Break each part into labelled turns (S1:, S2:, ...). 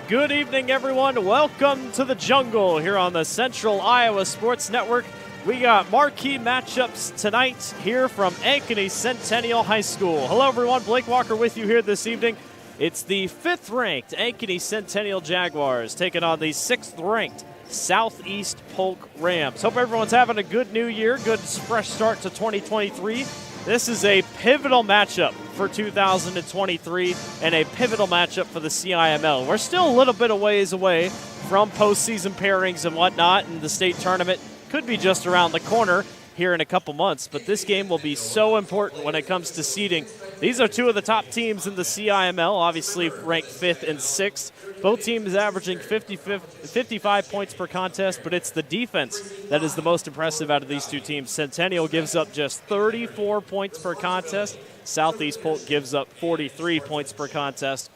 S1: Good evening, everyone. Welcome to the jungle here on the Central Iowa Sports Network. We got marquee matchups tonight here from Ankeny Centennial High School. Hello, everyone. Blake Walker with you here this evening. It's the 5th-ranked Ankeny Centennial Jaguars taking on the 6th-ranked Southeast Polk Rams. Hope everyone's having a good new year, good fresh start to 2023. This is a pivotal matchup for 2023 and a pivotal matchup for the CIML. We're still a little bit of ways away from postseason pairings and whatnot, and the state tournament could be just around the corner here in a couple months, but this game will be so important when it comes to seeding. These are two of the top teams in the CIML, obviously ranked 5th and 6th. Both teams averaging 55 points per contest, but it's the defense that is the most impressive out of these two teams. Centennial gives up just 34 points per contest. Southeast Polk gives up 43 points per contest.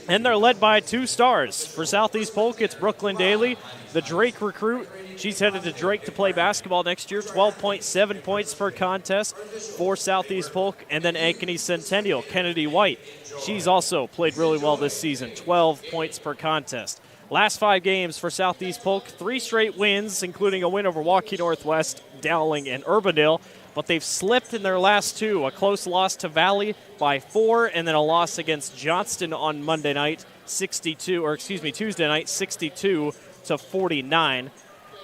S1: And they're led by 2 stars. For Southeast Polk, it's Brooklyn Daly, the Drake recruit. She's headed to Drake to play basketball next year, 12.7 points per contest for Southeast Polk. And then Ankeny Centennial, Kennedy White. She's also played really well this season, 12 points per contest. Last 5 games for Southeast Polk, 3 straight wins, including a win over Waukee Northwest, Dowling, and Urbandale. But they've slipped in their last 2, a close loss to Valley by 4, and then a loss against Johnston on Tuesday night, 62-49.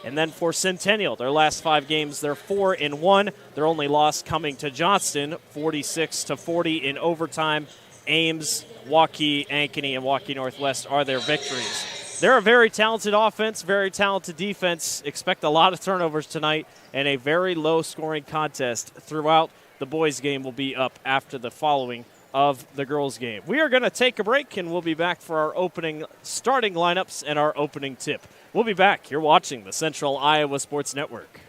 S1: And then for Centennial, their last 5 games, they're 4-1. Their only loss coming to Johnston, 46-40 in overtime. Ames, Waukee, Ankeny, and Waukee Northwest are their victories. They're a very talented offense, very talented defense. Expect a lot of turnovers tonight, and a very low-scoring contest throughout. The boys' game will be up after the following of the girls' game. We are going to take a break, and we'll be back for our opening starting lineups and our opening tip. We'll be back. You're watching the Central Iowa Sports Network.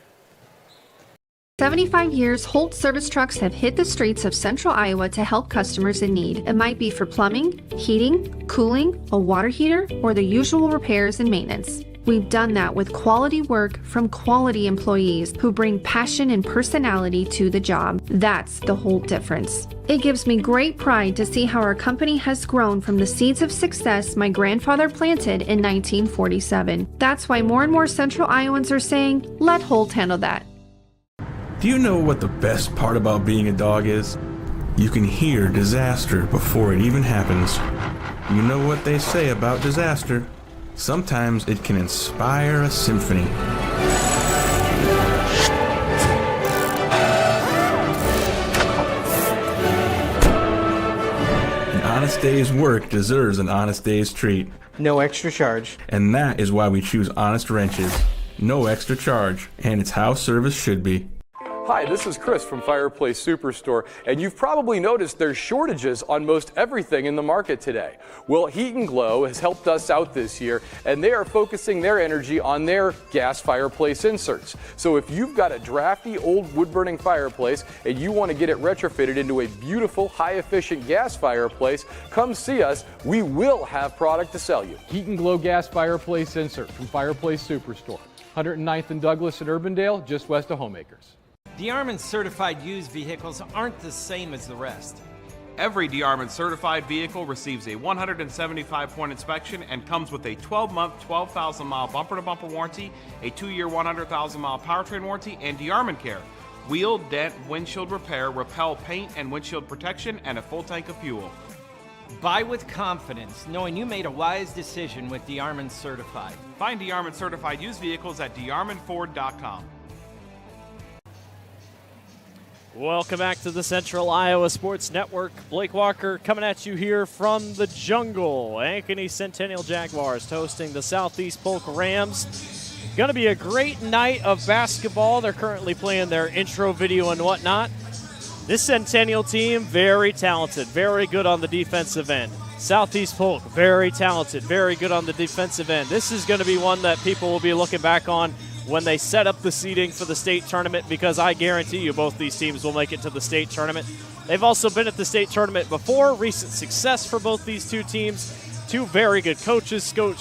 S2: 75 years, Holt service trucks have hit the streets of central Iowa to help customers in need. It might be for plumbing, heating, cooling, a water heater, or the usual repairs and maintenance. We've done that with quality work from quality employees who bring passion and personality to the job. That's the Holt difference. It gives me great pride to see how our company has grown from the seeds of success my grandfather planted in 1947. That's why more and more central Iowans are saying, let Holt handle that.
S3: Do you know what the best part about being a dog is? You can hear disaster before it even happens. You know what they say about disaster? Sometimes it can inspire a symphony. An honest day's work deserves an honest day's treat.
S4: No extra charge.
S3: And that is why we choose Honest Wrenches. No extra charge, and it's how service should be.
S5: Hi, this is Chris from Fireplace Superstore, and you've probably noticed there's shortages on most everything in the market today. Well, Heat and Glow has helped us out this year, and they are focusing their energy on their gas fireplace inserts. So if you've got a drafty old wood-burning fireplace and you want to get it retrofitted into a beautiful, high-efficient gas fireplace, come see us. We will have product to sell you. Heat and Glow gas fireplace insert from Fireplace Superstore, 109th and Douglas in Urbandale, just west of Homeacres.
S6: DeArmond certified used vehicles aren't the same as the rest.
S7: Every DeArmond certified vehicle receives a 175-point inspection and comes with a 12-month, 12,000-mile bumper-to-bumper warranty, a 2-year, 100,000-mile powertrain warranty, and DeArmond Care. Wheel, dent, windshield repair, repel paint and windshield protection, and a full tank of fuel.
S6: Buy with confidence, knowing you made a wise decision with DeArmond Certified.
S7: Find DeArmond certified used vehicles at DeArmondFord.com.
S1: Welcome back to the Central Iowa Sports Network. Blake Walker coming at you here from the jungle. Ankeny Centennial Jaguars hosting the Southeast Polk Rams. Going to be a great night of basketball. They're currently playing their intro video and whatnot. This Centennial team, very talented, very good on the defensive end. Southeast Polk, very talented, very good on the defensive end. This is going to be one that people will be looking back on when they set up the seeding for the state tournament, because I guarantee you both these teams will make it to the state tournament. They've also been at the state tournament before. Recent success for both these two teams. Two very good coaches, Coach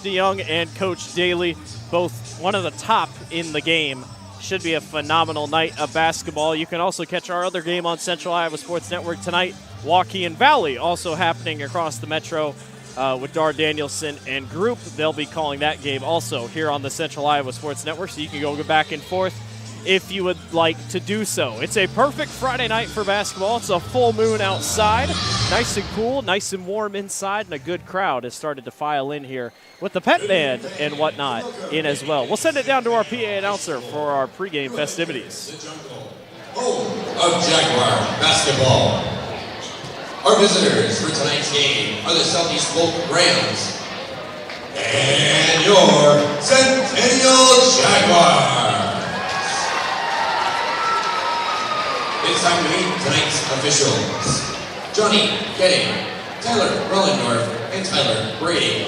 S1: DeYoung and Coach Daly, both one of the top in the game. Should be a phenomenal night of basketball. You can also catch our other game on Central Iowa Sports Network tonight, Waukegan Valley, also happening across the metro. With Dar Danielson and group. They'll be calling that game also here on the Central Iowa Sports Network, so you can go back and forth if you would like to do so. It's a perfect Friday night for basketball. It's a full moon outside, nice and cool, nice and warm inside, and a good crowd has started to file in here with the pet band and whatnot in as well. We'll send it down to our PA announcer for our pregame festivities.
S8: Home of Jaguar basketball. Our visitors for tonight's game are the Southeast Polk Rams and your Centennial Jaguars. It's time to meet tonight's officials: Johnny Getting, Tyler Rollendorf, and Tyler Brady.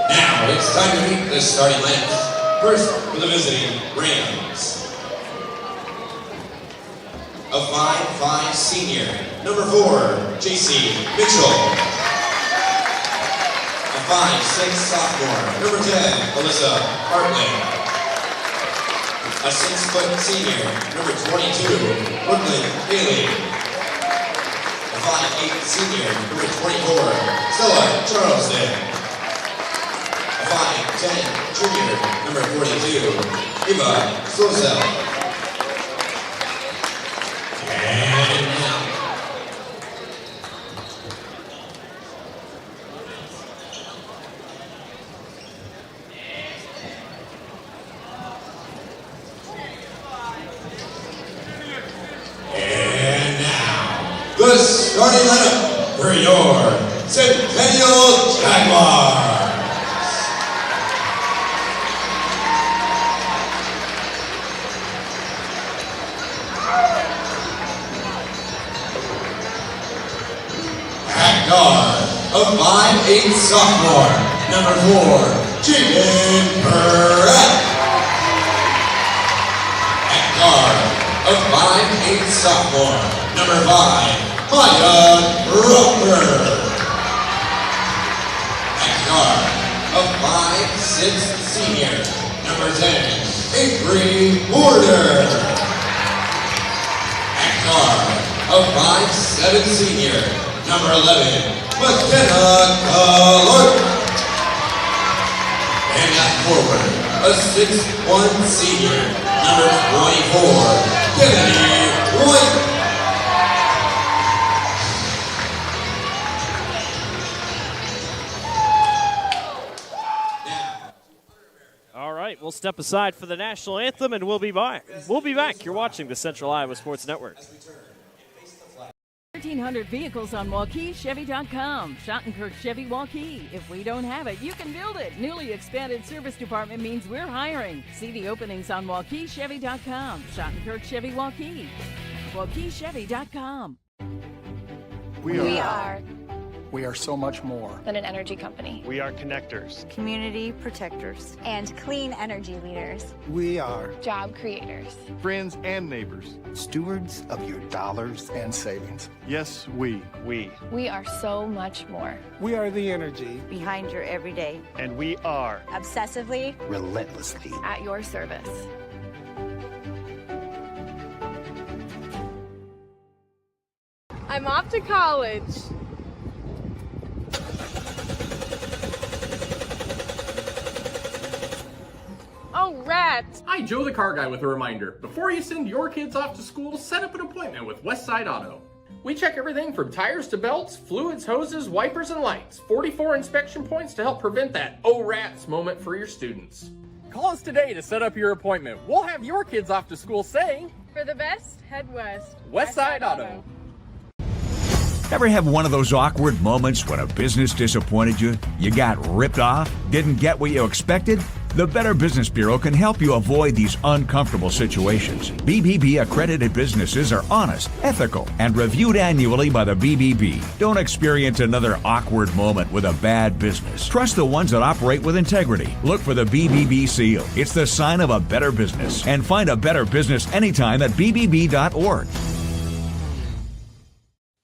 S8: Now it's time to meet the starting lineups. First for the visiting Rams. A 5'5" senior, number 4, J.C. Mitchell. A 5'6" sophomore, number 10, Alyssa Hartley. A 6' senior, number 22, Brooklyn Haley. A 5'8" senior, number 24, Stella Charleston. A 5'10" junior, number 42, Eva Slosel. And now, the starting lineup for your Centennial Jaguars. Guard, a 5'8" sophomore, Number 4, Jaden Perrett. At guard, a 5'8" sophomore. Number 5, Maya Roper. At guard, a 5'6" senior. Number 10, Avery Porter. At guard, a 5'7" senior. Number 11, McKenna Clark. And at forward, a 6'1" senior. Number 24, Kennedy White.
S1: All right, we'll step aside for the national anthem, and we'll be back. You're watching the Central Iowa Sports Network.
S4: 1,300 vehicles on WauKeeChevy.com. Schottenkirk Chevy Waukee. If we don't have it, you can build it. Newly expanded service department means we're hiring. See the openings on WauKeeChevy.com. Schottenkirk Chevy Waukee. WauKeeChevy.com.
S9: We are so much more
S10: than an energy company.
S11: We are connectors,
S10: community protectors, and clean energy leaders.
S9: We are
S10: job creators,
S11: friends and neighbors,
S9: stewards of your dollars and savings.
S11: Yes, we
S10: are so much more.
S9: We are the energy
S10: behind your everyday,
S11: and we are
S10: obsessively,
S9: relentlessly
S10: at your service.
S12: I'm off to college. Oh, rats!
S13: Hi, Joe the car guy with a reminder. Before you send your kids off to school, set up an appointment with Westside Auto. We check everything from tires to belts, fluids, hoses, wipers, and lights. 44 inspection points to help prevent that oh rats moment for your students. Call us today to set up your appointment. We'll have your kids off to school saying,
S12: for the best, head west.
S13: Westside Auto.
S14: Ever have one of those awkward moments when a business disappointed you? You got ripped off? Didn't get what you expected? The Better Business Bureau can help you avoid these uncomfortable situations. BBB accredited businesses are honest, ethical, and reviewed annually by the BBB. Don't experience another awkward moment with a bad business. Trust the ones that operate with integrity. Look for the BBB seal. It's the sign of a better business. And find a better business anytime at bbb.org.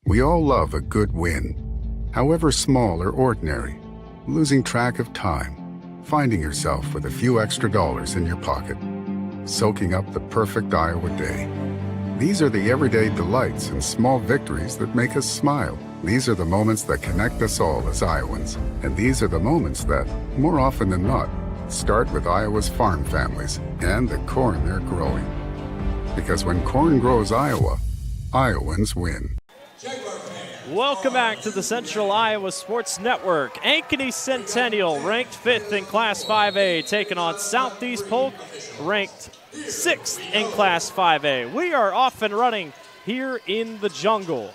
S15: We all love a good win, however small or ordinary. Losing track of time, finding yourself with a few extra dollars in your pocket, soaking up the perfect Iowa day. These are the everyday delights and small victories that make us smile. These are the moments that connect us all as Iowans. And these are the moments that, more often than not, start with Iowa's farm families and the corn they're growing. Because when corn grows Iowa, Iowans win.
S1: Welcome back to the Central Iowa Sports Network. Ankeny Centennial, ranked 5th in Class 5A, taking on Southeast Polk, ranked 6th in Class 5A. We are off and running here in the jungle.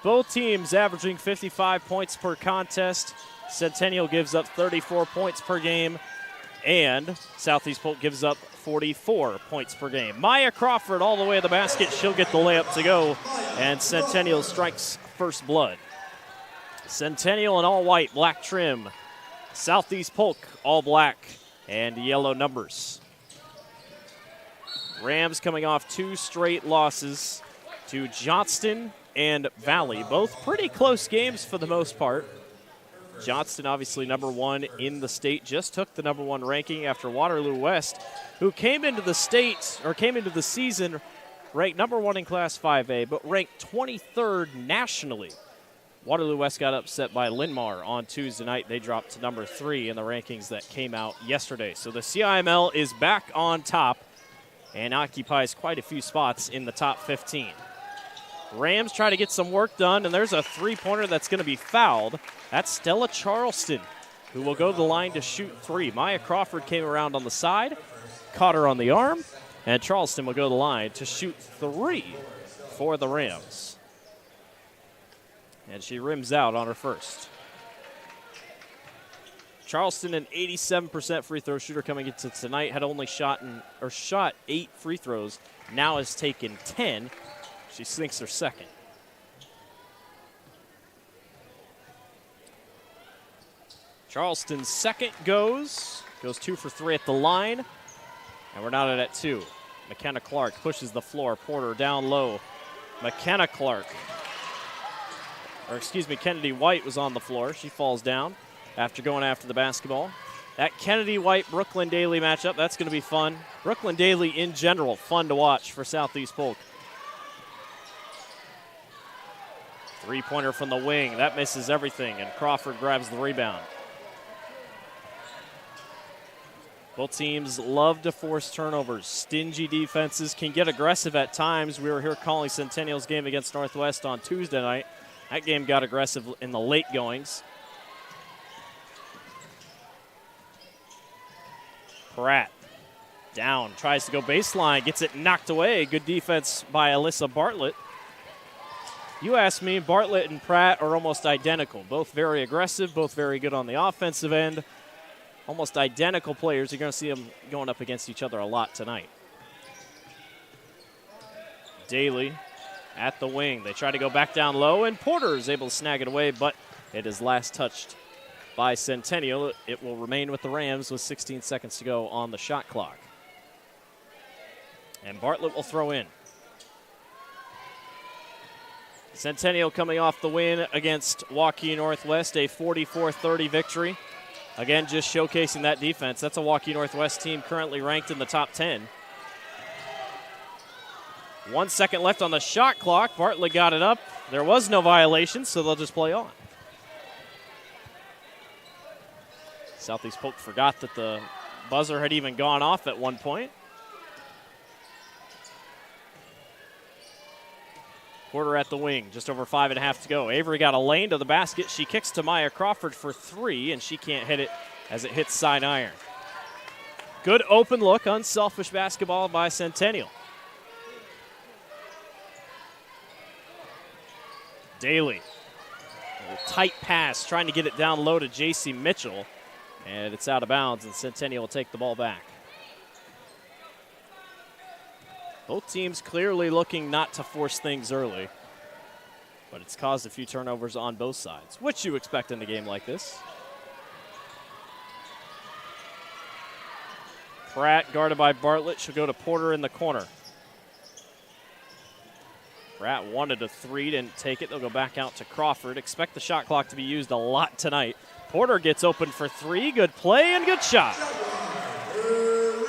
S1: Both teams averaging 55 points per contest. Centennial gives up 34 points per game, and Southeast Polk gives up 44 points per game. Maya Crawford all the way to the basket. She'll get the layup to go, and Centennial strikes first blood. Centennial in all white, black trim. Southeast Polk all black and yellow numbers. Rams coming off 2 straight losses to Johnston and Valley. Both pretty close games for the most part. Johnston, obviously number 1 in the state, just took the number 1 ranking after Waterloo West, who came into the season ranked number 1 in Class 5A, but ranked 23rd nationally. Waterloo West got upset by Linmar on Tuesday night. They dropped to number 3 in the rankings that came out yesterday. So the CIML is back on top and occupies quite a few spots in the top 15. Rams try to get some work done, and there's a three-pointer that's going to be fouled. That's Stella Charleston, who will go to the line to shoot 3. Maya Crawford came around on the side, caught her on the arm, and Charleston will go to the line to shoot 3 for the Rams. And she rims out on her first. Charleston, an 87% free throw shooter coming into tonight, had only shot 8 free throws, now has taken 10. She sinks her second. Charleston's second goes 2 for 3 at the line, and we're not at 2. McKenna Clark pushes the floor. Porter down low. Kennedy White was on the floor. She falls down after going after the basketball. That Kennedy White-Brooklyn Daly matchup, that's going to be fun. Brooklyn Daly in general, fun to watch for Southeast Polk. Three-pointer from the wing. That misses everything, and Crawford grabs the rebound. Both teams love to force turnovers. Stingy defenses can get aggressive at times. We were here calling Centennial's game against Northwest on Tuesday night. That game got aggressive in the late goings. Pratt down, tries to go baseline, gets it knocked away. Good defense by Alyssa Bartlett. You asked me, Bartlett and Pratt are almost identical. Both very aggressive, both very good on the offensive end. Almost identical players. You're going to see them going up against each other a lot tonight. Daly at the wing. They try to go back down low, and Porter is able to snag it away, but it is last touched by Centennial. It will remain with the Rams with 16 seconds to go on the shot clock. And Bartlett will throw in. Centennial coming off the win against Waukee Northwest, a 44-30 victory. Again, just showcasing that defense. That's a Waukee Northwest team currently ranked in the top 10. 1 second left on the shot clock. Bartlett got it up. There was no violation, so they'll just play on. Southeast Polk forgot that the buzzer had even gone off at one point. Porter at the wing, just over 5.5 to go. Avery got a lane to the basket. She kicks to Maya Crawford for 3, and she can't hit it as it hits side iron. Good open look, unselfish basketball by Centennial. Daly, a tight pass, trying to get it down low to J.C. Mitchell, and it's out of bounds, and Centennial will take the ball back. Both teams clearly looking not to force things early, but it's caused a few turnovers on both sides, which you expect in a game like this. Pratt guarded by Bartlett. She'll go to Porter in the corner. Pratt wanted a 3, didn't take it. They'll go back out to Crawford. Expect the shot clock to be used a lot tonight. Porter gets open for 3. Good play and good shot.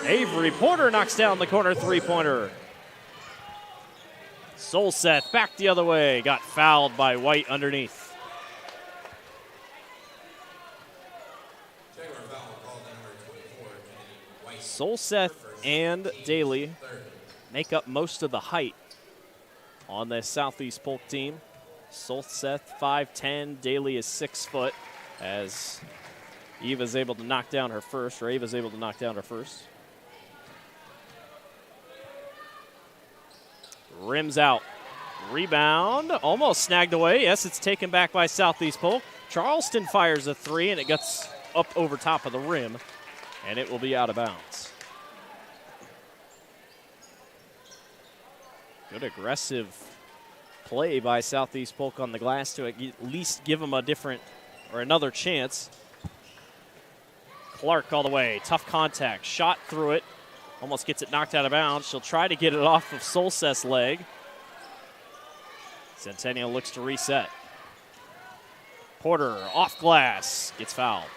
S1: Avery Porter knocks down the corner three-pointer. Solseth back the other way. Got fouled by White underneath. Solseth and Daly make up most of the height on the Southeast Polk team. Solseth 5'10", Daly is 6 foot, as Ava's able to knock down her first. Rims out. Rebound, almost snagged away. Yes, it's taken back by Southeast Polk. Charleston fires a 3, and it gets up over top of the rim, and it will be out of bounds. Good aggressive play by Southeast Polk on the glass to at least give them a different or another chance. Clark all the way, tough contact, shot through it, almost gets it knocked out of bounds. She'll try to get it off of Solseth's leg. Centennial looks to reset. Porter off glass, gets fouled.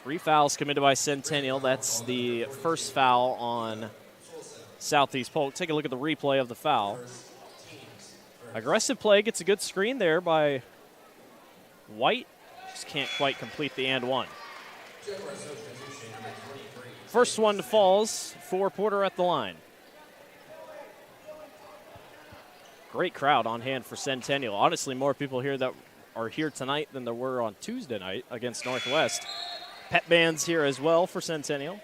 S1: 3 fouls committed by Centennial. That's the first foul on Southeast Polk. Take a look at the replay of the foul. Aggressive play, gets a good screen there by White. Just can't quite complete the and one. First one falls for Porter at the line. Great crowd on hand for Centennial. Honestly, more people here that are here tonight than there were on Tuesday night against Northwest. Pep bands here as well for Centennial.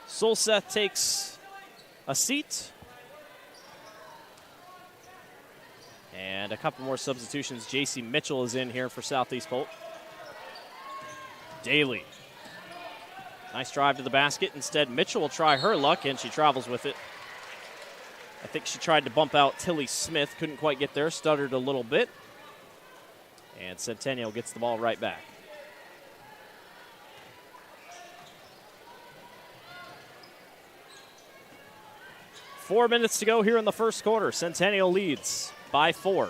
S1: Solseth takes a seat. And a couple more substitutions. J.C. Mitchell is in here for Southeast Polk. Daly. Nice drive to the basket. Instead, Mitchell will try her luck, and she travels with it. I think she tried to bump out Tilly Smith. Couldn't quite get there. Stuttered a little bit. And Centennial gets the ball right back. Four minutes to go here in the first quarter. Centennial leads by 4.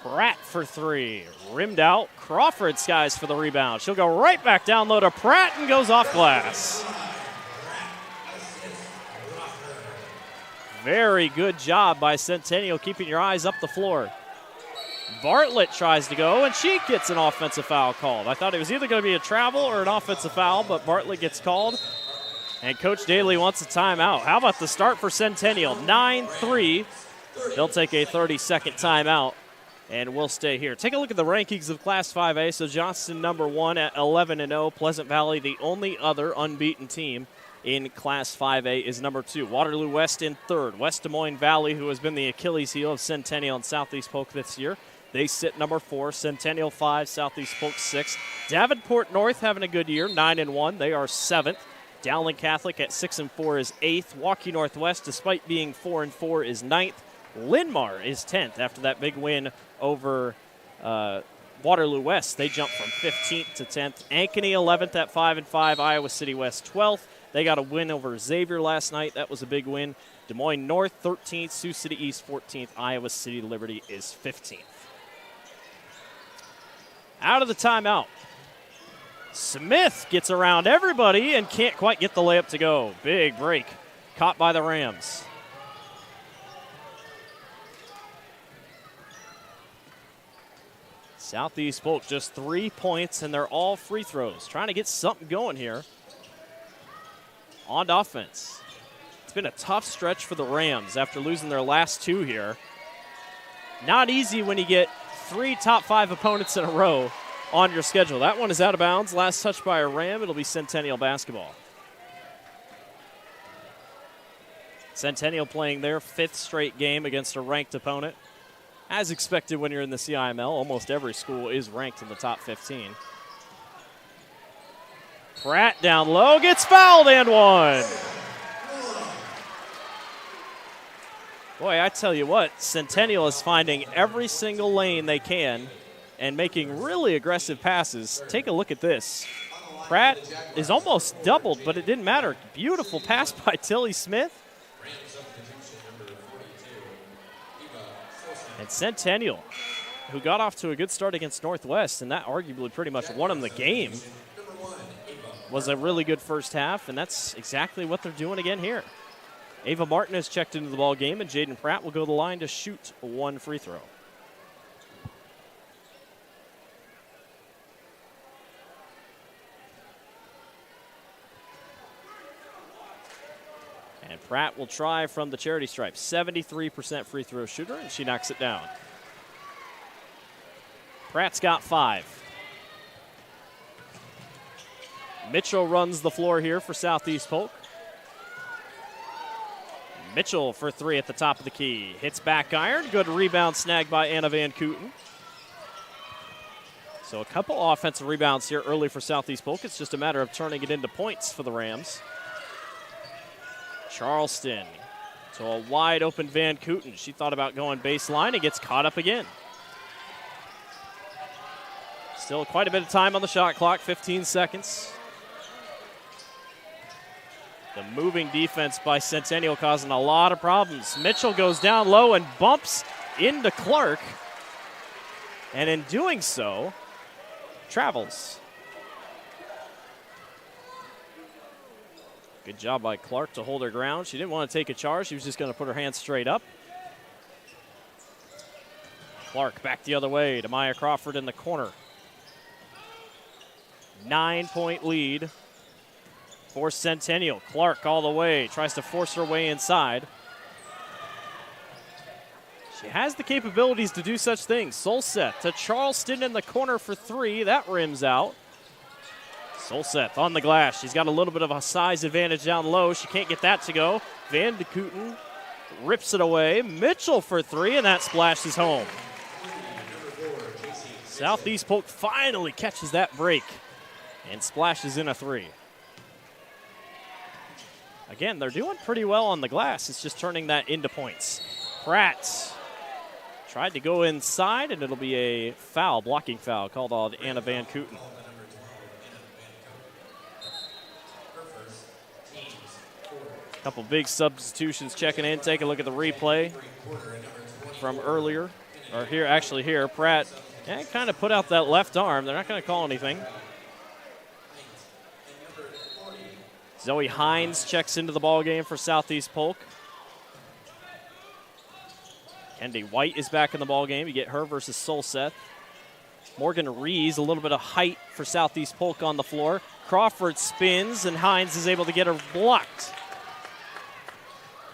S1: Pratt for 3. Rimmed out. Crawford skies for the rebound. She'll go right back down low to Pratt and goes off glass. Very good job by Centennial keeping your eyes up the floor. Bartlett tries to go, and she gets an offensive foul called. I thought it was either going to be a travel or an offensive foul, but Bartlett gets called. And Coach Daly wants a timeout. How about the start for Centennial? 9-3. They'll take a 30-second timeout, and we'll stay here. Take a look at the rankings of Class 5A. So Johnston #1 at 11-0. Pleasant Valley, the only other unbeaten team in Class 5A, is #2. Waterloo West in 3rd. West Des Moines Valley, who has been the Achilles heel of Centennial and Southeast Polk this year, they sit #4. Centennial 5, Southeast Polk 6. Davenport North having a good year, 9-1. They are 7th. Dowling Catholic at 6-4 is 8th. Waukee Northwest, despite being 4-4, is 9th. Linn-Mar is 10th after that big win over Waterloo West. They jumped from 15th to 10th. Ankeny 11th at 5-5. Iowa City West 12th. They got a win over Xavier last night. That was a big win. Des Moines North 13th. Sioux City East 14th. Iowa City Liberty is 15th. Out of the timeout. Smith gets around everybody and can't quite get the layup to go. Big break. Caught by the Rams. Southeast Polk just 3 points, and they're all free throws. Trying to get something going here on offense. It's been a tough stretch for the Rams after losing their last 2 here. Not easy when you get 3 top 5 opponents in a row on your schedule. That one is out of bounds. Last touch by a Ram. It'll be Centennial basketball. Centennial playing their 5th straight game against a ranked opponent. As expected when you're in the CIML, almost every school is ranked in the top 15. Pratt down low, gets fouled and one. Boy, I tell you what, Centennial is finding every single lane they can and making really aggressive passes. Take a look at this. Pratt is almost doubled, but it didn't matter. Beautiful pass by Tilly Smith. And Centennial, who got off to a good start against Northwest, and that arguably pretty much won them the game, was a really good first half, and that's exactly what they're doing again here. Ava Martin has checked into the ball game, and Jaden Pratt will go to the line to shoot 1 free throw. And Pratt will try from the charity stripe. 73% free throw shooter, and she knocks it down. Pratt's got 5. Mitchell runs the floor here for Southeast Polk. Mitchell for 3 at the top of the key. Hits back iron. Good rebound snag by Anna Van Kooten. So a couple offensive rebounds here early for Southeast Polk. It's just a matter of turning it into points for the Rams. Charleston to a wide open Van Kooten. She thought about going baseline and gets caught up again. Still quite a bit of time on the shot clock, 15 seconds. The moving defense by Centennial causing a lot of problems. Mitchell goes down low and bumps into Clark. And in doing so, travels. Good job by Clark to hold her ground. She didn't want to take a charge. She was just going to put her hands straight up. Clark back the other way to Maya Crawford in the corner. 9-point lead for Centennial. Clark all the way, tries to force her way inside. She has the capabilities to do such things. Solseth to Charleston in the corner for 3. That rims out. Solseth on the glass. She's got a little bit of a size advantage down low. She can't get that to go. Van de Kooten rips it away. Mitchell for 3, and that splashes home. Southeast Polk finally catches that break and splashes in a 3. Again, they're doing pretty well on the glass. It's just turning that into points. Pratt tried to go inside, and it'll be a foul, blocking foul, called on Anna Van Kooten. Couple big substitutions checking in. Take a look at the replay from earlier. Or here, Pratt kind of put out that left arm. They're not going to call anything. Zoe Hines checks into the ball game for Southeast Polk. Kendi White is back in the ball game. You get her versus Solseth. Morgan Rees, a little bit of height for Southeast Polk on the floor. Crawford spins, and Hines is able to get her blocked.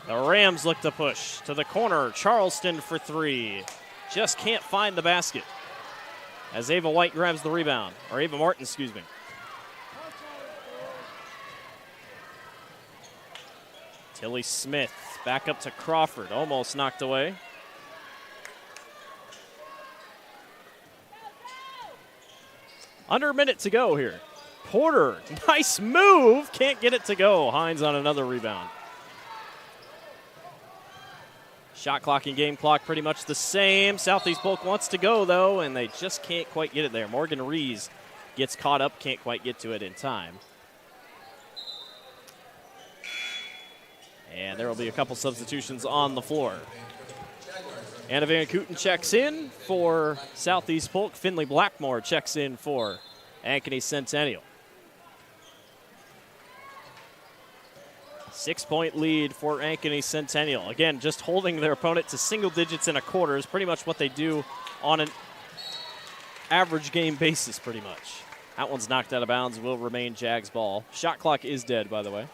S1: The Rams look to push to the corner. Charleston for three. Just can't find the basket as Ava White grabs the rebound. Or Ava Martin, excuse me. Tilly Smith back up to Crawford. Almost knocked away. Under a minute to go here. Porter, nice move. Can't get it to go. Hines on another rebound. Shot clock and game clock pretty much the same. Southeast Polk wants to go, though, and they just can't quite get it there. Morgan Rees gets caught up, can't quite get to it in time. And there will be a couple substitutions on the floor. Anna Van Kooten checks in for Southeast Polk. Finley Blackmore checks in for Ankeny Centennial. 6-point lead for Ankeny Centennial. Again, just holding their opponent to single digits in a quarter is pretty much what they do on an average game basis, pretty much. That one's knocked out of bounds, will remain Jags ball. Shot clock is dead, by the way.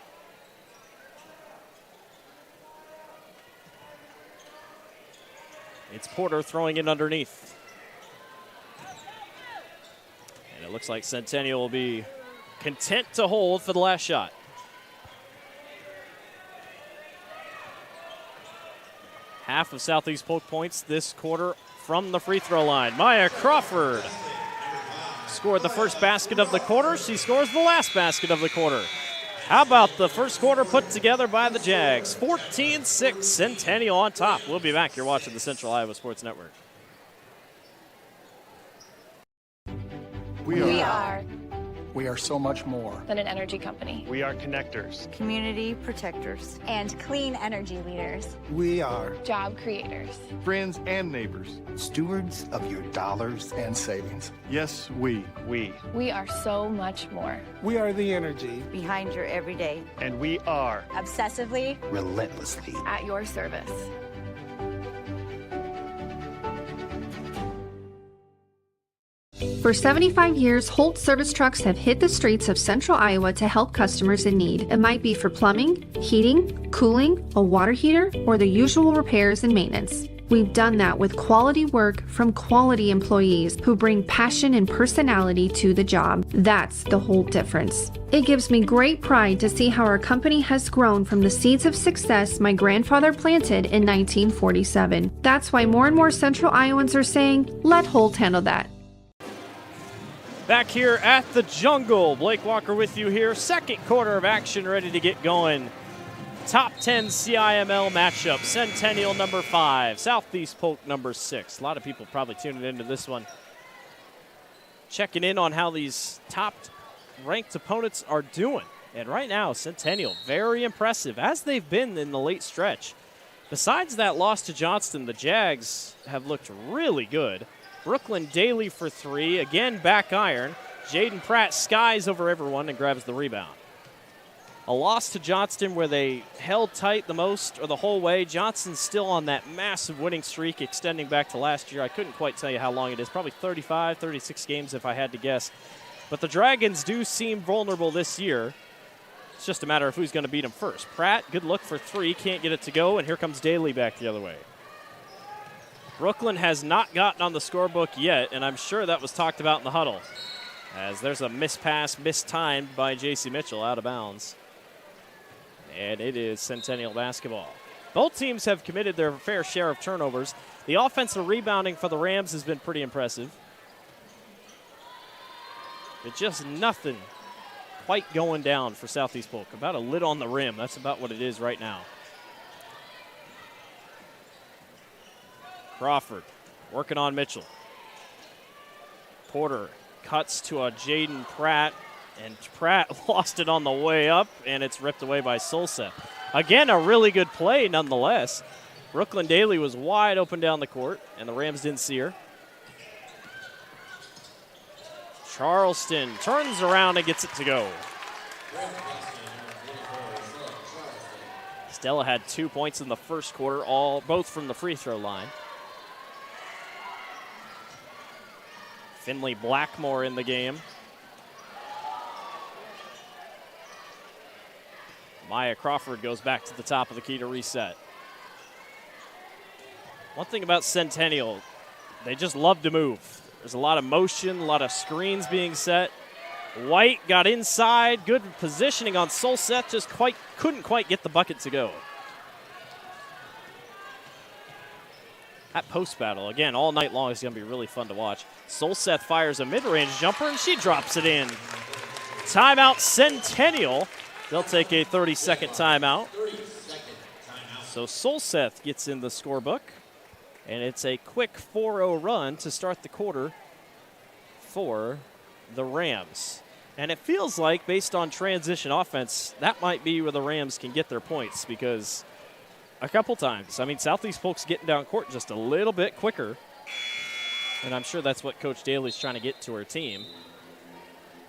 S1: It's Porter throwing it underneath. And it looks like Centennial will be content to hold for the last shot. Half of Southeast Polk points this quarter from the free throw line. Maya Crawford scored the first basket of the quarter. She scores the last basket of the quarter. How about the first quarter put together by the Jags? 14-6, Centennial on top. We'll be back. You're watching the Central Iowa Sports Network.
S9: We are so much more
S12: than an energy company.
S11: We are connectors,
S10: community protectors, and clean energy leaders.
S9: We are
S12: job creators,
S11: friends and neighbors,
S9: stewards of your dollars and savings.
S11: Yes, we.
S12: We are so much more.
S9: We are the energy
S10: Behind your everyday.
S11: And we are
S10: Obsessively.
S9: relentlessly.
S12: At your service.
S2: For 75 years, Holt service trucks have hit the streets of central Iowa to help customers in need. It might be for plumbing, heating, cooling, a water heater, or the usual repairs and maintenance. We've done that with quality work from quality employees who bring passion and personality to the job. That's the Holt difference. It gives me great pride to see how our company has grown from the seeds of success my grandfather planted in 1947. That's why more and more central Iowans are saying, let Holt handle that.
S1: Back here at the Jungle, Blake Walker with you here. Second quarter of action ready to get going. Top 10 CIML matchup. Centennial number 5, Southeast Polk number 6. A lot of people probably tuning into this one. Checking in on how these top ranked opponents are doing. And right now, Centennial, very impressive, as they've been in the late stretch. Besides that loss to Johnston, the Jags have looked really good. Brooklyn Daly for 3, again back iron. Jaden Pratt skies over everyone and grabs the rebound. A loss to Johnston where they held tight the most or the whole way. Johnston's still on that massive winning streak extending back to last year. I couldn't quite tell you how long it is, probably 35, 36 games if I had to guess. But the Dragons do seem vulnerable this year. It's just a matter of who's going to beat them first. Pratt, good look for 3, can't get it to go, and here comes Daly back the other way. Brooklyn has not gotten on the scorebook yet, and I'm sure that was talked about in the huddle, as there's a mispass, mistimed by J.C. Mitchell out of bounds. And it is Centennial basketball. Both teams have committed their fair share of turnovers. The offensive rebounding for the Rams has been pretty impressive. But just nothing quite going down for Southeast Polk. About a lid on the rim. That's about what it is right now. Crawford working on Mitchell. Porter cuts to a Jaden Pratt, and Pratt lost it on the way up, and it's ripped away by Solseth. Again, a really good play nonetheless. Brooklyn Daly was wide open down the court, and the Rams didn't see her. Charleston turns around and gets it to go. Stella had 2 points in the first quarter, both from the free throw line. Finley Blackmore in the game. Maya Crawford goes back to the top of the key to reset. One thing about Centennial, they just love to move. There's a lot of motion, a lot of screens being set. White got inside, good positioning on Solseth, just couldn't quite get the bucket to go. That post battle, again, all night long is going to be really fun to watch. Solseth fires a mid-range jumper, and she drops it in. Timeout Centennial. They'll take a 30-second timeout. So Solseth gets in the scorebook, and it's a quick 4-0 run to start the quarter for the Rams. And it feels like, based on transition offense, that might be where the Rams can get their points, because a couple times, I mean, Southeast Polk's getting down court just a little bit quicker, and I'm sure that's what Coach Daly's trying to get to her team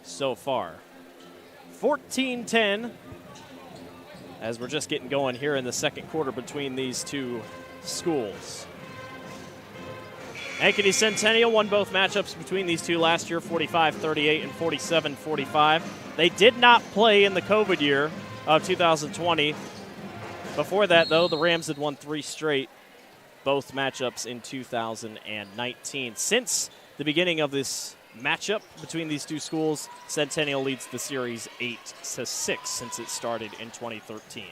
S1: so far. 14-10 as we're just getting going here in the second quarter between these two schools. Ankeny Centennial won both matchups between these two last year, 45-38 and 47-45. They did not play in the COVID year of 2020. Before that, though, the Rams had won 3 straight, both matchups in 2019. Since the beginning of this matchup between these two schools, Centennial leads the series 8-6 since it started in 2013.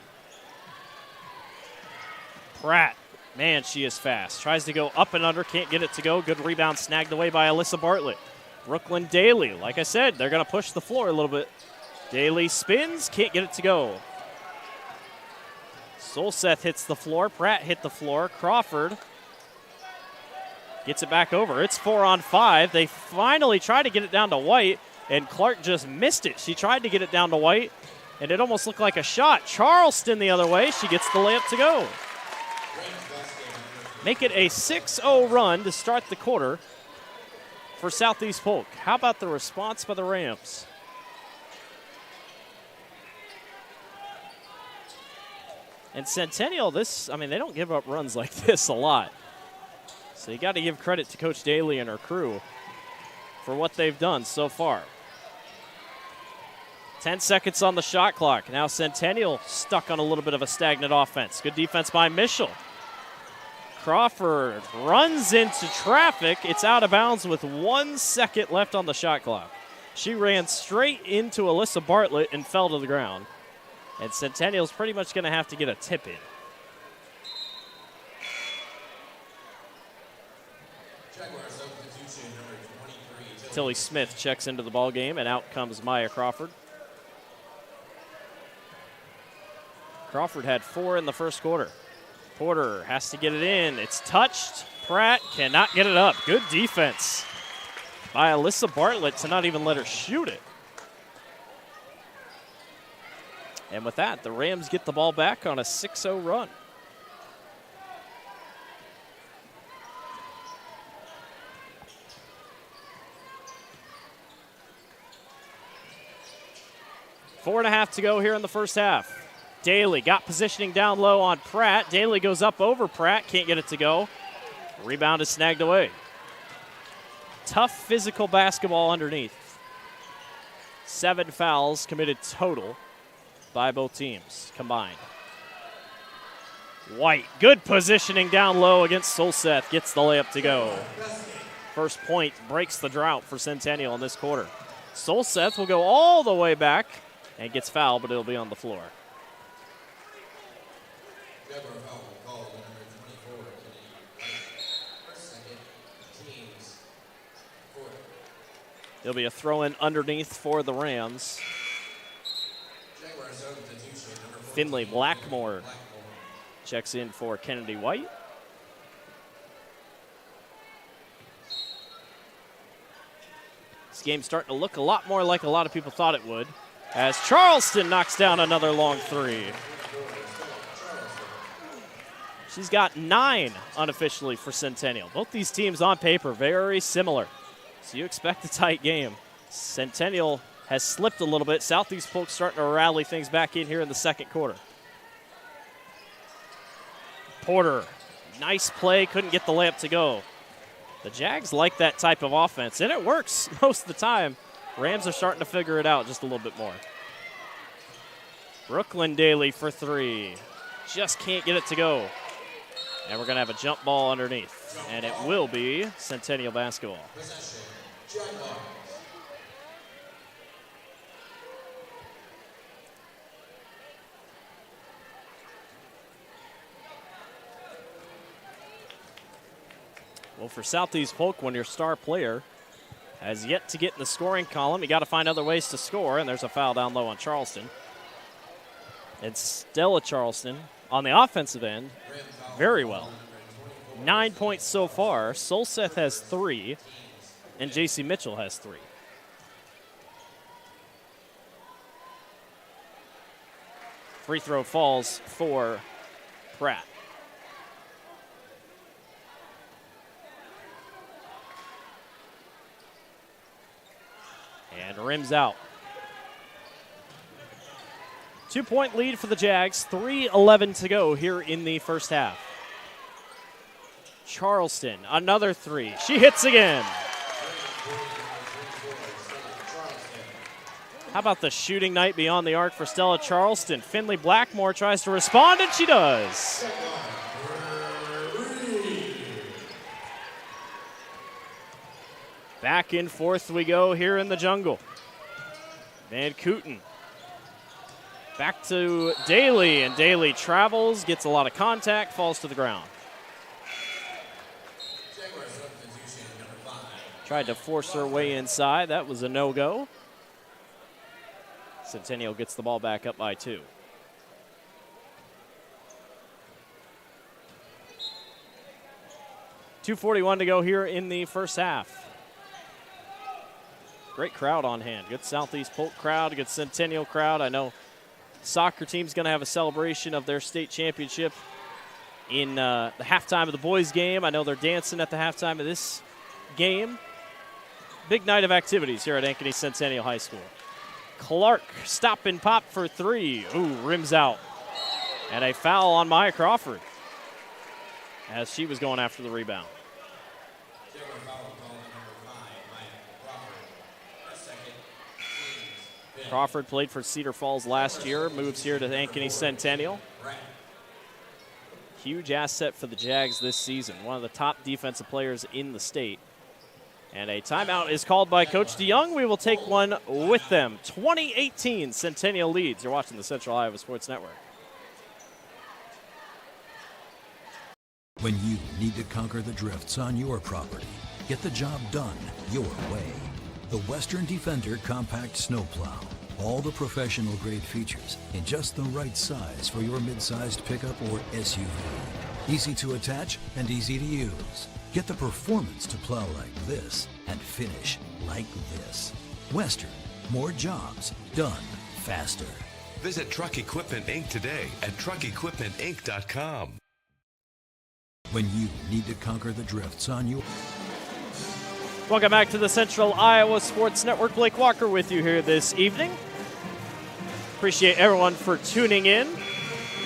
S1: Pratt, man, she is fast. Tries to go up and under, can't get it to go. Good rebound snagged away by Alyssa Bartlett. Brooklyn Daly, like I said, they're going to push the floor a little bit. Daly spins, can't get it to go. Solseth hits the floor. Pratt hit the floor. Crawford gets it back over. It's 4-on-5. They finally try to get it down to White, and Clark just missed it. She tried to get it down to White, and it almost looked like a shot. Charleston the other way. She gets the layup to go. Make it a 6-0 run to start the quarter for Southeast Polk. How about the response by the Rams? And Centennial, they don't give up runs like this a lot. So you got to give credit to Coach Daly and her crew for what they've done so far. 10 seconds on the shot clock. Now Centennial stuck on a little bit of a stagnant offense. Good defense by Mitchell. Crawford runs into traffic. It's out of bounds with 1 second left on the shot clock. She ran straight into Alyssa Bartlett and fell to the ground. And Centennial's pretty much going to have to get a tip in. Tilly Smith checks into the ball game, and out comes Maya Crawford. Crawford had 4 in the first quarter. Porter has to get it in. It's touched. Pratt cannot get it up. Good defense by Alyssa Bartlett to not even let her shoot it. And with that, the Rams get the ball back on a 6-0 run. Four and a half to go here in the first half. Daly got positioning down low on Pratt. Daly goes up over Pratt, can't get it to go. Rebound is snagged away. Tough physical basketball underneath. 7 fouls committed total by both teams combined. White, good positioning down low against Solseth, gets the layup to go. First point breaks the drought for Centennial in this quarter. Solseth will go all the way back and gets fouled, but it'll be on the floor. There'll be a throw-in underneath for the Rams. Finley Blackmore checks in for Kennedy White. This game's starting to look a lot more like a lot of people thought it would, as Charleston knocks down another long three. She's got 9 unofficially for Centennial. Both these teams on paper very similar, so you expect a tight game. Centennial has slipped a little bit. Southeast Polk starting to rally things back in here in the second quarter. Porter, nice play, couldn't get the layup to go. The Jags like that type of offense, and it works most of the time. Rams are starting to figure it out just a little bit more. Brooklyn Daly for 3. Just can't get it to go. And we're going to have a jump ball underneath, and it will be Centennial basketball. Well, for Southeast Polk, when your star player has yet to get in the scoring column, you got to find other ways to score, and there's a foul down low on Charleston. And Stella Charleston on the offensive end, very well. 9 points so far. Solseth has 3, and J.C. Mitchell has 3. Free throw falls for Pratt. And rims out. 2-point lead for the Jags. 3:11 to go here in the first half. Charleston, another 3. She hits again. How about the shooting night beyond the arc for Stella Charleston? Finley Blackmore tries to respond, and she does. Back and forth we go here in the jungle. Van Kooten. Back to Daly, and Daly travels, gets a lot of contact, falls to the ground. Tried to force her way inside. That was a no-go. Centennial gets the ball back up by 2. .241 to go here in the first half. Great crowd on hand. Good Southeast Polk crowd, good Centennial crowd. I know soccer team's going to have a celebration of their state championship in the halftime of the boys' game. I know they're dancing at the halftime of this game. Big night of activities here at Ankeny Centennial High School. Clark, stop and pop for 3. Ooh, rims out. And a foul on Maya Crawford as she was going after the rebound. Crawford played for Cedar Falls last year, moves here to Ankeny Centennial. Huge asset for the Jags this season, one of the top defensive players in the state. And a timeout is called by Coach DeYoung. We will take one with them. 2018 Centennial leads. You're watching the Central Iowa Sports Network.
S16: When you need to conquer the drifts on your property, get the job done your way. The Western Defender Compact Snowplow. All the professional grade features in just the right size for your mid-sized pickup or SUV. Easy to attach and easy to use. Get the performance to plow like this and finish like this. Western, more jobs done faster.
S17: Visit Truck Equipment Inc. today at truckequipmentinc.com.
S16: When you need to conquer the drifts on your...
S1: Welcome back to the Central Iowa Sports Network. Blake Walker with you here this evening. Appreciate everyone for tuning in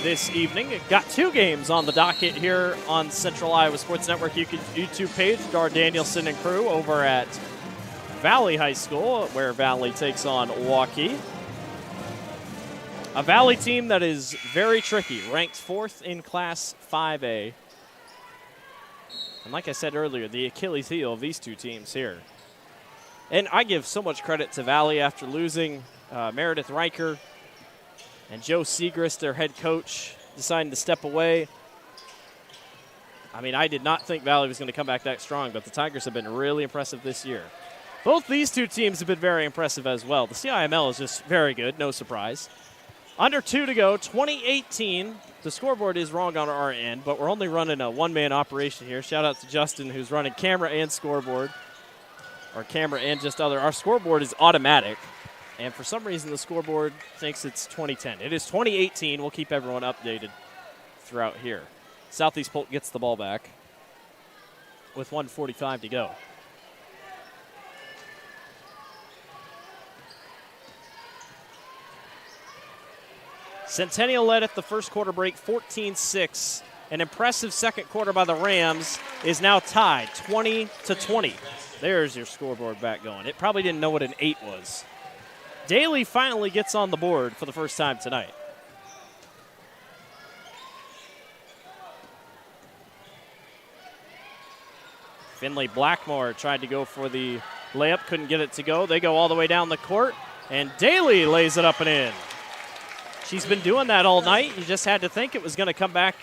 S1: this evening. Got 2 games on the docket here on Central Iowa Sports Network YouTube page. Dar Danielson and crew over at Valley High School, where Valley takes on Waukee. A Valley team that is very tricky, ranked 4th in Class 5A. And like I said earlier, the Achilles heel of these 2 teams here. And I give so much credit to Valley after losing Meredith Riker and Joe Segrist, their head coach, deciding to step away. I mean, I did not think Valley was going to come back that strong, but the Tigers have been really impressive this year. Both these 2 teams have been very impressive as well. The CIML is just very good, no surprise. Under 2 to go, 2018. The scoreboard is wrong on our end, but we're only running a one-man operation here. Shout out to Justin, who's running camera and scoreboard. Or camera and just other. Our scoreboard is automatic, and for some reason the scoreboard thinks it's 2010. It is 2018. We'll keep everyone updated throughout here. Southeast Polk gets the ball back with 1:45 to go. Centennial led at the first quarter break 14-6. An impressive second quarter by the Rams is now tied 20-20. There's your scoreboard back going. It probably didn't know what an 8 was. Daly finally gets on the board for the first time tonight. Finley Blackmore tried to go for the layup, couldn't get it to go. They go all the way down the court, and Daly lays it up and in. She's been doing that all night. You just had to think it was going to come back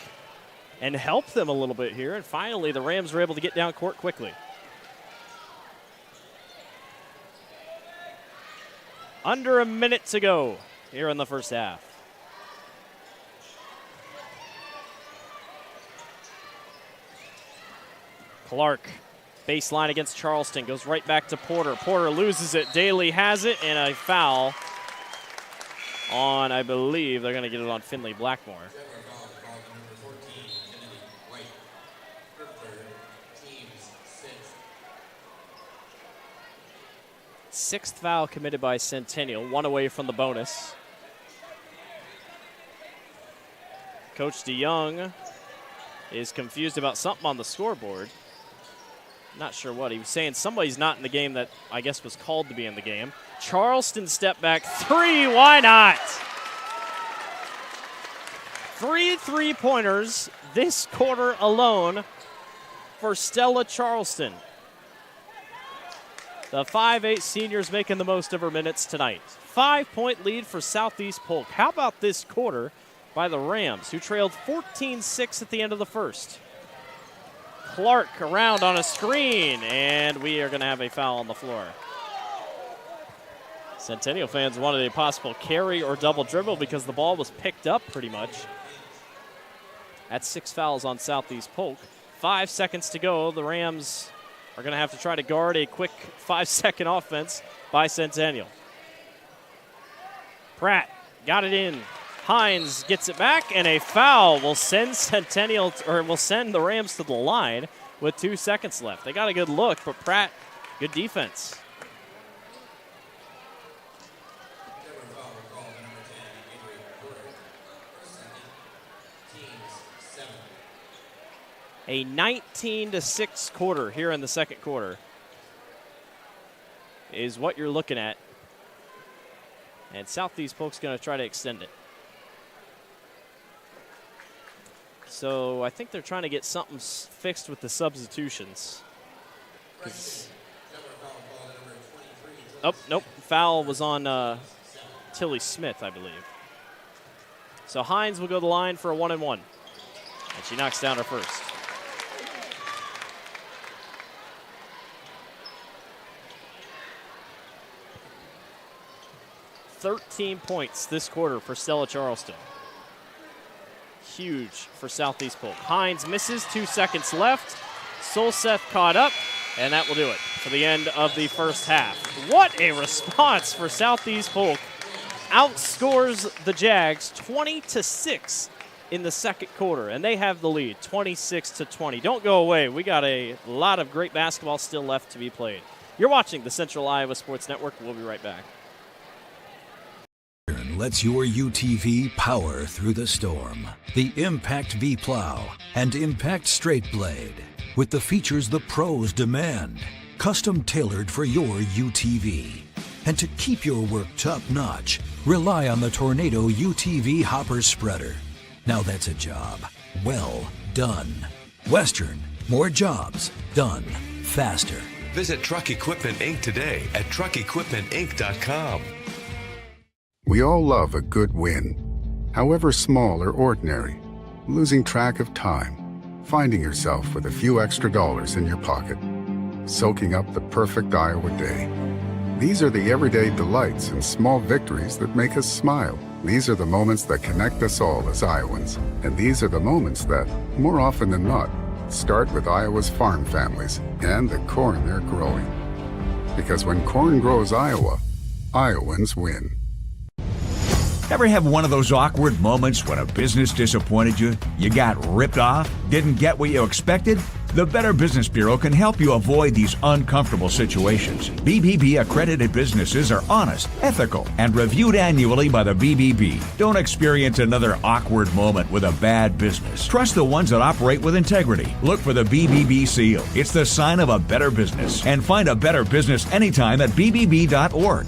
S1: and help them a little bit here, and finally the Rams were able to get down court quickly. Under a minute to go here in the first half. Clark, baseline against Charleston, goes right back to Porter. Porter loses it. Daly has it, and a foul on, I believe, they're going to get it on Finley Blackmore. Sixth foul committed by Centennial, one away from the bonus. Coach DeYoung is confused about something on the scoreboard. Not sure what. He was saying somebody's not in the game that I guess was called to be in the game. Charleston step back three. Why not? 3 3-pointers this quarter alone for Stella Charleston. The 5'8" senior's making the most of her minutes tonight. 5-point lead for Southeast Polk. How about this quarter by the Rams, who trailed 14-6 at the end of the first? Clark around on a screen, and we are going to have a foul on the floor. Centennial fans wanted a possible carry or double dribble because the ball was picked up pretty much. That's 6 fouls on Southeast Polk. 5 seconds to go. The Rams are going to have to try to guard a quick 5-second offense by Centennial. Pratt got it in. Hines gets it back, and a foul will send will send the Rams to the line with 2 seconds left. They got a good look, but Pratt, good defense. A 19-6 quarter here in the second quarter is what you're looking at. And Southeast Polk's going to try to extend it. So I think they're trying to get something fixed with the substitutions. Oh, nope. Foul was on Tilly Smith, I believe. So Hines will go to the line for a 1-and-1. And she knocks down her first. $13 points this quarter for Stella Charleston. Huge for Southeast Polk. Hines misses, 2 seconds left. Solseth caught up, and that will do it for the end of the first half. What a response for Southeast Polk. Outscores the Jags 20-6 in the second quarter, and they have the lead, 26-20. Don't go away. We got a lot of great basketball still left to be played. You're watching the Central Iowa Sports Network. We'll be right back.
S16: Lets your UTV power through the storm. The Impact V Plow and Impact Straight Blade, with the features the pros demand. Custom tailored for your UTV. And to keep your work top-notch, rely on the Tornado UTV Hopper Spreader. Now that's a job well done. Western, more jobs done faster.
S17: Visit Truck Equipment Inc. today at truckequipmentinc.com.
S15: We all love a good win, however small or ordinary. Losing track of time, finding yourself with a few extra dollars in your pocket, soaking up the perfect Iowa day. These are the everyday delights and small victories that make us smile. These are the moments that connect us all as Iowans. And these are the moments that, more often than not, start with Iowa's farm families and the corn they're growing. Because when corn grows Iowa, Iowans win.
S14: Ever have one of those awkward moments when a business disappointed you? You got ripped off? Didn't get what you expected? The Better Business Bureau can help you avoid these uncomfortable situations. BBB accredited businesses are honest, ethical, and reviewed annually by the BBB. Don't experience another awkward moment with a bad business. Trust the ones that operate with integrity. Look for the BBB seal. It's the sign of a better business. And find a better business anytime at bbb.org.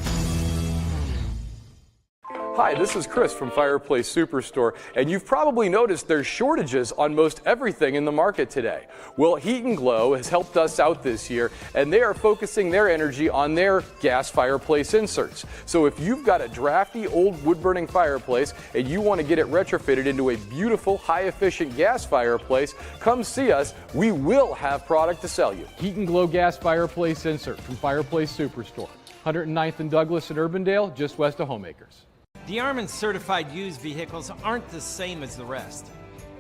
S5: Hi, this is Chris from Fireplace Superstore, and you've probably noticed there's shortages on most everything in the market today. Well, Heat and Glow has helped us out this year, and they are focusing their energy on their gas fireplace inserts. So if you've got a drafty old wood-burning fireplace and you want to get it retrofitted into a beautiful, high-efficient gas fireplace, come see us. We will have product to sell you.
S18: Heat and Glow gas fireplace insert from Fireplace Superstore, 109th and Douglas in Urbandale, just west of Homeacres.
S6: DeArmond certified used vehicles aren't the same as the rest.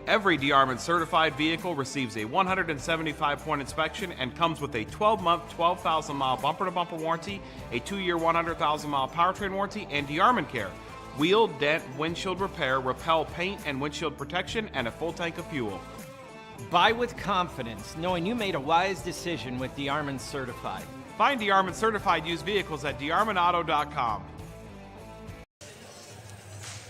S7: Every DeArmond certified vehicle receives a 175-point inspection and comes with a 12-month, 12,000-mile bumper-to-bumper warranty, a 2-year, 100,000-mile powertrain warranty, and DeArmond Care. Wheel, dent, windshield repair, repel paint and windshield protection, and a full tank of fuel.
S6: Buy with confidence, knowing you made a wise decision with DeArmond certified.
S7: Find DeArmond certified used vehicles at DeArmondAuto.com.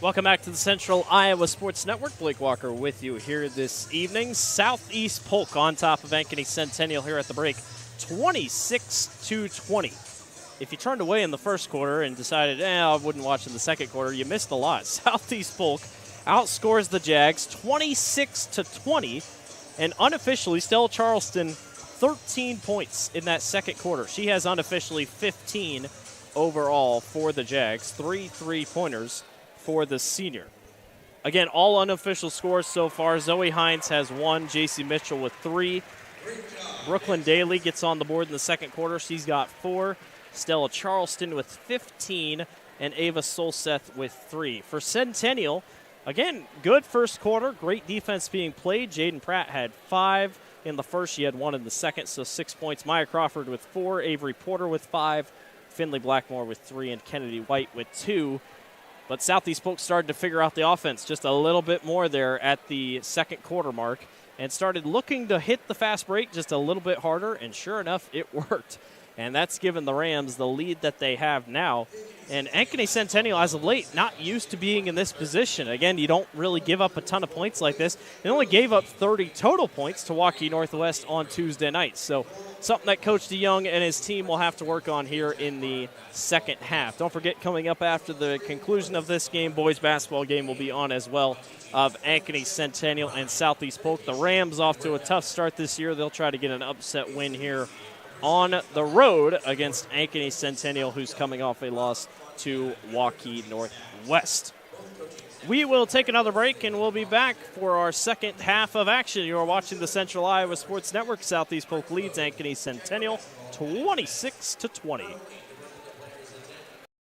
S1: Welcome back to the Central Iowa Sports Network. Blake Walker with you here this evening. Southeast Polk on top of Ankeny Centennial here at the break, 26-20. If you turned away in the first quarter and decided, I wouldn't watch in the second quarter, you missed a lot. Southeast Polk outscores the Jags 26-20, and unofficially, Stella Charleston 13 points in that second quarter. She has unofficially 15 overall for the Jags, 3 3-pointers for the senior. Again, all unofficial scores so far. Zoe Hines has 1, JC Mitchell with 3. Brooklyn Daly gets on the board in the second quarter. She's got 4. Stella Charleston with 15, and Ava Solseth with 3. For Centennial, again, good first quarter. Great defense being played. Jaden Pratt had 5 in the first. She had 1 in the second, so 6 points. Maya Crawford with 4. Avery Porter with 5. Finley Blackmore with 3, and Kennedy White with 2. But Southeast Polk started to figure out the offense just a little bit more there at the second quarter mark and started looking to hit the fast break just a little bit harder, and sure enough, it worked. And that's given the Rams the lead that they have now. And Ankeny Centennial, as of late, not used to being in this position. Again, you don't really give up a ton of points like this. They only gave up 30 total points to Waukee Northwest on Tuesday night. So something that Coach DeYoung and his team will have to work on here in the second half. Don't forget, coming up after the conclusion of this game, boys basketball game will be on as well of Ankeny Centennial and Southeast Polk. The Rams off to a tough start this year. They'll try to get an upset win here on the road against Ankeny Centennial, who's coming off a loss to Waukee Northwest. We will take another break, and we'll be back for our second half of action. You are watching the Central Iowa Sports Network. Southeast Polk leads Ankeny Centennial 26-20.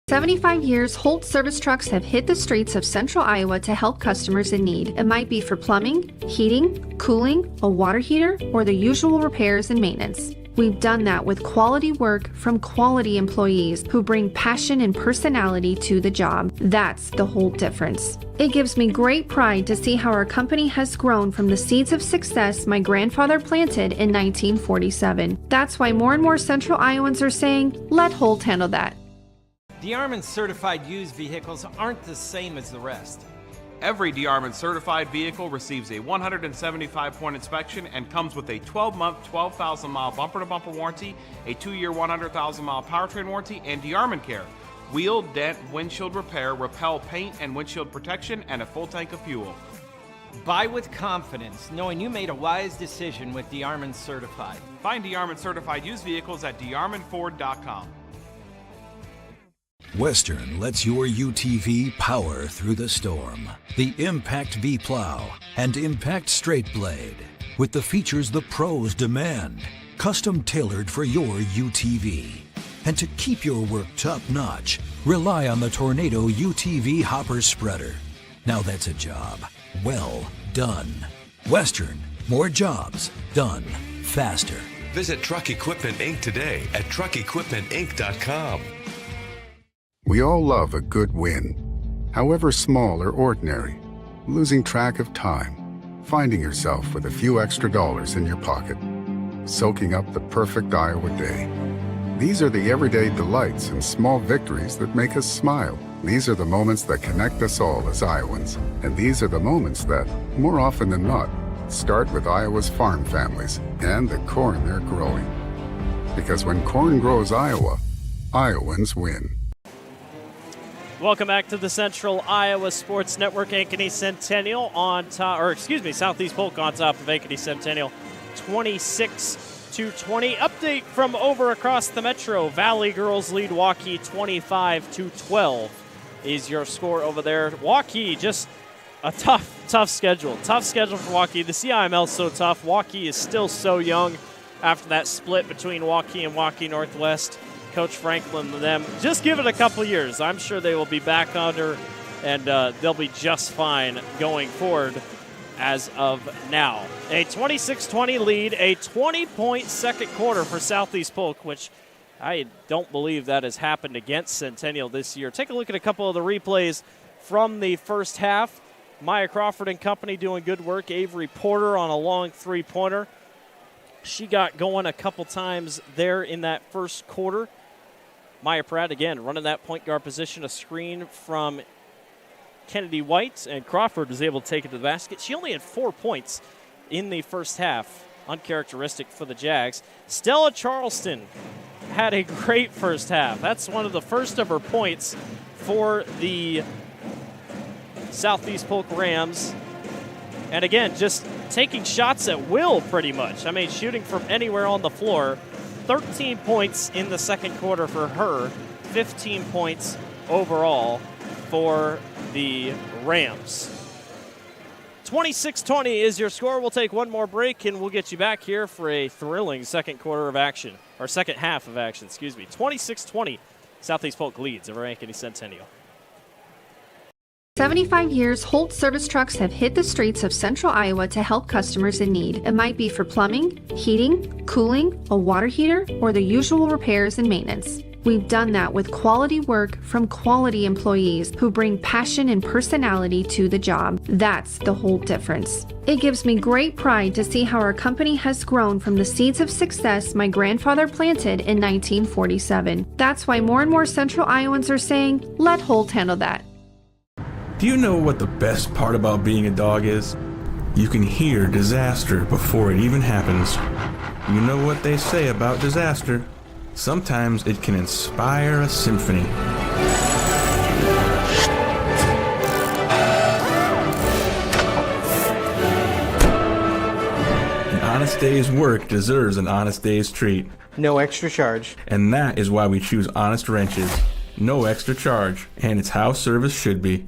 S2: 75 years, Holt service trucks have hit the streets of Central Iowa to help customers in need. It might be for plumbing, heating, cooling, a water heater, or the usual repairs and maintenance. We've done that with quality work from quality employees who bring passion and personality to the job. That's the whole difference. It gives me great pride to see how our company has grown from the seeds of success my grandfather planted in 1947. That's why more and more Central Iowans are saying, let Holt handle that.
S6: DeArmond certified used vehicles aren't the same as the rest.
S7: Every DeArmond certified vehicle receives a 175-point inspection and comes with a 12-month, 12,000-mile bumper-to-bumper warranty, a 2-year, 100,000-mile powertrain warranty, and DeArmond Care. Wheel, dent, windshield repair, repel paint and windshield protection, and a full tank of fuel.
S6: Buy with confidence, knowing you made a wise decision with DeArmond certified.
S7: Find DeArmond certified used vehicles at DeArmondFord.com.
S16: Western lets your UTV power through the storm. The Impact V Plow and Impact Straight Blade, with the features the pros demand, custom tailored for your UTV. And to keep your work top-notch, rely on the Tornado UTV hopper spreader. Now that's a job well done. Western, more jobs done faster.
S17: Visit Truck Equipment Inc. today at truckequipmentinc.com.
S15: We all love a good win, however small or ordinary. Losing track of time, finding yourself with a few extra dollars in your pocket, soaking up the perfect Iowa day. These are the everyday delights and small victories that make us smile. These are the moments that connect us all as Iowans. And these are the moments that, more often than not, start with Iowa's farm families and the corn they're growing. Because when corn grows Iowa, Iowans win.
S1: Welcome back to the Central Iowa Sports Network. Ankeny Centennial on top, Southeast Polk on top of Ankeny Centennial, 26-20. Update from over across the metro. Valley girls lead Waukee 25-12 is your score over there. Waukee, just a tough schedule. Tough schedule for Waukee. The CIML is so tough. Waukee is still so young after that split between Waukee and Waukee Northwest. Coach Franklin and them, just give it a couple years. I'm sure they will be back under, and they'll be just fine going forward as of now. A 26-20 lead, a 20-point second quarter for Southeast Polk, which I don't believe that has happened against Centennial this year. Take a look at a couple of the replays from the first half. Maya Crawford and company doing good work. Avery Porter on a long three-pointer. She got going a couple times there in that first quarter. Maya Pratt, again, running that point guard position, a screen from Kennedy White, and Crawford was able to take it to the basket. She only had 4 points in the first half, uncharacteristic for the Jags. Stella Charleston had a great first half. That's one of the first of her points for the Southeast Polk Rams. And again, just taking shots at will pretty much. I mean, shooting from anywhere on the floor. 13 points in the second quarter for her, 15 points overall for the Rams. 26-20 is your score. We'll take one more break, and we'll get you back here for a thrilling second quarter of action, or second half of action, 26-20, Southeast Polk leads over Ankeny Centennial.
S2: 75 years, Holt service trucks have hit the streets of central Iowa to help customers in need. It might be for plumbing, heating, cooling, a water heater, or the usual repairs and maintenance. We've done that with quality work from quality employees who bring passion and personality to the job. That's the Holt difference. It gives me great pride to see how our company has grown from the seeds of success my grandfather planted in 1947. That's why more and more central Iowans are saying, let Holt handle that.
S3: Do you know what the best part about being a dog is? You can hear disaster before it even happens. You know what they say about disaster? Sometimes it can inspire a symphony. An honest day's work deserves an honest day's treat.
S19: No extra charge.
S3: And that is why we choose Honest Wrenches. No extra charge. And it's how service should be.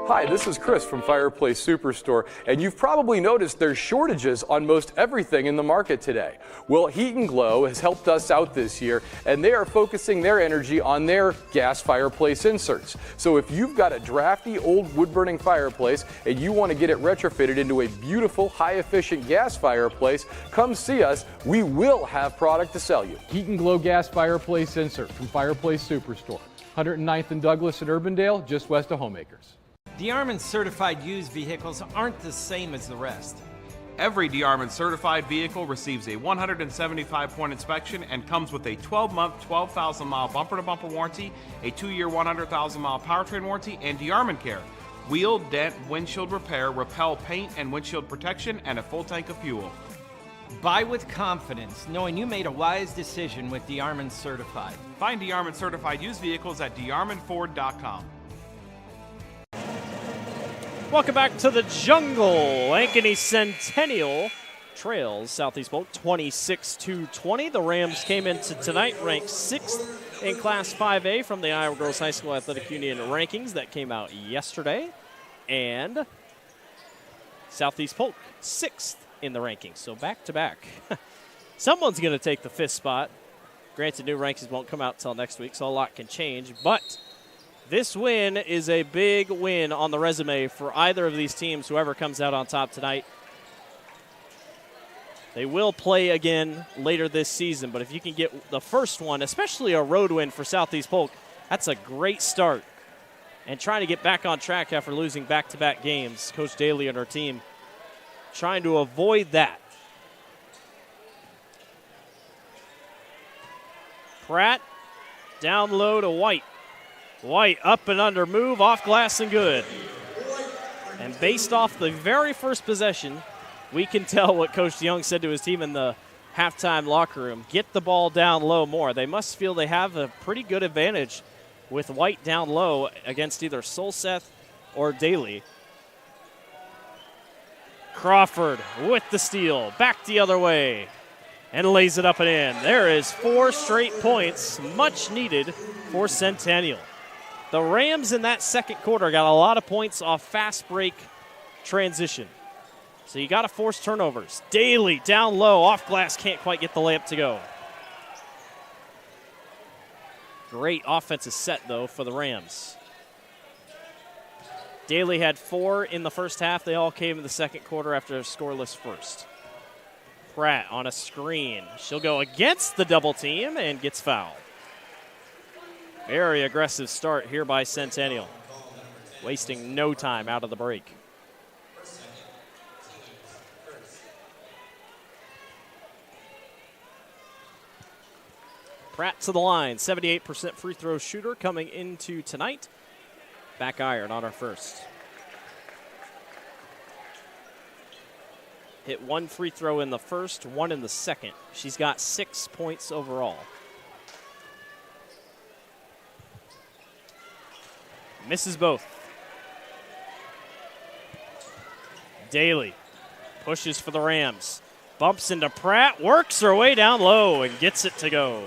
S5: Hi, this is Chris from Fireplace Superstore, and you've probably noticed there's shortages on most everything in the market today. Well, Heat and Glow has helped us out this year, and they are focusing their energy on their gas fireplace inserts. So if you've got a drafty old wood-burning fireplace and you want to get it retrofitted into a beautiful, high-efficient gas fireplace, come see us. We will have product to sell you.
S18: Heat and Glow gas fireplace insert from Fireplace Superstore, 109th and Douglas at Urbandale, just west of Homeacres.
S6: DeArmond certified used vehicles aren't the same as the rest.
S7: Every DeArmond certified vehicle receives a 175-point inspection and comes with a 12-month, 12,000-mile bumper-to-bumper warranty, a 2-year, 100,000-mile powertrain warranty, and DeArmond Care. Wheel, dent, windshield repair, repel paint and windshield protection, and a full tank of fuel.
S6: Buy with confidence, knowing you made a wise decision with DeArmond Certified.
S7: Find DeArmond certified used vehicles at DeArmondFord.com.
S1: Welcome back to the jungle. Ankeny Centennial trails Southeast Polk 26-20. The Rams came into tonight ranked 6th in Class 5A from the Iowa Girls High School Athletic Union rankings that came out yesterday. And Southeast Polk 6th in the rankings. So back to back. Someone's going to take the 5th spot Granted, new rankings won't come out till next week, so a lot can change. But this win is a big win on the resume for either of these teams, whoever comes out on top tonight. They will play again later this season, but if you can get the first one, especially a road win for Southeast Polk, that's a great start. And trying to get back on track after losing back-to-back games. Coach Daly and her team trying to avoid that. Pratt down low to White. White up and under move, off glass and good. And based off the very first possession, we can tell what Coach Young said to his team in the halftime locker room. Get the ball down low more. They must feel they have a pretty good advantage with White down low against either Solseth or Daly. Crawford with the steal. Back the other way. And lays it up and in. There is 4 straight points, much needed for Centennial. The Rams in that second quarter got a lot of points off fast break transition. So you got to force turnovers. Daly down low, off glass, can't quite get the layup to go. Great offensive set, though, for the Rams. Daly had 4 in the first half. They all came in the second quarter after a scoreless first. Pratt on a screen. She'll go against the double team and gets fouled. Very aggressive start here by Centennial. Wasting no time out of the break. Pratt to the line, 78% free throw shooter coming into tonight. Back iron on our first. Hit 1 free throw in the first, 1 in the second. She's got 6 points overall. Misses both. Daly pushes for the Rams. Bumps into Pratt, works her way down low and gets it to go.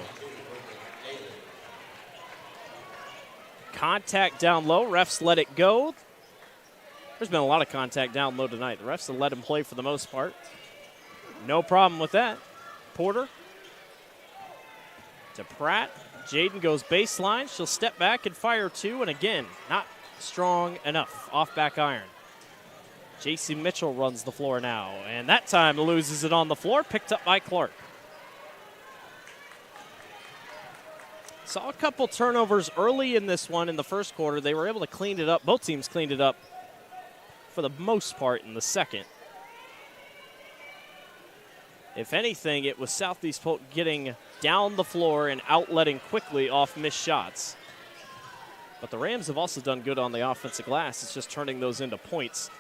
S1: Contact down low, refs let it go. There's been a lot of contact down low tonight. The refs have let him play for the most part. No problem with that. Porter to Pratt. Jaden goes baseline. She'll step back and fire 2, and again, not strong enough. Off back iron. JC Mitchell runs the floor now, and that time loses it on the floor, picked up by Clark. Saw a couple turnovers early in this one in the first quarter. They were able to clean it up. Both teams cleaned it up for the most part in the second. If anything, it was Southeast Polk getting down the floor and outletting quickly off missed shots. But the Rams have also done good on the offensive glass. It's just turning those into points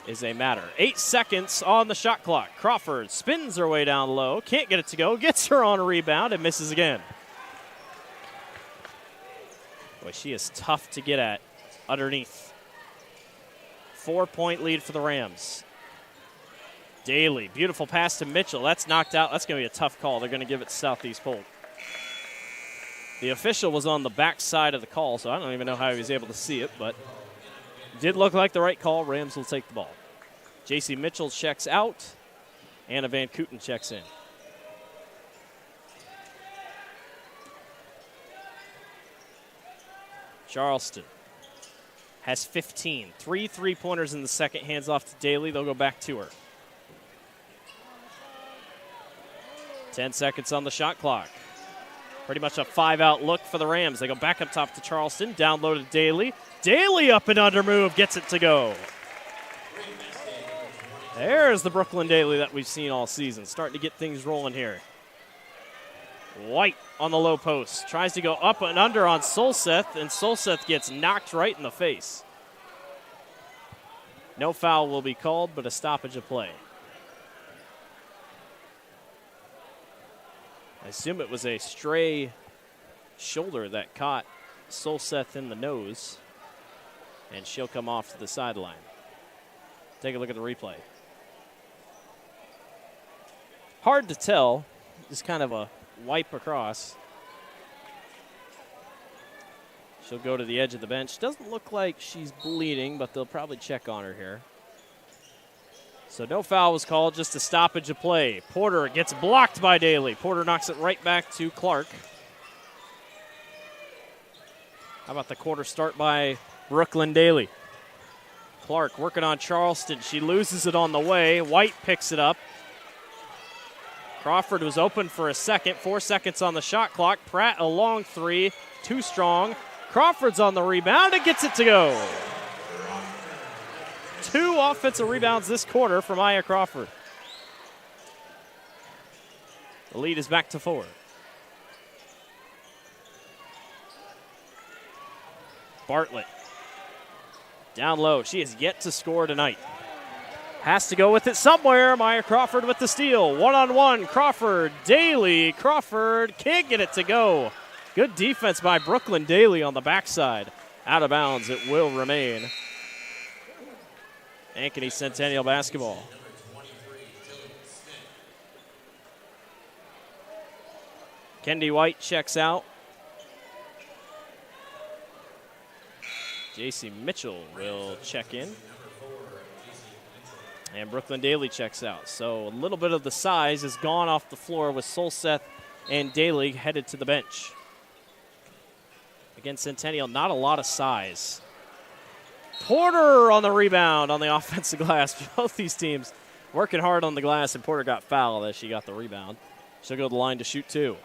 S1: is a matter. 8 seconds on the shot clock. Crawford spins her way down low. Can't get it to go. Gets her on a rebound and misses again. Boy, she is tough to get at underneath. 4-point lead for the Rams. Daly, beautiful pass to Mitchell. That's knocked out. That's going to be a tough call. They're going to give it to Southeast Polk. The official was on the back side of the call, so I don't even know how he was able to see it, but did look like the right call. Rams will take the ball. JC Mitchell checks out. Anna Van Kooten checks in. Charleston has 15. 3 3-pointers in the second. Hands off to Daly. They'll go back to her. 10 seconds on the shot clock. Pretty much a 5-out look for the Rams. They go back up top to Charleston. Down low to Daly. Daly up and under move. Gets it to go. There's the Brooklyn Daly that we've seen all season. Starting to get things rolling here. White on the low post. Tries to go up and under on Solseth, and Solseth gets knocked right in the face. No foul will be called, but a stoppage of play. I assume it was a stray shoulder that caught Solseth in the nose, and she'll come off to the sideline. Take a look at the replay. Hard to tell. Just kind of a wipe across. She'll go to the edge of the bench. Doesn't look like she's bleeding, but they'll probably check on her here. So no foul was called, just a stoppage of play. Porter gets blocked by Daly. Porter knocks it right back to Clark. How about the quarter start by Brooklyn Daly? Clark working on Charleston. She loses it on the way. White picks it up. Crawford was open for a second. 4 seconds on the shot clock. Pratt a long three. Too strong. Crawford's on the rebound and gets it to go. 2 offensive rebounds this quarter from Aya Crawford. The lead is back to 4. Bartlett. Down low. She has yet to score tonight. Has to go with it somewhere. Maya Crawford with the steal. One-on-one. Crawford. Daly. Crawford can't get it to go. Good defense by Brooklyn Daly on the backside. Out of bounds. It will remain. Ankeny Centennial basketball. Kendi White checks out. J.C. Mitchell will check in. And Brooklyn Daly checks out. So a little bit of the size is gone off the floor with Solseth and Daly headed to the bench. Again, Centennial, not a lot of size. Porter on the rebound on the offensive glass. Both these teams working hard on the glass, and Porter got fouled as she got the rebound. She'll go to the line to shoot 2.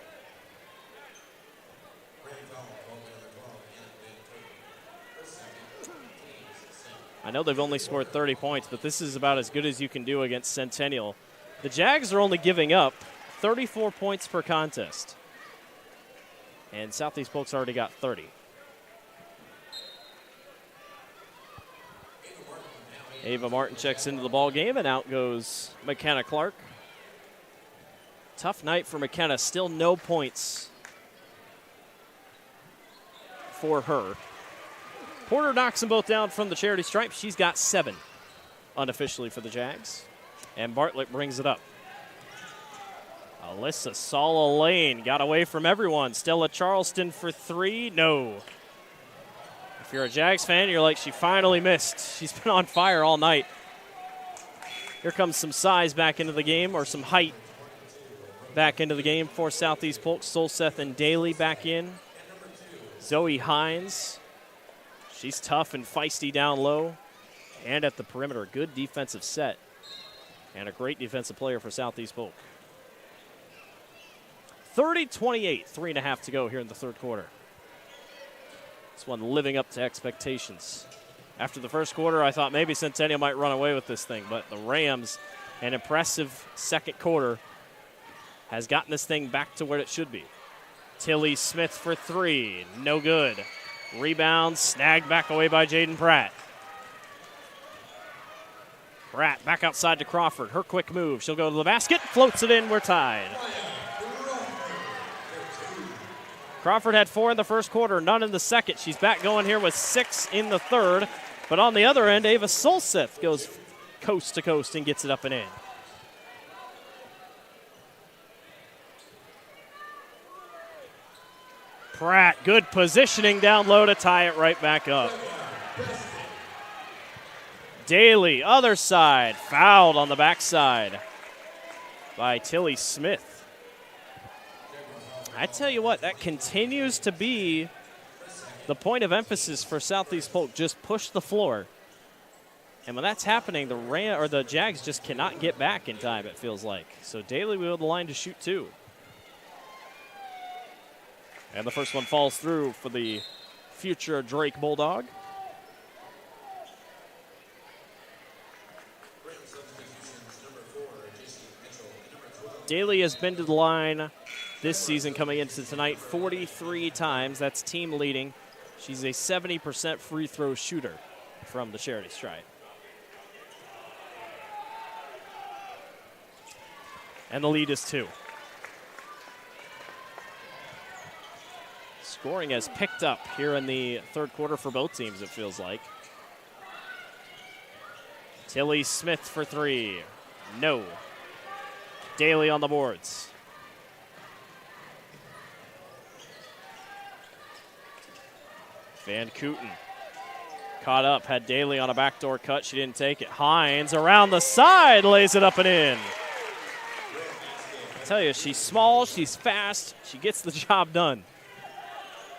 S1: I know they've only scored 30 points, but this is about as good as you can do against Centennial. The Jags are only giving up 34 points per contest. And Southeast Polk's already got 30. Ava Martin checks into the ball game, and out goes McKenna Clark. Tough night for McKenna. Still no points for her. Porter knocks them both down from the charity stripe. She's got 7 unofficially for the Jags. And Bartlett brings it up. Alyssa Sala Lane got away from everyone. Stella Charleston for 3. No. If you're a Jags fan, you're like, she finally missed. She's been on fire all night. Here comes some size back into the game, or some height back into the game for Southeast Polk. Solseth and Daly back in. Zoe Hines. She's tough and feisty down low and at the perimeter. Good defensive set and a great defensive player for Southeast Polk. 30-28, 3.5 to go here in the third quarter. This one living up to expectations. After the first quarter, I thought maybe Centennial might run away with this thing, but the Rams, an impressive second quarter, has gotten this thing back to where it should be. Tilly Smith for 3, no good. Rebound snagged back away by Jaden Pratt. Pratt back outside to Crawford. Her quick move. She'll go to the basket, floats it in. We're tied. Crawford had 4 in the first quarter, none in the second. She's back going here with 6 in the third. But on the other end, Ava Solseth goes coast to coast and gets it up and in. Pratt, good positioning down low to tie it right back up. Daly, other side, fouled on the backside by Tilly Smith. I tell you what, that continues to be the point of emphasis for Southeast Polk. Just push the floor. And when that's happening, the Jags just cannot get back in time, it feels like. So Daly will the line to shoot 2. And the first one falls through for the future Drake Bulldog. Daly has been to the line this season coming into tonight 43 times. That's team leading. She's a 70% free throw shooter from the charity stripe. And the lead is 2. Scoring has picked up here in the third quarter for both teams, it feels like. Tilly Smith for 3. No. Daly on the boards. Van Kooten caught up, had Daly on a backdoor cut. She didn't take it. Hines around the side, lays it up and in. I tell you, she's small, she's fast, she gets the job done.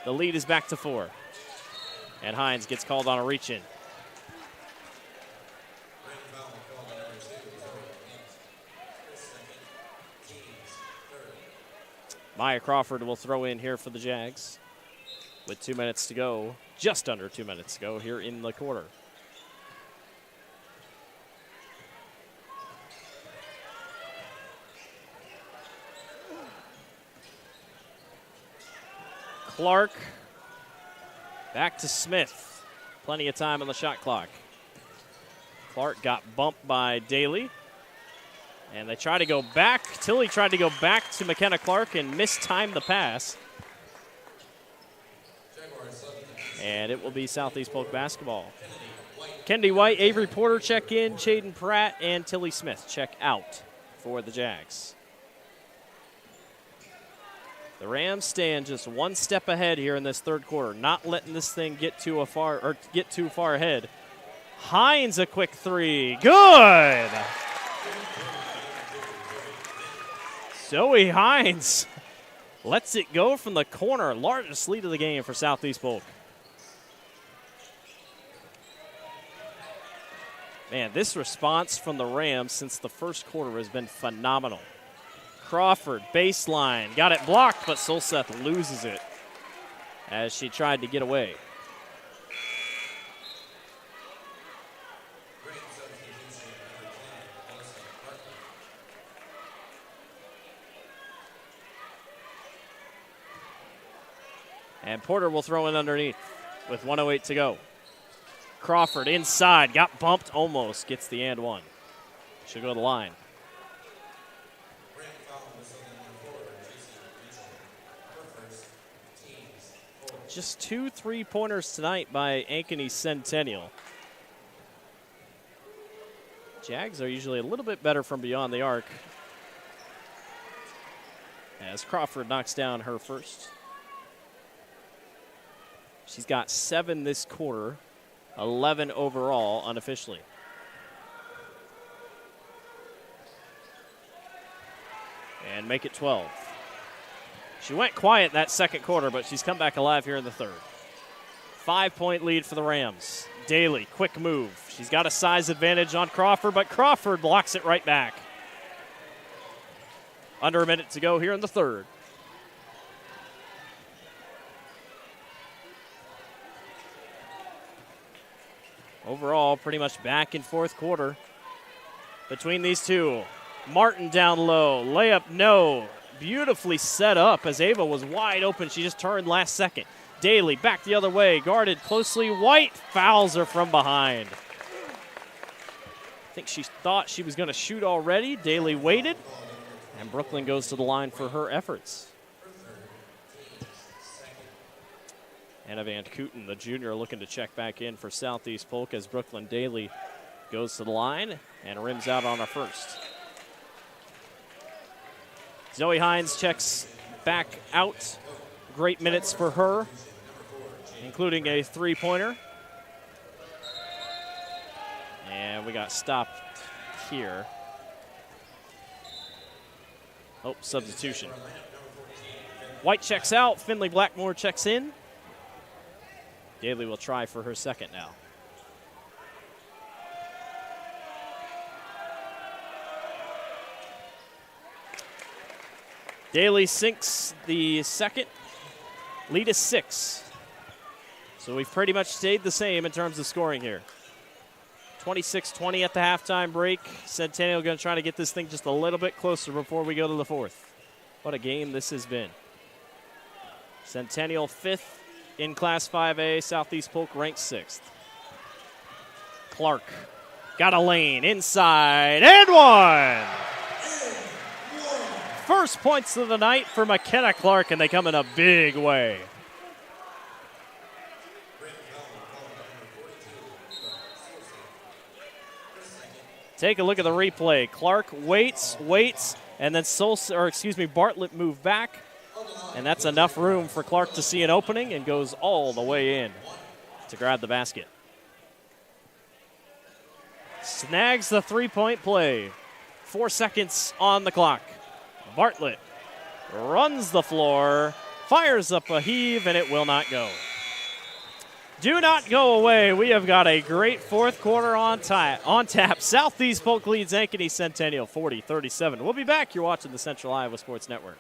S1: The lead is back to 4. And Hines gets called on a reach-in. Maya Crawford will throw in here for the Jags with 2 minutes to go, just under 2 minutes to go here in the quarter. Clark back to Smith. Plenty of time on the shot clock. Clark got bumped by Daly. And they try to go back. Tilly tried to go back to McKenna Clark and mistimed the pass. And it will be Southeast Polk basketball. Kendi White, Avery Porter check in, Chaden Pratt, and Tilly Smith check out for the Jags. The Rams stand just one step ahead here in this third quarter, not letting this thing get too far ahead. Hines a quick three. Good. Zoe Hines lets it go from the corner. Largest lead of the game for Southeast Polk. Man, this response from the Rams since the first quarter has been phenomenal. Crawford, baseline, got it blocked, but Solseth loses it as she tried to get away. And Porter will throw in underneath with 1:08 to go. Crawford inside, got bumped almost, gets the and one. She'll go to the line. Just 2 3-pointers tonight by Ankeny Centennial. Jags are usually a little bit better from beyond the arc, as Crawford knocks down her first. She's got 7 this quarter, 11 overall unofficially. And make it 12. She went quiet that second quarter, but she's come back alive here in the third. 5-point lead for the Rams. Daly, quick move. She's got a size advantage on Crawford, but Crawford blocks it right back. Under a minute to go here in the third. Overall, pretty much back in fourth quarter between these two. Martin down low, layup no. Beautifully set up as Ava was wide open. She just turned last second. Daly back the other way, guarded closely. White fouls her from behind. I think she thought she was going to shoot already. Daly waited, and Brooklyn goes to the line for her efforts. Anna Van Kooten, the junior, looking to check back in for Southeast Polk as Brooklyn Daly goes to the line and rims out on her first. Zoe Hines checks back out. Great minutes for her, including a 3-pointer. And we got stopped here. Oh, substitution. White checks out. Finley Blackmore checks in. Daly will try for her second now. Daly sinks the second. Lead is 6. So we've pretty much stayed the same in terms of scoring here. 26-20 at the halftime break. Centennial going to try to get this thing just a little bit closer before we go to the fourth. What a game this has been. Centennial 5th in Class 5A. Southeast Polk ranked 6th. Clark got a lane inside and one. First points of the night for McKenna Clark, and they come in a big way. Take a look at the replay. Clark waits, and then Bartlett moved back, and that's enough room for Clark to see an opening and goes all the way in to grab the basket. Snags the 3-point play. 4 seconds on the clock. Bartlett runs the floor, fires up a heave, and it will not go. Do not go away. We have got a great fourth quarter on tap. Southeast Polk leads Ankeny Centennial 40-37. We'll be back. You're watching the Central Iowa Sports Network.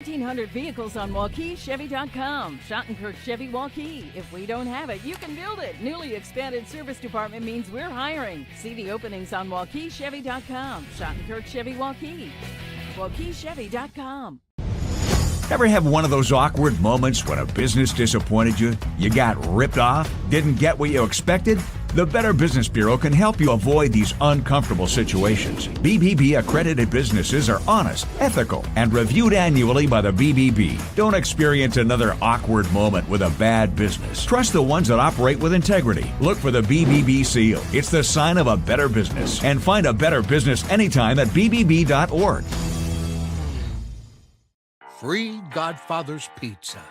S4: 1,500 vehicles on WaukeeChevy.com. Schottenkirk Chevy Waukee. If we don't have it, you can build it. Newly expanded service department means we're hiring. See the openings on WaukeeChevy.com. Schottenkirk Chevy Waukee. WaukeeChevy.com.
S14: Ever have one of those awkward moments when a business disappointed you? You got ripped off? Didn't get what you expected? The Better Business Bureau can help you avoid these uncomfortable situations. BBB accredited businesses are honest, ethical, and reviewed annually by the BBB. Don't experience another awkward moment with a bad business. Trust the ones that operate with integrity. Look for the BBB seal. It's the sign of a better business. And find a better business anytime at bbb.org.
S19: Free Godfather's Pizza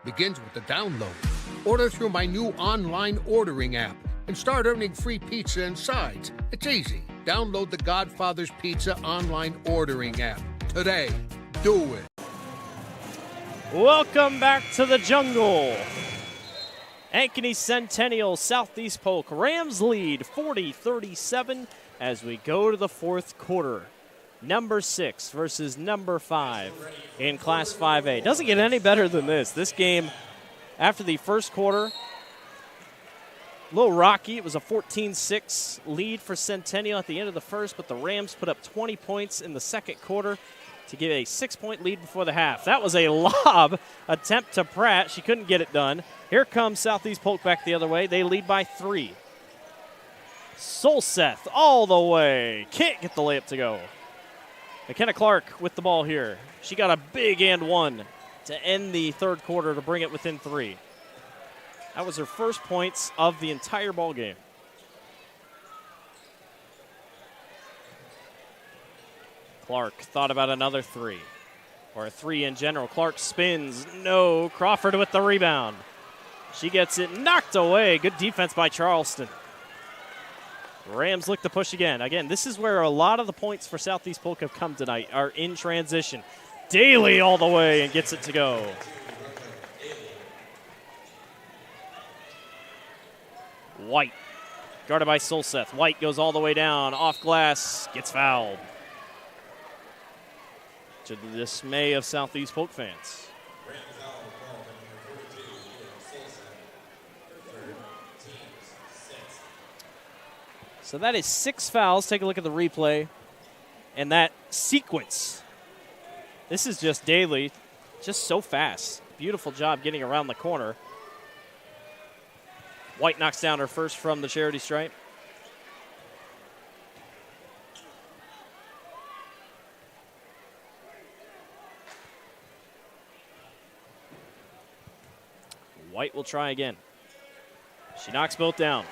S19: begins with the download. Order through my new online ordering app and start earning free pizza and sides. It's easy. Download the Godfather's Pizza online ordering app today. Do it.
S1: Welcome back to the jungle. Ankeny Centennial, Southeast Polk. Rams lead 40-37 as we go to the fourth quarter. Number 6 versus number 5 in Class 5A. Doesn't get any better than this. This game, after the first quarter, a little rocky. It was a 14-6 lead for Centennial at the end of the first, but the Rams put up 20 points in the second quarter to give a 6-point lead before the half. That was a lob attempt to Pratt. She couldn't get it done. Here comes Southeast Polk back the other way. They lead by 3. Solseth all the way. Can't get the layup to go. McKenna Clark with the ball here. She got a big and one to end the third quarter to bring it within 3. That was her first points of the entire ball game. Clark thought about another 3, or a 3 in general. Clark spins. No. Crawford with the rebound. She gets it knocked away. Good defense by Charleston. Rams look to push again. Again, this is where a lot of the points for Southeast Polk have come tonight, are in transition. Daly all the way and gets it to go. White, guarded by Solseth. White goes all the way down, off glass, gets fouled. To the dismay of Southeast Polk fans. So that is 6 fouls. Take a look at the replay. And that sequence. This is just Daly, just so fast. Beautiful job getting around the corner. White knocks down her first from the charity stripe. White will try again. She knocks both down.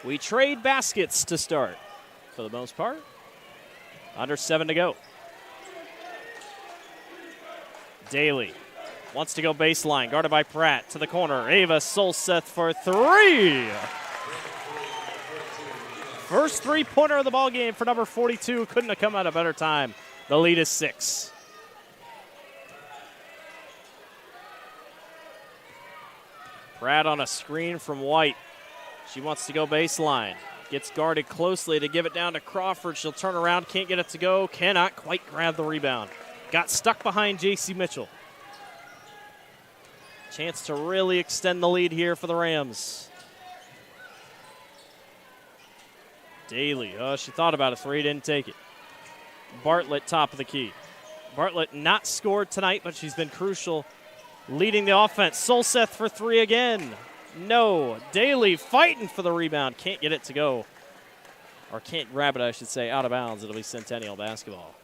S1: We trade baskets to start, for the most part. Under 7 to go. Daly wants to go baseline, guarded by Pratt to the corner. Ava Solseth for 3. First three-pointer of the ball game for number 42. Couldn't have come at a better time. The lead is 6. Pratt on a screen from White. She wants to go baseline. Gets guarded closely to give it down to Crawford. She'll turn around, can't get it to go. Cannot quite grab the rebound. Got stuck behind J.C. Mitchell. Chance to really extend the lead here for the Rams. Daly, she thought about a 3, didn't take it. Bartlett, top of the key. Bartlett not scored tonight, but she's been crucial leading the offense. Solseth for 3 again. No. Daly fighting for the rebound. Can't get it to go. Or can't grab it, I should say, out of bounds. It'll be Centennial basketball.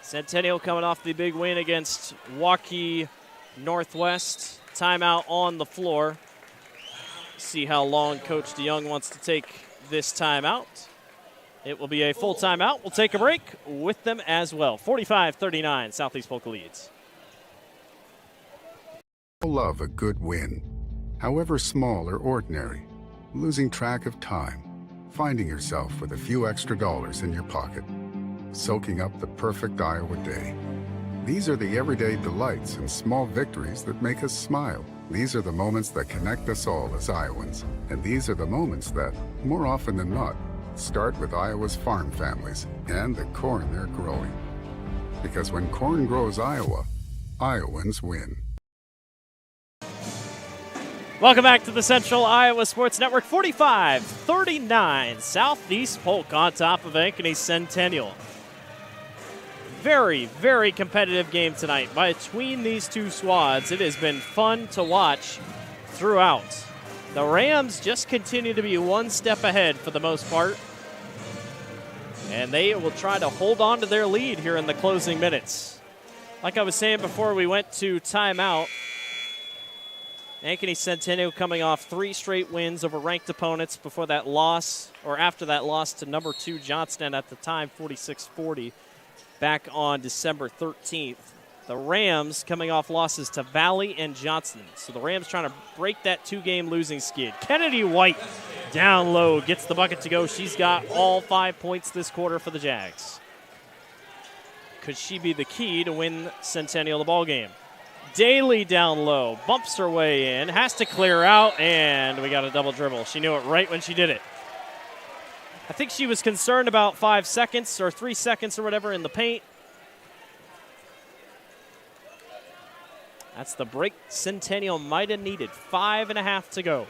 S1: Centennial coming off the big win against Waukee Northwest. Timeout on the floor. See how long Coach DeYoung wants to take this timeout. It will be a full timeout. We'll take a break with them as well. 45-39, Southeast Polk leads.
S15: Love a good win, however small or ordinary. Losing track of time, finding yourself with a few extra dollars in your pocket, soaking up the perfect Iowa day. These are the everyday delights and small victories that make us smile. These are the moments that connect us all as Iowans. And these are the moments that, more often than not, start with Iowa's farm families and the corn they're growing. Because when corn grows Iowa, Iowans win.
S1: Welcome back to the Central Iowa Sports Network. 45-39, Southeast Polk on top of Ankeny Centennial. Very, very competitive game tonight between these two squads. It has been fun to watch throughout. The Rams just continue to be one step ahead for the most part, and they will try to hold on to their lead here in the closing minutes. Like I was saying before we went to timeout, Ankeny Centennial coming off 3 straight wins over ranked opponents before that loss, or after that loss to number 2 Johnston at the time, 46-40. Back on December 13th. The Rams coming off losses to Valley and Johnston. So the Rams trying to break that 2-game losing skid. Kennedy White down low gets the bucket to go. She's got all 5 points this quarter for the Jags. Could she be the key to win Centennial the ball game? Daly down low, bumps her way in, has to clear out, and we got a double dribble. She knew it right when she did it. I think she was concerned about 5 seconds or 3 seconds or whatever in the paint. That's the break Centennial might have needed. 5.5 to go.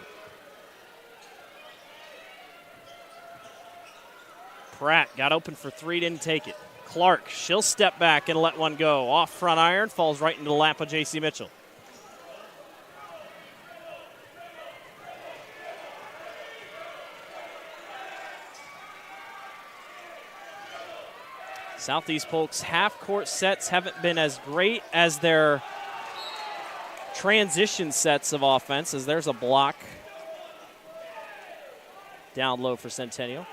S1: Pratt got open for 3, didn't take it. Clark, she'll step back and let one go. Off front iron, falls right into the lap of J.C. Mitchell. Southeast Polk's half-court sets haven't been as great as their transition sets of offense, as there's a block down low for Centennial.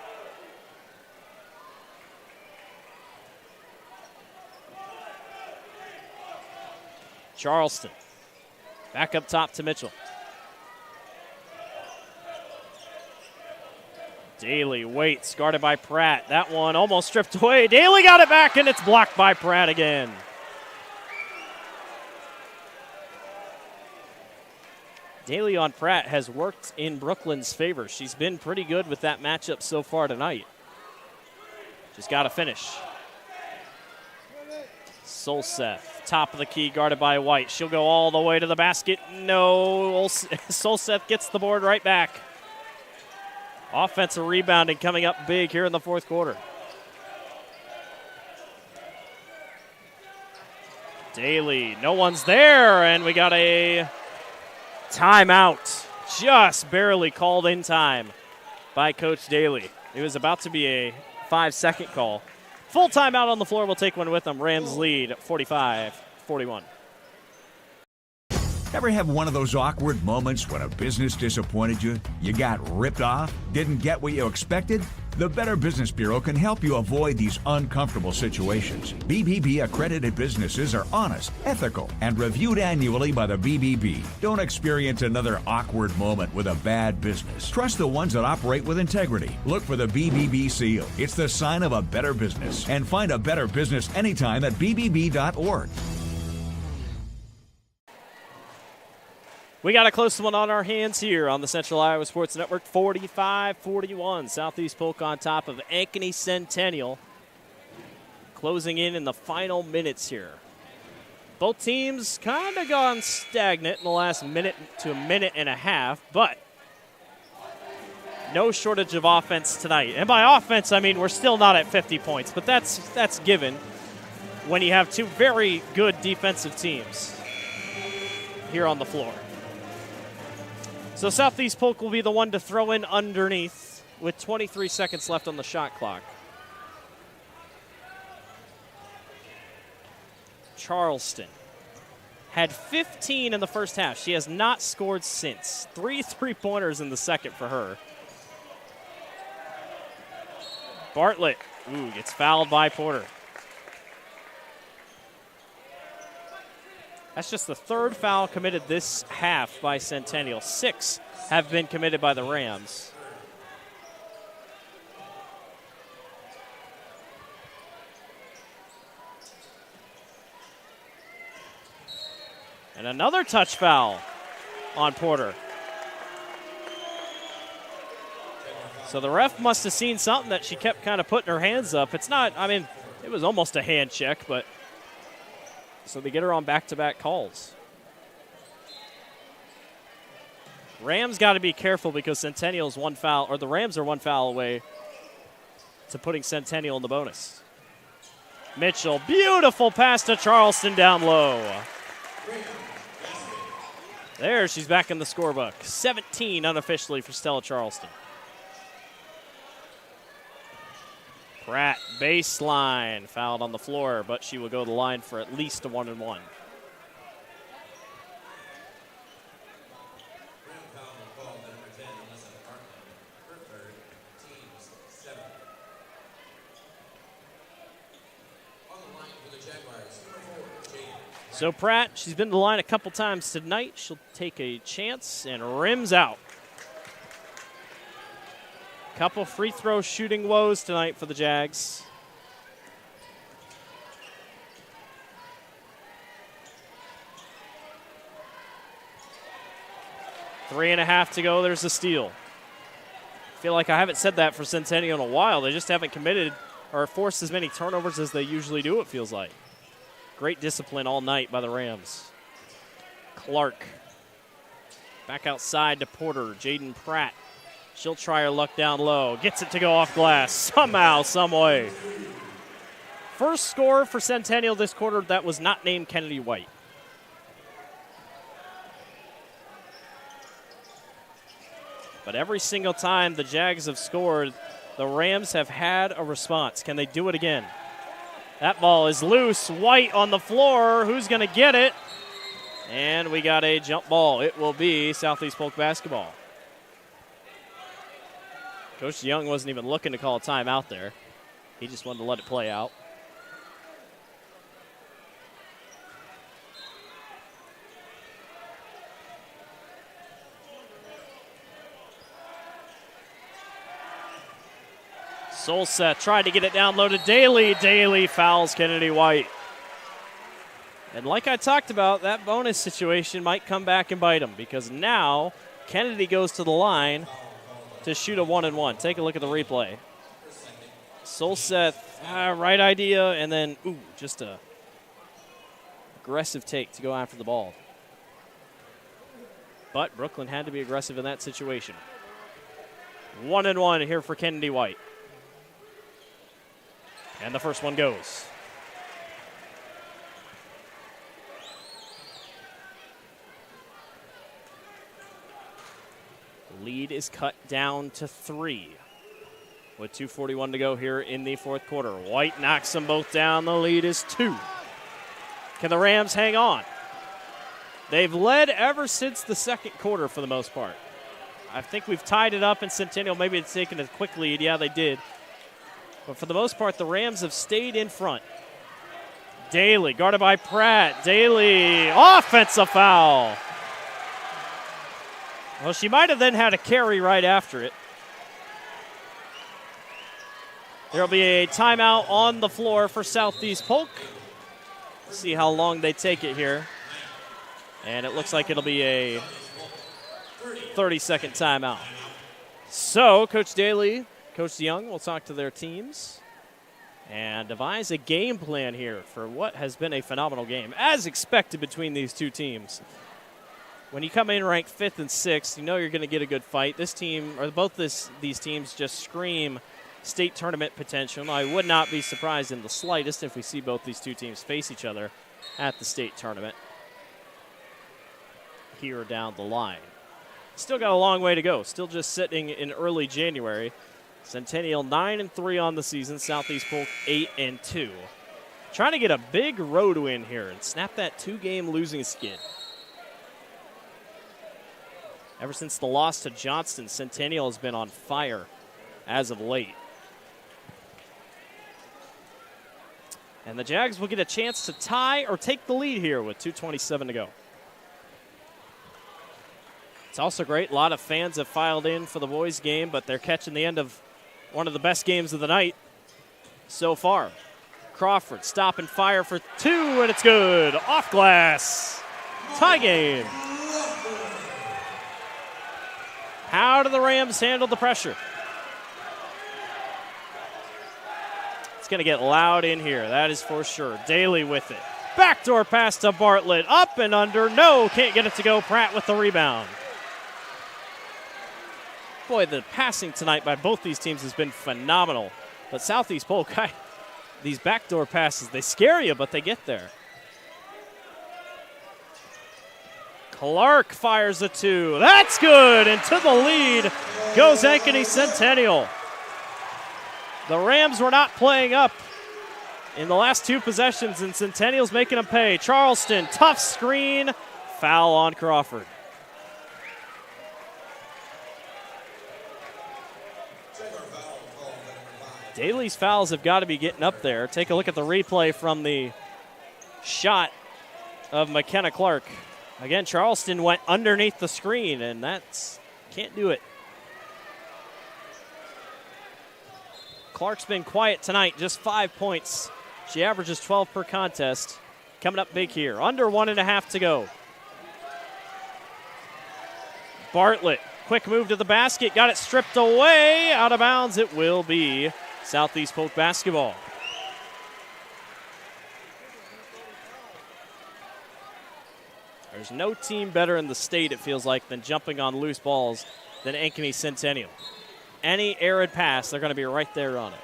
S1: Charleston back up top to Mitchell. Daly waits, guarded by Pratt. That one almost stripped away. Daly got it back, and it's blocked by Pratt again. Daly on Pratt has worked in Brooklyn's favor. She's been pretty good with that matchup so far tonight. Just got to finish. Solseth, top of the key, guarded by White. She'll go all the way to the basket. No, Solseth gets the board right back. Offensive rebounding coming up big here in the fourth quarter. Daly, no one's there, and we got a timeout. Just barely called in time by Coach Daly. It was about to be a 5-second call. Full timeout on the floor. We'll take one with them. Rams lead 45-41.
S14: Ever have one of those awkward moments when a business disappointed you? You got ripped off? Didn't get what you expected? The Better Business Bureau can help you avoid these uncomfortable situations. BBB accredited businesses are honest, ethical, and reviewed annually by the BBB. Don't experience another awkward moment with a bad business. Trust the ones that operate with integrity. Look for the BBB seal. It's the sign of a better business. And find a better business anytime at bbb.org.
S1: We got a close one on our hands here on the Central Iowa Sports Network. 45-41. Southeast Polk on top of Ankeny Centennial. Closing in the final minutes here. Both teams kind of gone stagnant in the last minute to a minute and a half, but no shortage of offense tonight. And by offense, I mean we're still not at 50 points, but that's given when you have two very good defensive teams here on the floor. So Southeast Polk will be the one to throw in underneath with 23 seconds left on the shot clock. Charleston had 15 in the first half. She has not scored since. 3 3-pointers in the second for her. Bartlett, gets fouled by Porter. That's just the third foul committed this half by Centennial. 6 have been committed by the Rams. And another touch foul on Porter. So the ref must have seen something that she kept kind of putting her hands up. It's not, I mean, it was almost a hand check, but so they get her on back-to-back calls. Rams got to be careful because Centennial's one foul, or the Rams are one foul away to putting Centennial in the bonus. Mitchell, beautiful pass to Charleston down low. There, she's back in the scorebook. 17 unofficially for Stella Charleston. Pratt, baseline, fouled on the floor, but she will go to the line for at least a 1-and-1. So Pratt, she's been to the line a couple times tonight. She'll take a chance and rims out. Couple free throw shooting woes tonight for the Jags. Three and a half to go. There's a steal. I feel like I haven't said that for Centennial in a while. They just haven't committed or forced as many turnovers as they usually do, it feels like. Great discipline all night by the Rams. Clark. Back outside to Porter. Jaden Pratt. She'll try her luck down low. Gets it to go off glass somehow, some way. First score for Centennial this quarter that was not named Kennedy White. But every single time the Jags have scored, the Rams have had a response. Can they do it again? That ball is loose. White on the floor. Who's going to get it? And we got a jump ball. It will be Southeast Polk basketball. Coach Young wasn't even looking to call a timeout there. He just wanted to let it play out. Solset tried to get it down low to Daly. Daly fouls Kennedy White. And like I talked about, that bonus situation might come back and bite him because now Kennedy goes to the line to shoot a 1-and-1. Take a look at the replay. Solset, right idea, and then, just a aggressive take to go after the ball. But Brooklyn had to be aggressive in that situation. 1-and-1 here for Kennedy White. And the first one goes. Lead is cut down to 3 with 2:41 to go here in the fourth quarter. White knocks them both down. The lead is 2. Can the Rams hang on? They've led ever since the second quarter for the most part. I think we've tied it up in Centennial. Maybe it's taken a quick lead. Yeah, they did. But for the most part, the Rams have stayed in front. Daly, guarded by Pratt. Daly, offensive foul. Well, she might have then had a carry right after it. There'll be a timeout on the floor for Southeast Polk. See how long they take it here. And it looks like it'll be a 30-second timeout. So, Coach Daly, Coach Young will talk to their teams and devise a game plan here for what has been a phenomenal game, as expected between these two teams. When you come in ranked 5th and 6th, you know you're going to get a good fight. This team, or both these teams, just scream state tournament potential. I would not be surprised in the slightest if we see both these two teams face each other at the state tournament here down the line. Still got a long way to go. Still just sitting in early January. Centennial 9-3 on the season. Southeast Polk 8-2. Trying to get a big road win here and snap that 2-game losing skid. Ever since the loss to Johnston, Centennial has been on fire as of late. And the Jags will get a chance to tie or take the lead here with 2:27 to go. It's also great. A lot of fans have filed in for the boys game, but they're catching the end of one of the best games of the night so far. Crawford stop and fire for 2, and it's good. Off glass. Tie game. How do the Rams handle the pressure? It's going to get loud in here, that is for sure. Daly with it. Backdoor pass to Bartlett. Up and under. No, can't get it to go. Pratt with the rebound. Boy, the passing tonight by both these teams has been phenomenal. But Southeast Polk, these backdoor passes, they scare you, but they get there. Clark fires a 2. That's good. And to the lead goes Ankeny Centennial. The Rams were not playing up in the last 2 possessions, and Centennial's making them pay. Charleston, tough screen. Foul on Crawford. Daly's fouls have got to be getting up there. Take a look at the replay from the shot of McKenna Clark. Again, Charleston went underneath the screen, and that's can't do it. Clark's been quiet tonight, just 5 points. She averages 12 per contest. Coming up big here. Under 1.5 to go. Bartlett, quick move to the basket, got it stripped away. Out of bounds, it will be Southeast Polk basketball. There's no team better in the state, it feels like, than jumping on loose balls than Ankeny Centennial. Any arid pass, they're going to be right there on it.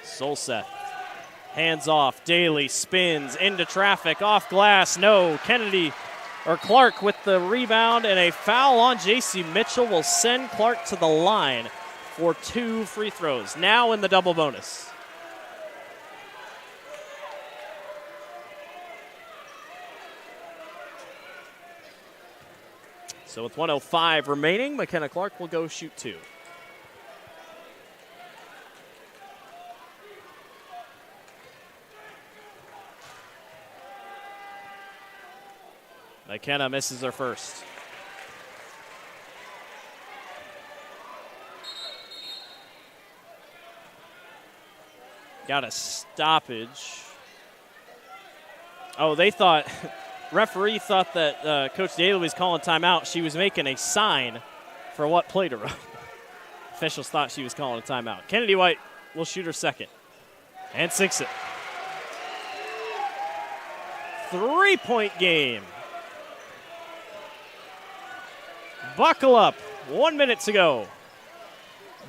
S1: Solseth, hands off. Daly spins into traffic, off glass. No, Clark with the rebound, and a foul on J.C. Mitchell will send Clark to the line for 2 free throws. Now in the double bonus. So with 1:05 remaining, McKenna Clark will go shoot 2. McKenna misses her first. Got a stoppage. Oh, they thought... Referee thought that Coach Daly was calling timeout. She was making a sign for what play to run. Officials thought she was calling a timeout. Kennedy White will shoot her second. And sinks it. 3-point game. Buckle up. 1 minute to go.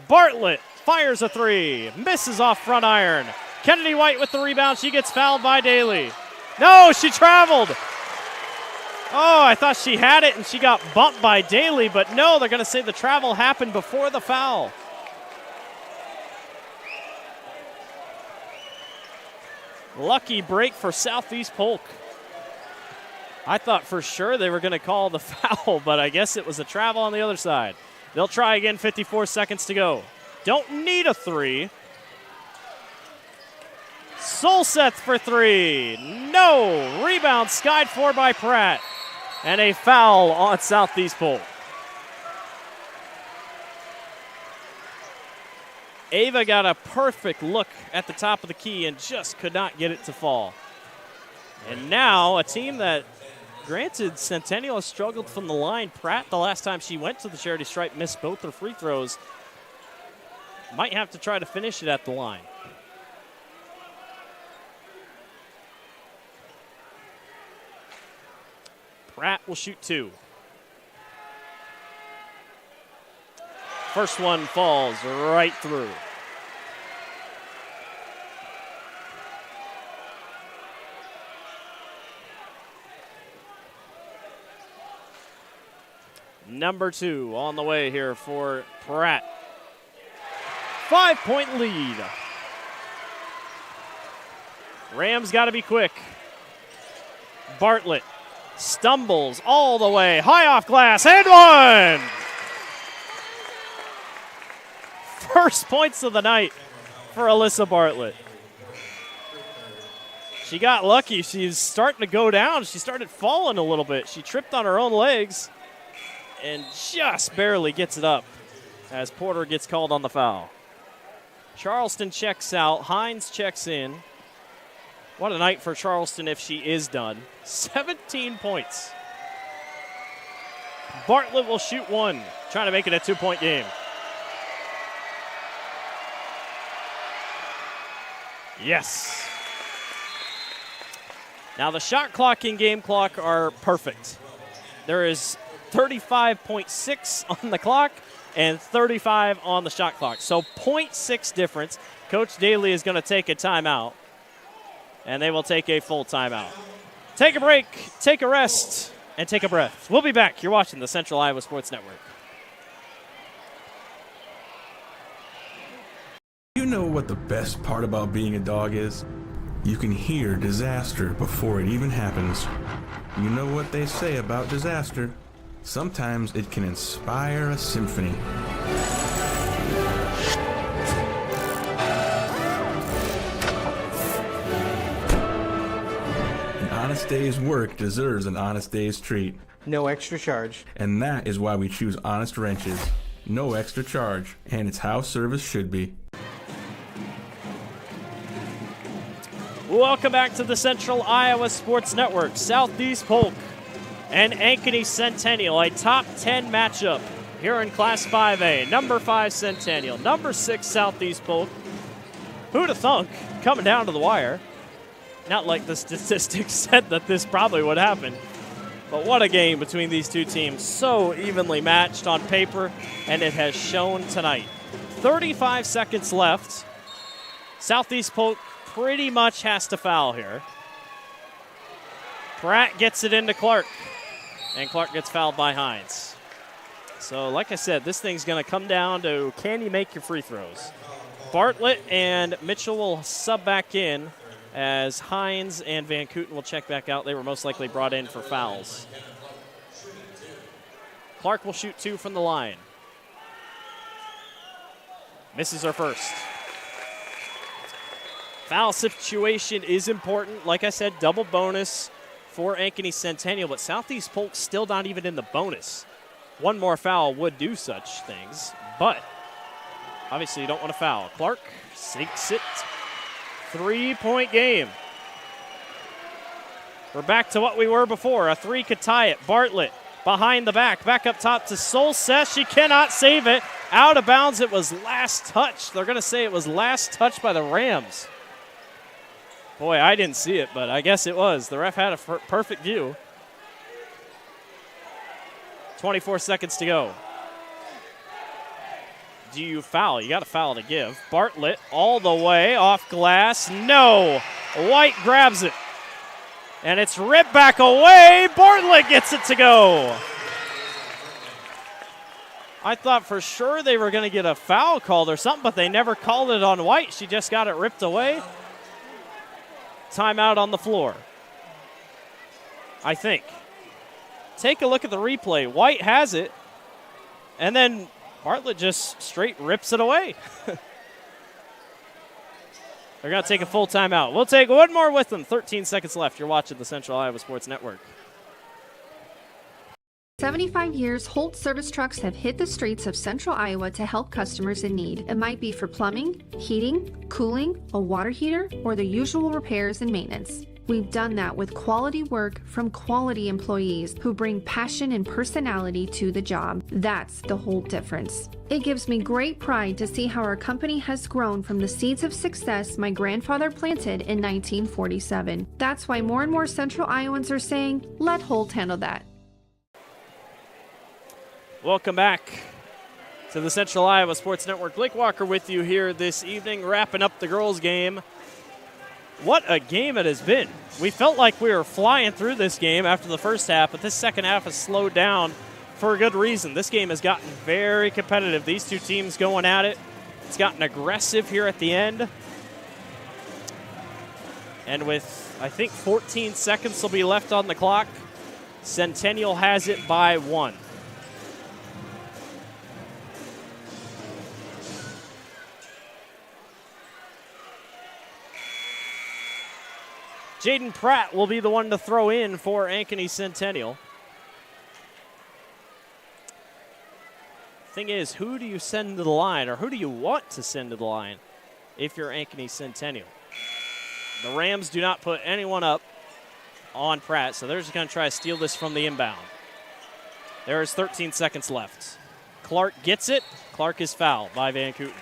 S1: Bartlett fires a 3. Misses off front iron. Kennedy White with the rebound. She gets fouled by Daly. No, she traveled. Oh, I thought she had it and she got bumped by Daly, but no, they're going to say the travel happened before the foul. Lucky break for Southeast Polk. I thought for sure they were going to call the foul, but I guess it was a travel on the other side. They'll try again, 54 seconds to go. Don't need a 3. Solseth for 3. No. Rebound skied for by Pratt. And a foul on Southeast Polk. Ava got a perfect look at the top of the key and just could not get it to fall. And now a team that, granted, Centennial has struggled from the line. Pratt, the last time she went to the charity stripe, missed both her free throws. Might have to try to finish it at the line. Pratt will shoot 2. First one falls right through. Number 2 on the way here for Pratt. 5-point lead. Rams got to be quick. Bartlett stumbles all the way, high off glass, and 1! First points of the night for Alyssa Bartlett. She got lucky. She's starting to go down. She started falling a little bit. She tripped on her own legs and just barely gets it up as Porter gets called on the foul. Charleston checks out. Hines checks in. What a night for Charleston if she is done. 17 points. Bartlett will shoot one, trying to make it a 2-point game. Yes. Now the shot clock and game clock are perfect. There is 35.6 on the clock and 35 on the shot clock. So 0.6 difference. Coach Daly is going to take a timeout, and they will take a full timeout. Take a break, take a rest, and take a breath. We'll be back. You're watching the Central Iowa Sports Network.
S3: You know what the best part about being a dog is? You can hear disaster before it even happens. You know what they say about disaster? Sometimes it can inspire a symphony. An honest day's work deserves an honest day's treat.
S20: No extra charge.
S3: And that is why we choose Honest Wrenches. No extra charge, and it's how service should be.
S1: Welcome back to the Central Iowa Sports Network. Southeast Polk and Ankeny Centennial, a top 10 matchup here in Class 5A. Number 5 Centennial, number 6 Southeast Polk. Who'd have thunk coming down to the wire? Not like the statistics said that this probably would happen. But what a game between these two teams. So evenly matched on paper, and it has shown tonight. 35 seconds left. Southeast Polk pretty much has to foul here. Pratt gets it into Clark, and Clark gets fouled by Hines. So like I said, this thing's going to come down to can you make your free throws. Bartlett and Mitchell will sub back in as Hines and Van Kooten will check back out. They were most likely brought in for fouls. Clark will shoot 2 from the line. Misses her first. Foul situation is important. Like I said, double bonus for Ankeny Centennial, but Southeast Polk still not even in the bonus. One more foul would do such things, but obviously you don't want to foul. Clark sinks it. 3-point game. We're back to what we were before. A 3 could tie it. Bartlett behind the back up top to Solcess. She cannot save it. Out of bounds. It was last touch. They're going to say it was last touch by the Rams. Boy, I didn't see it, but I guess it was. The ref had a perfect view. 24 seconds to go. Do you foul? You got a foul to give. Bartlett all the way off glass. No. White grabs it. And it's ripped back away. Bartlett gets it to go. I thought for sure they were going to get a foul called or something, but they never called it on White. She just got it ripped away. Timeout on the floor, I think. Take a look at the replay. White has it, and then Bartlett just straight rips it away. They're going to take a full timeout. We'll take one more with them. 13 seconds left. You're watching the Central Iowa Sports Network.
S2: 75 years, Holt service trucks have hit the streets of Central Iowa to help customers in need. It might be for plumbing, heating, cooling, a water heater, or the usual repairs and maintenance. We've done that with quality work from quality employees who bring passion and personality to the job. That's the Holt difference. It gives me great pride to see how our company has grown from the seeds of success my grandfather planted in 1947. That's why more and more Central Iowans are saying, let Holt handle that.
S1: Welcome back to the Central Iowa Sports Network. Blake Walker with you here this evening, wrapping up the girls' game. What a game it has been. We felt like we were flying through this game after the first half, but this second half has slowed down for a good reason. This game has gotten very competitive. These two teams going at it. It's gotten aggressive here at the end. And with, I think, 14 seconds will be left on the clock, Centennial has it by 1. Jaden Pratt will be the one to throw in for Ankeny Centennial. Thing is, who do you send to the line, or who do you want to send to the line if you're Ankeny Centennial? The Rams do not put anyone up on Pratt, so they're just going to try to steal this from the inbound. There is 13 seconds left. Clark gets it. Clark is fouled by Van Kooten.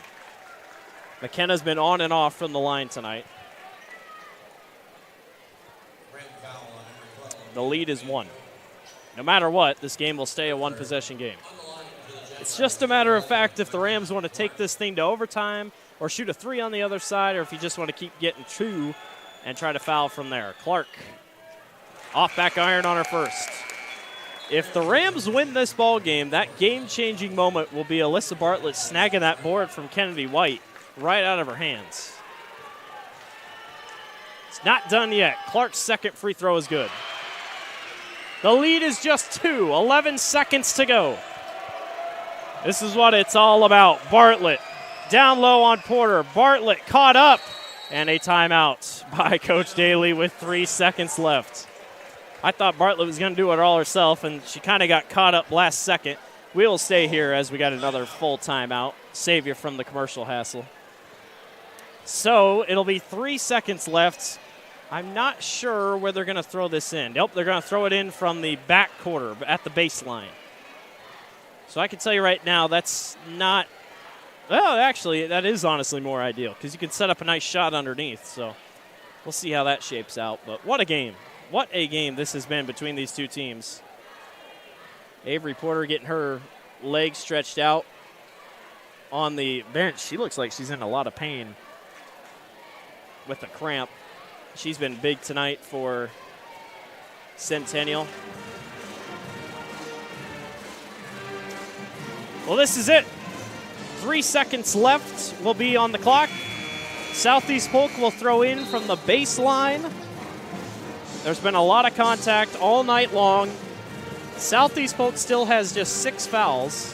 S1: McKenna's been on and off from the line tonight. The lead is 1. No matter what, this game will stay a one-possession game. It's just a matter of fact if the Rams want to take this thing to overtime or shoot a 3 on the other side, or if you just want to keep getting 2 and try to foul from there. Clark off back iron on her first. If the Rams win this ball game, that game-changing moment will be Alyssa Bartlett snagging that board from Kennedy White right out of her hands. It's not done yet. Clark's second free throw is good. The lead is just 2, 11 seconds to go. This is what it's all about. Bartlett down low on Porter. Bartlett caught up, and a timeout by Coach Daly with 3 seconds left. I thought Bartlett was going to do it all herself, and she kind of got caught up last second. We'll stay here as we got another full timeout. Save you from the commercial hassle. So it'll be 3 seconds left. I'm not sure where they're going to throw this in. Nope, they're going to throw it in from the back quarter at the baseline. So I can tell you right now that's not – well, actually, that is honestly more ideal because you can set up a nice shot underneath. So we'll see how that shapes out. But what a game. What a game this has been between these two teams. Avery Porter getting her legs stretched out on the bench. She looks like she's in a lot of pain with a cramp. She's been big tonight for Centennial. Well, this is it. 3 seconds left will be on the clock. Southeast Polk will throw in from the baseline. There's been a lot of contact all night long. Southeast Polk still has just 6 fouls.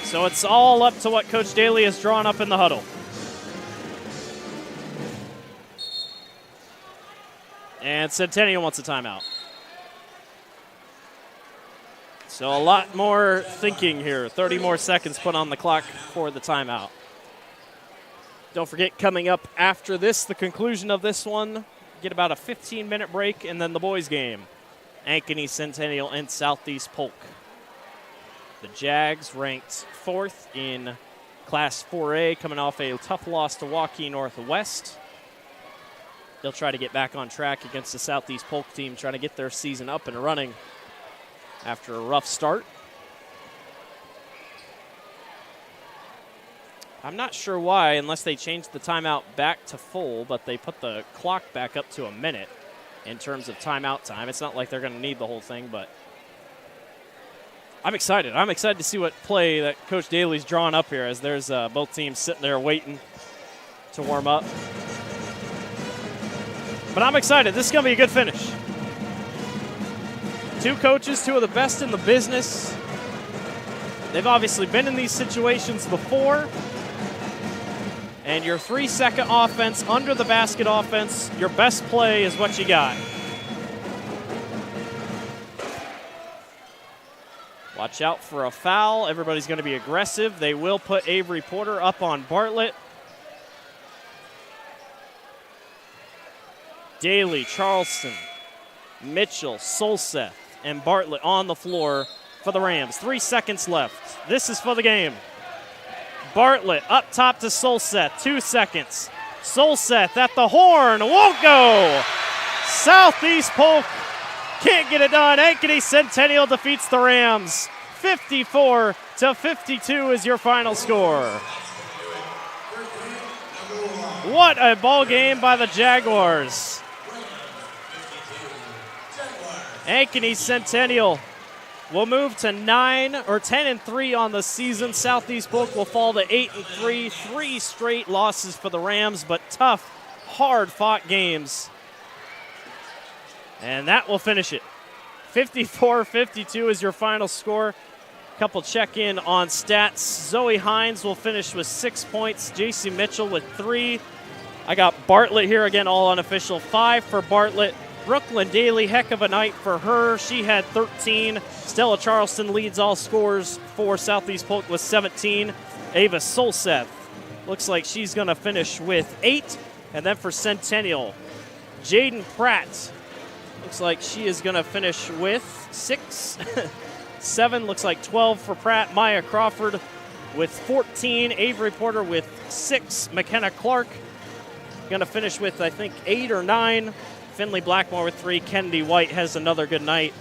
S1: So it's all up to what Coach Daly has drawn up in the huddle. And Centennial wants a timeout. So a lot more thinking here. 30 more seconds put on the clock for the timeout. Don't forget, coming up after this, the conclusion of this one, get about a 15-minute break, and then the boys' game. Ankeny, Centennial, and Southeast Polk. The Jags ranked 4th in Class 4A, coming off a tough loss to Waukee Northwest. They'll try to get back on track against the Southeast Polk team, trying to get their season up and running after a rough start. I'm not sure why, unless they changed the timeout back to full, but they put the clock back up to a minute in terms of timeout time. It's not like they're going to need the whole thing, but I'm excited. I'm excited to see what play that Coach Daly's drawn up here as there's both teams sitting there waiting to warm up. But I'm excited. This is going to be a good finish. 2 coaches, 2 of the best in the business. They've obviously been in these situations before. And your 3-second offense, under the basket offense, your best play is what you got. Watch out for a foul. Everybody's going to be aggressive. They will put Avery Porter up on Bartlett. Daly, Charleston, Mitchell, Solseth, and Bartlett on the floor for the Rams. 3 seconds left. This is for the game. Bartlett up top to Solseth. 2 seconds. Solseth at the horn. Won't go. Southeast Polk can't get it done. Ankeny Centennial defeats the Rams. 54-52 is your final score. What a ball game by the Jaguars. Ankeny Centennial will move to 10-3 on the season. Southeast Polk will fall to 8-3. 3 straight losses for the Rams, but tough, hard-fought games. And that will finish it. 54-52 is your final score. Couple check-in on stats. Zoe Hines will finish with 6 points. JC Mitchell with 3. I got Bartlett here again, all unofficial. 5 for Bartlett. Brooklyn Daly, heck of a night for her. She had 13. Stella Charleston leads all scores for Southeast Polk with 17. Ava Solseth looks like she's going to finish with 8. And then for Centennial, Jaden Pratt, looks like she is going to finish with 6. 7, looks like 12 for Pratt. Maya Crawford with 14. Avery Porter with 6. McKenna Clark going to finish with, I think, 8 or 9. Finley Blackmore with 3. Kennedy White has another good night.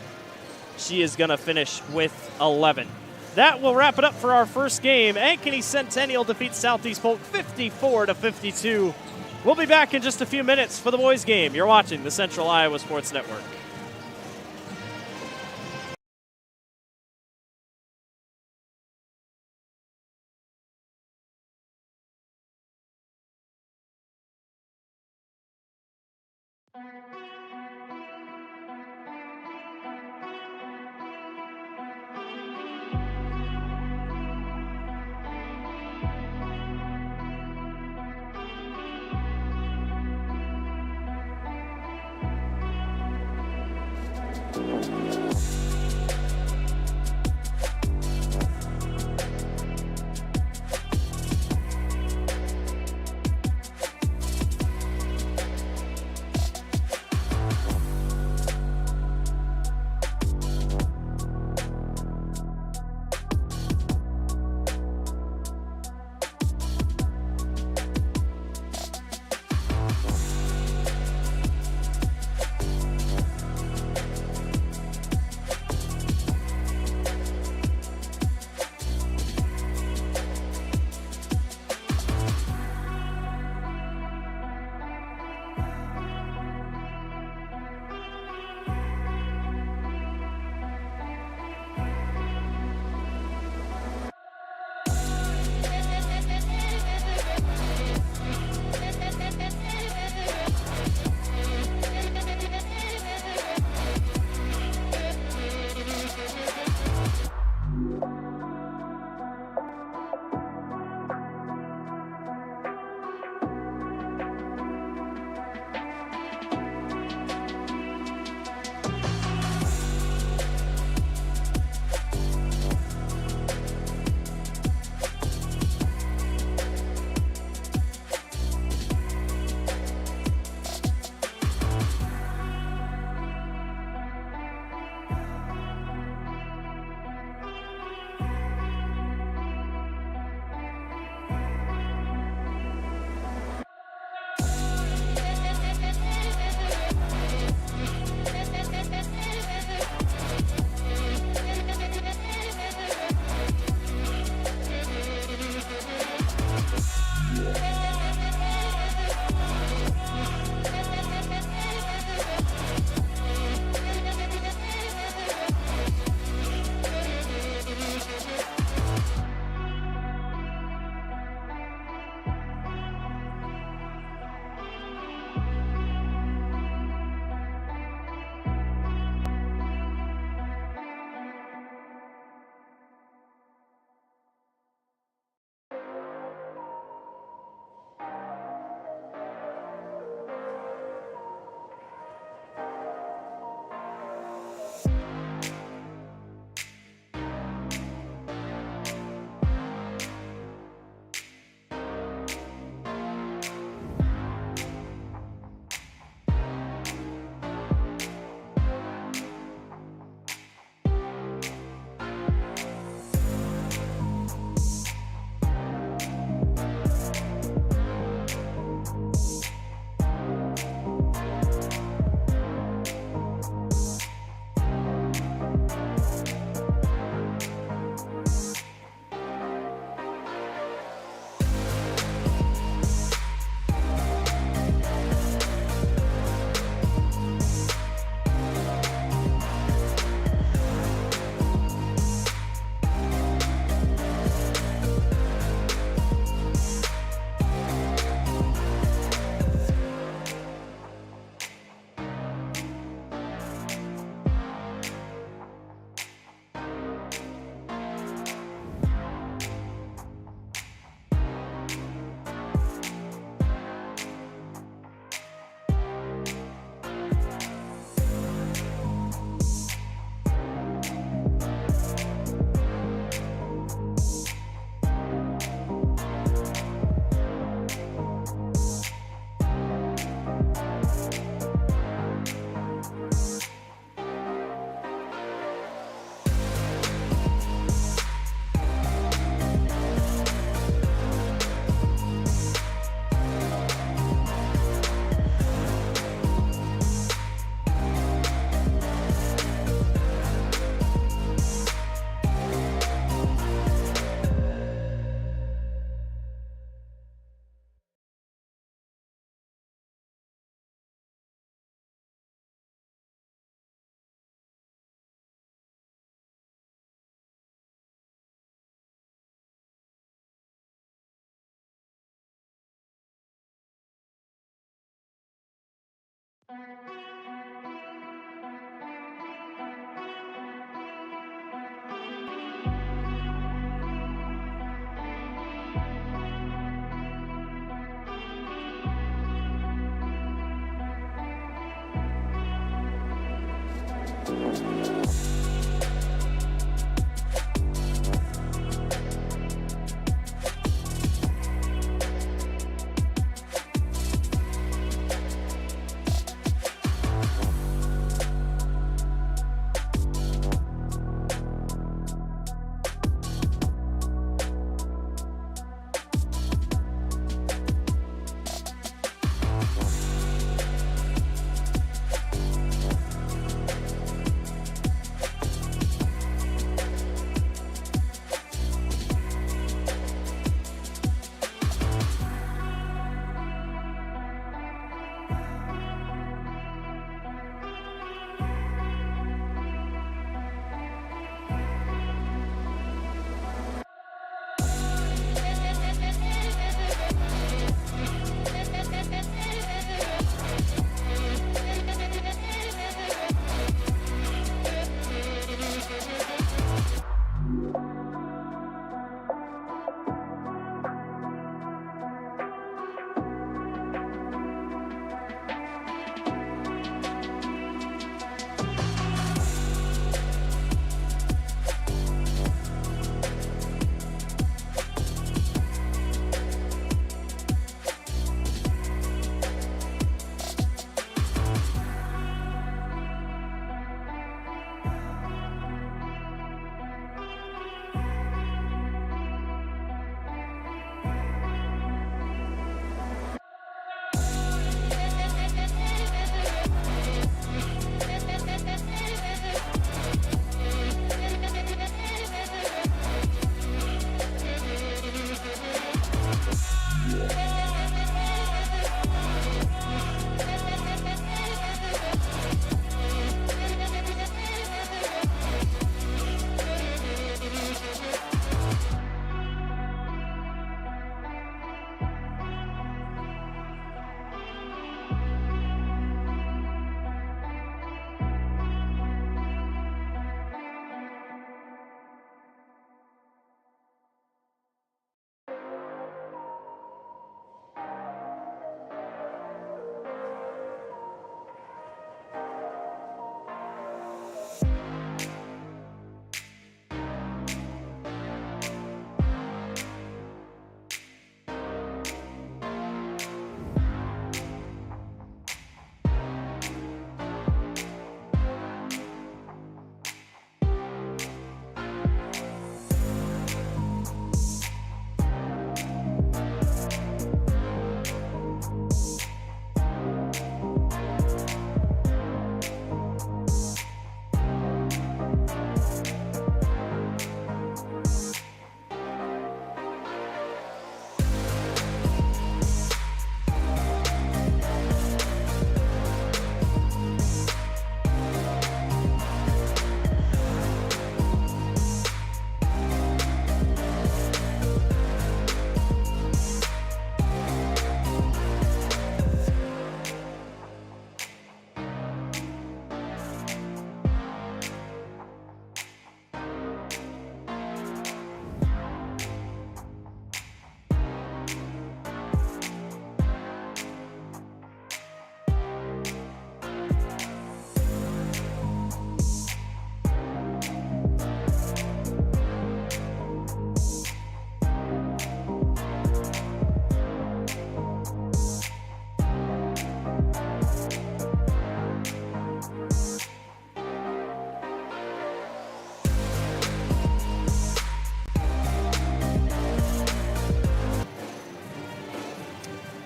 S1: She is going to finish with 11. That will wrap it up for our first game. Ankeny Centennial defeats Southeast Polk 54-52. We'll be back in just a few minutes for the boys' game. You're watching the Central Iowa Sports Network.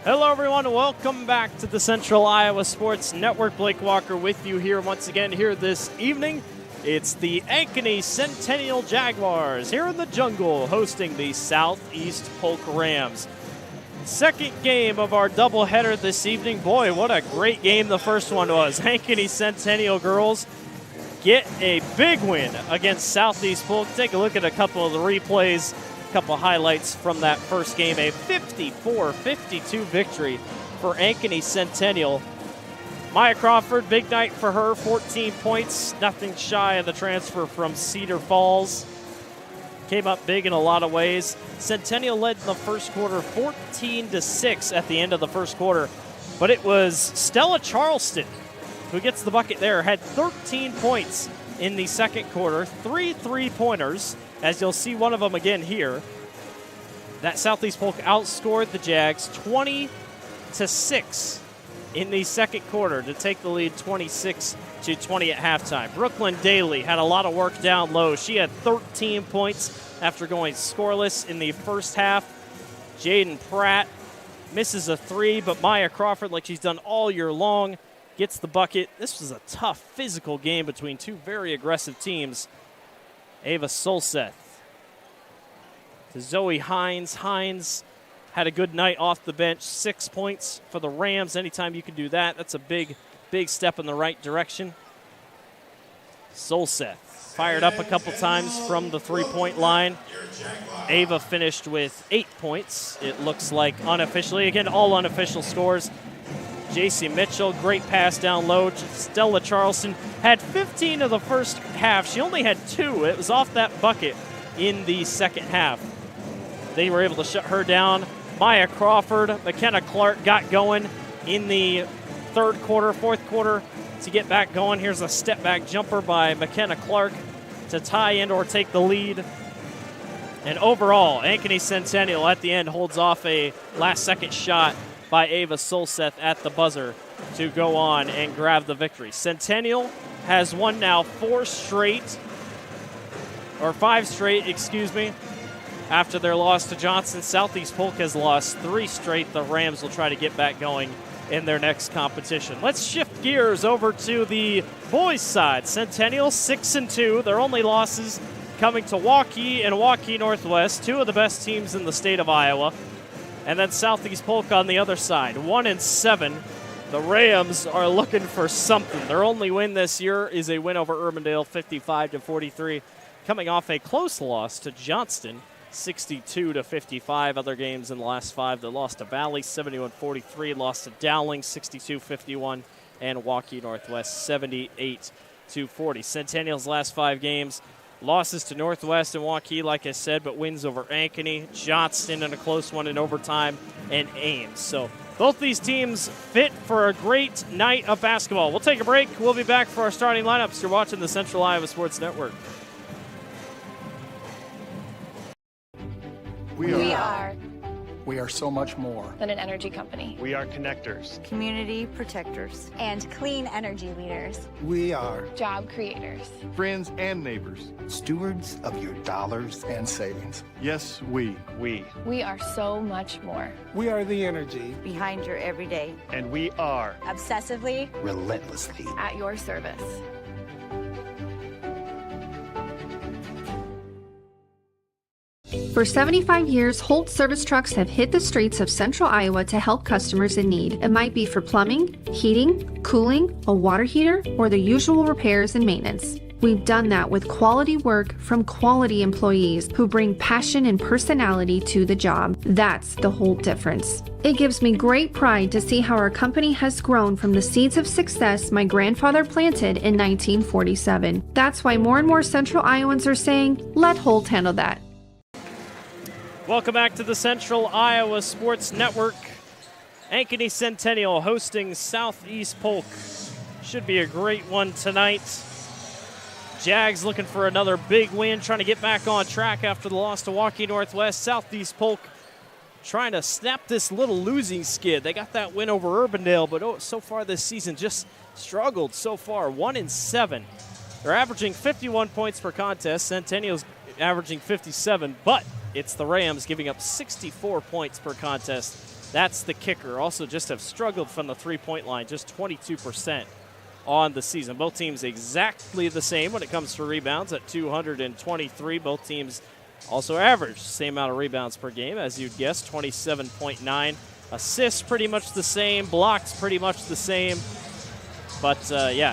S1: Hello, everyone. Welcome back to the Central Iowa Sports Network. Blake Walker with you here once again here this evening. It's the Ankeny Centennial Jaguars here in the jungle hosting the Southeast Polk Rams. Second game of our doubleheader this evening. Boy, what a great game the first one was. Ankeny Centennial girls get a big win against Southeast Polk. Take a look at a couple of the replays. Couple highlights from that first game. A 54-52 victory for Ankeny Centennial. Maya Crawford, big night for her, 14 points, nothing shy of the transfer from Cedar Falls. Came up big in a lot of ways. Centennial led in the first quarter 14-6 at the end of the first quarter, but it was Stella Charleston who gets the bucket there, had 13 points in the second quarter, 3 3-pointers, as you'll see one of them again here. That Southeast Polk outscored the Jags 20-6 in the second quarter to take the lead 26-20 at halftime. Brooklyn Daly had a lot of work down low. She had 13 points after going scoreless in the first half. Jaden Pratt misses a 3, but Maya Crawford, like she's done all year long, gets the bucket. This was a tough physical game between two very aggressive teams. Ava Solseth to Zoe Hines. Hines had a good night off the bench. 6 points for the Rams. Anytime you can do that, that's a big, big step in the right direction. Solseth fired up a couple times from the three-point line. Ava finished with 8 points, it looks like unofficially. Again, all unofficial scores. JC Mitchell, great pass down low. Stella Charleston had 15 of the first half. She only had 2. It was off that bucket in the second half. They were able to shut her down. Maya Crawford, McKenna Clark got going in the third quarter, fourth quarter to get back going. Here's a step-back jumper by McKenna Clark to tie in or take the lead. And overall, Ankeny Centennial at the end holds off a last-second shot by Ava Solseth at the buzzer to go on and grab the victory. Centennial has won now 5 straight, after their loss to Johnson. Southeast Polk has lost 3 straight. The Rams will try to get back going in their next competition. Let's shift gears over to the boys' side. Centennial 6-2. Their only losses coming to Waukee and Waukee Northwest, 2 of the best teams in the state of Iowa. And then Southeast Polk on the other side, 1-7. The Rams are looking for something. Their only win this year is a win over Urbandale, 55-43, coming off a close loss to Johnston, 62-55. Other games in the last 5, they lost to Valley, 71-43, lost to Dowling, 62-51, and Waukee Northwest, 78-40. Centennial's last 5 games, losses to Northwest and Waukee, like I said, but wins over Ankeny, Johnston in a close one in overtime, and Ames. So both these teams fit for a great night of basketball. We'll take a break. We'll be back for our starting lineups. You're watching the Central Iowa Sports Network.
S9: We are so much more
S12: than an energy company.
S11: We are connectors,
S10: community protectors, and clean energy leaders.
S9: We are
S12: job creators,
S11: friends and neighbors,
S9: stewards of your dollars and savings.
S11: Yes, we.
S12: We are so much more.
S9: We are the energy
S10: behind your everyday.
S11: And we are
S10: obsessively,
S9: relentlessly
S12: at your service.
S2: For 75 years, Holt service trucks have hit the streets of central Iowa to help customers in need. It might be for plumbing, heating, cooling, a water heater, or the usual repairs and maintenance. We've done that with quality work from quality employees who bring passion and personality to the job. That's the Holt difference. It gives me great pride to see how our company has grown from the seeds of success my grandfather planted in 1947. That's why more and more central Iowans are saying, let Holt handle that.
S1: Welcome back to the Central Iowa Sports Network. Ankeny Centennial hosting Southeast Polk. Should be a great one tonight. Jags looking for another big win, trying to get back on track after the loss to Waukee Northwest. Southeast Polk trying to snap this little losing skid. They got that win over Urbandale, but so far this season just struggled so far, 1-7. They're averaging 51 points per contest. Centennial's averaging 57, but it's the Rams giving up 64 points per contest. That's the kicker. Also just have struggled from the three-point line, just 22% on the season. Both teams exactly the same when it comes to rebounds at 223. Both teams also average the same amount of rebounds per game, as you'd guess, 27.9. Assists pretty much the same. Blocks pretty much the same. But,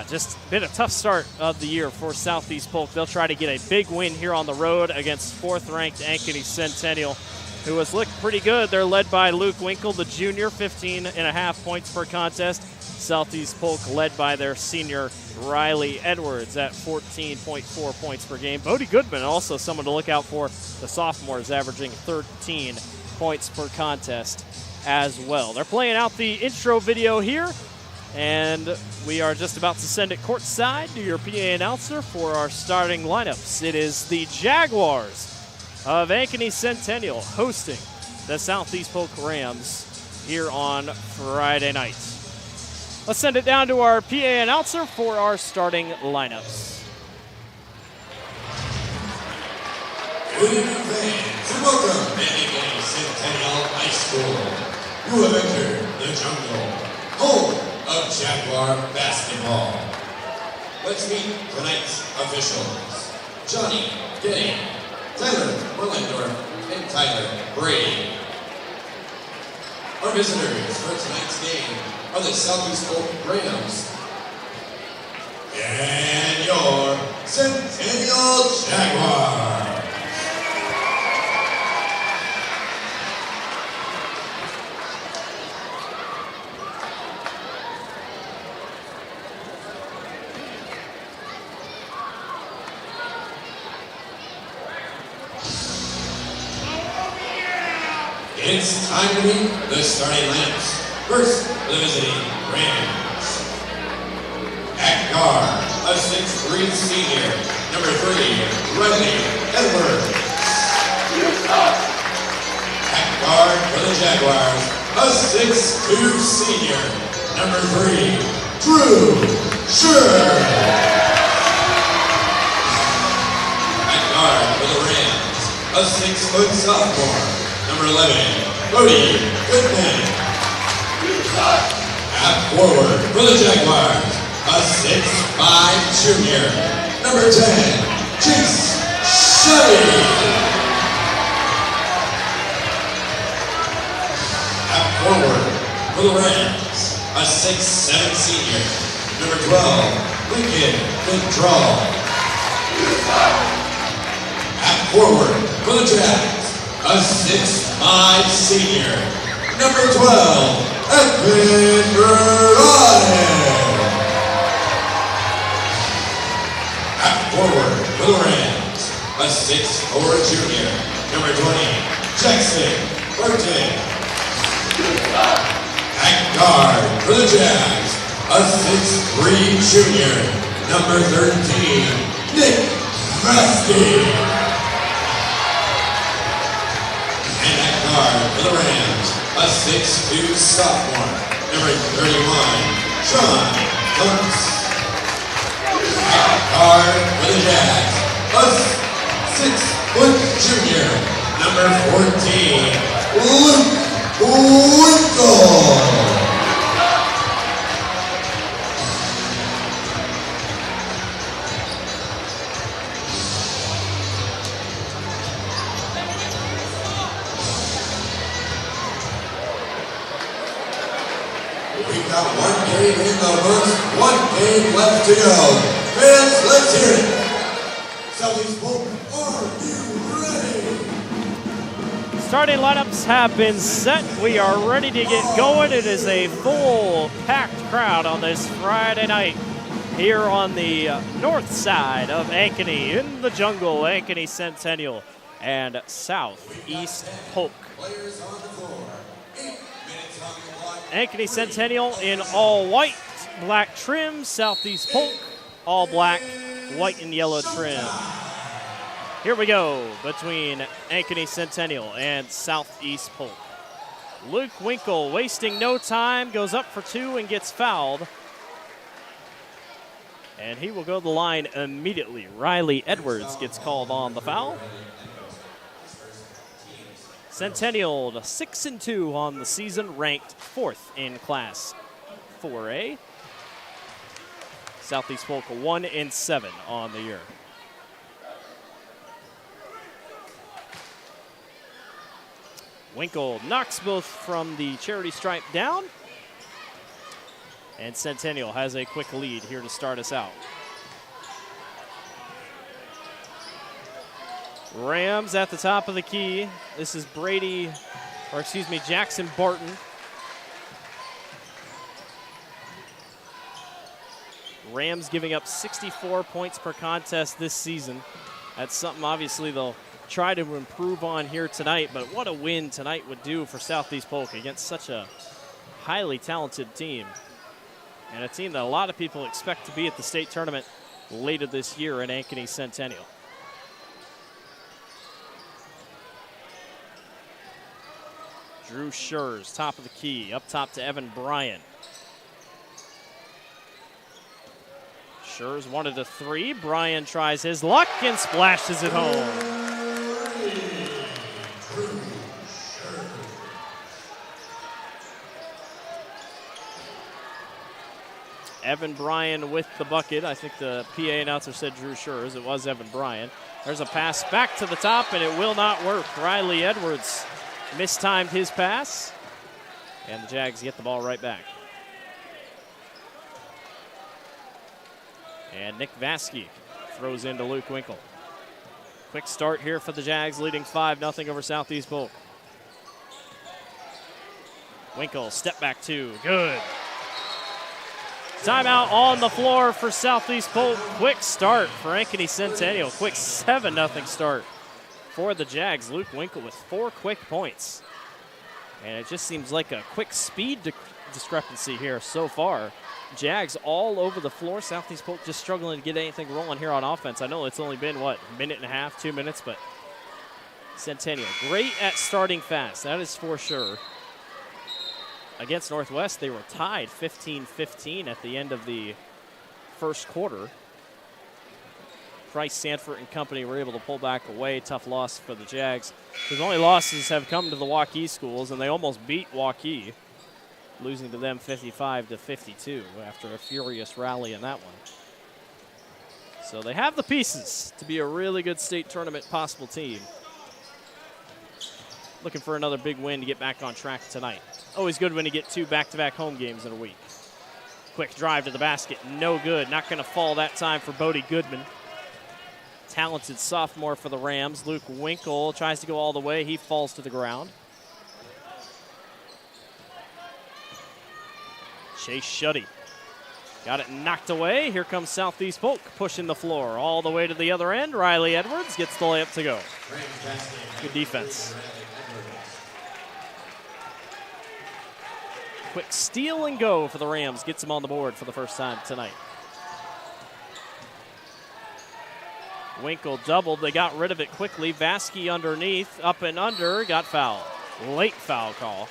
S1: just been a tough start of the year for Southeast Polk. They'll try to get a big win here on the road against 4th-ranked Ankeny Centennial. who has looked pretty good. They're led by Luke Winkle, the junior, 15.5 points per contest. Southeast Polk led by their senior Riley Edwards at 14.4 points per game. Bodie Goodman, also someone to look out for. The sophomore is averaging 13 points per contest as well. They're playing out the intro video here, and we are just about to send it courtside to your PA announcer for our starting lineups. It is the Jaguars of Ankeny Centennial hosting the Southeast Polk Rams here on Friday night. Let's send it down to our PA announcer for our starting lineups.
S8: Good evening, fans, and welcome to Ankeny Centennial High School. You have entered the jungle, home of Jaguar basketball. Let's meet tonight's officials: Johnny Getty, Tyler Willendorf, and Tyler Brady. Our visitors for tonight's game are the Southeast Polk Rams and your Centennial Jaguars. It's time to meet the starting lineups. First, the visiting Rams. At guard, a 6'3" senior, number 3, Riley Edwards. At guard for the Jaguars, a 6'2" senior, number 3, Drew Scher. At guard for the Rams, a 6-foot sophomore, number 11, Bodie Goodman. At forward for the Jaguars, a 6'5" junior, number 10, Chase Shelley. At forward for the Rams, a 6'7" senior, number 12, Lincoln Control. At forward for the Jags, a 6'5" senior, number 12, Evan Berlin. At forward for the Rams, a 6'4" junior, number 20, Jackson Burton. At guard for the Jags, a 6'3" junior, number 13, Nick Vesky. For the Rams, a 6'2" sophomore, number 31, Sean Cooks. At guard for the Jags, a 6-foot junior, number 14, Luke Winkle. We've got one game in the books, one game left to go. Fans, let's hear it. Southeast Polk, are you ready?
S1: Starting lineups have been set. We are ready to get going. It is a full packed crowd on this Friday night here on the north side of Ankeny, in the jungle, Ankeny Centennial and Southeast Polk.
S8: Players on the floor.
S1: Ankeny Centennial in all white, black trim. Southeast Polk, all black, white and yellow trim. Here we go between Ankeny Centennial and Southeast Polk. Luke Winkle, wasting no time, goes up for 2 and gets fouled. And he will go to the line immediately. Riley Edwards gets called on the foul. Centennial 6-2 on the season, ranked 4th in Class 4A. Southeast Polk 1-7 on the year. Winkle knocks both from the charity stripe down. And Centennial has a quick lead here to start us out. Rams at the top of the key. This is Jackson Barton. Rams giving up 64 points per contest this season. That's something obviously they'll try to improve on here tonight, but what a win tonight would do for Southeast Polk against such a highly talented team. And a team that a lot of people expect to be at the state tournament later this year in Ankeny Centennial. Drew Schurz, top of the key, up top to Evan Bryan. Schurz wanted a three. Bryan tries his luck and splashes it home. Evan Bryan with the bucket. I think the PA announcer said Drew Schurz. It was Evan Bryan. There's a pass back to the top, and it will not work. Riley Edwards mistimed his pass, and the Jags get the ball right back. And Nick Vasky throws into Luke Winkle. Quick start here for the Jags, leading 5-0 over Southeast Polk. Winkle, step back two, good. Timeout on the floor for Southeast Polk. Quick start for Ankeny Centennial. Quick 7-0 start for the Jags. Luke Winkle with 4 quick points. And it just seems like a quick speed discrepancy here so far. Jags all over the floor. Southeast Polk just struggling to get anything rolling here on offense. I know it's only been, a minute and a half, 2 minutes, but Centennial great at starting fast. That is for sure. Against Northwest, they were tied 15-15 at the end of the first quarter. Price, Sanford, and company were able to pull back away. Tough loss for the Jags. His only losses have come to the Waukee schools, and they almost beat Waukee, losing to them 55-52 after a furious rally in that one. So they have the pieces to be a really good state tournament possible team. Looking for another big win to get back on track tonight. Always good when you get 2 back-to-back home games in a week. Quick drive to the basket, no good. Not going to fall that time for Bodie Goodman. Talented sophomore for the Rams. Luke Winkle tries to go all the way. He falls to the ground. Chase Shuddy got it knocked away. Here comes Southeast Polk pushing the floor all the way to the other end. Riley Edwards gets the layup to go. Good defense. Quick steal and go for the Rams. Gets them on the board for the first time tonight. Winkle doubled. They got rid of it quickly. Vasky underneath, up and under, got fouled. Late foul call.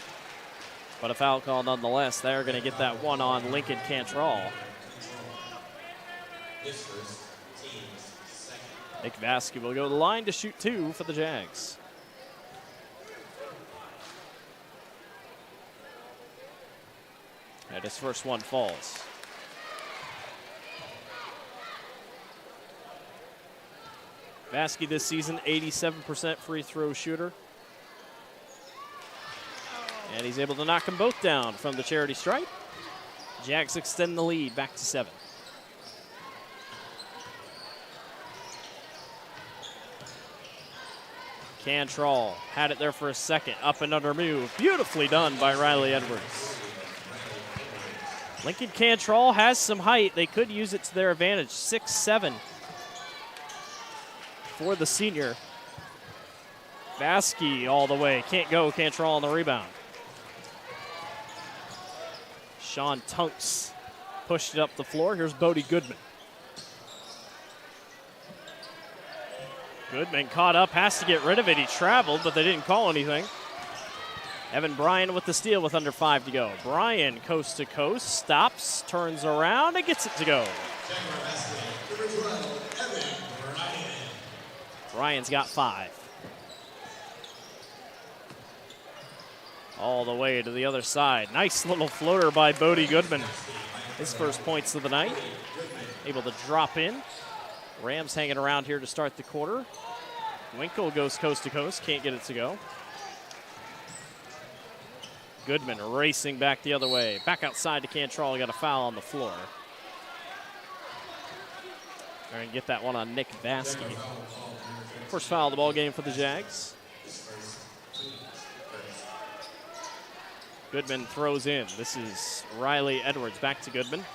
S1: But a foul call nonetheless. They're going to get that one on Lincoln Cantrell. Nick Vasky will go to the line to shoot 2 for the Jags. And his first one falls. Vasky this season, 87% free throw shooter. And he's able to knock them both down from the charity stripe. Jags extend the lead back to 7. Cantrell had it there for a second. Up and under move. Beautifully done by Riley Edwards. Lincoln Cantrell has some height. They could use it to their advantage. 6'7" for the senior. Vasky all the way. Can't go. Cantrell on the rebound. Sean Tunks pushed it up the floor. Here's Bodie Goodman. Goodman caught up, has to get rid of it. He traveled, but they didn't call anything. Evan Bryan with the steal with under 5 to go. Bryan coast to coast, stops, turns around, and gets it to go. Bryan's got 5. All the way to the other side. Nice little floater by Bodie Goodman. His first points of the night. Able to drop in. Rams hanging around here to start the quarter. Winkle goes coast to coast, can't get it to go. Goodman racing back the other way. Back outside to Cantrell, got a foul on the floor. They're going to get that one on Nick Vasky. First foul of the ball game for the Jags. Goodman throws in. This is Riley Edwards. Back to Goodman.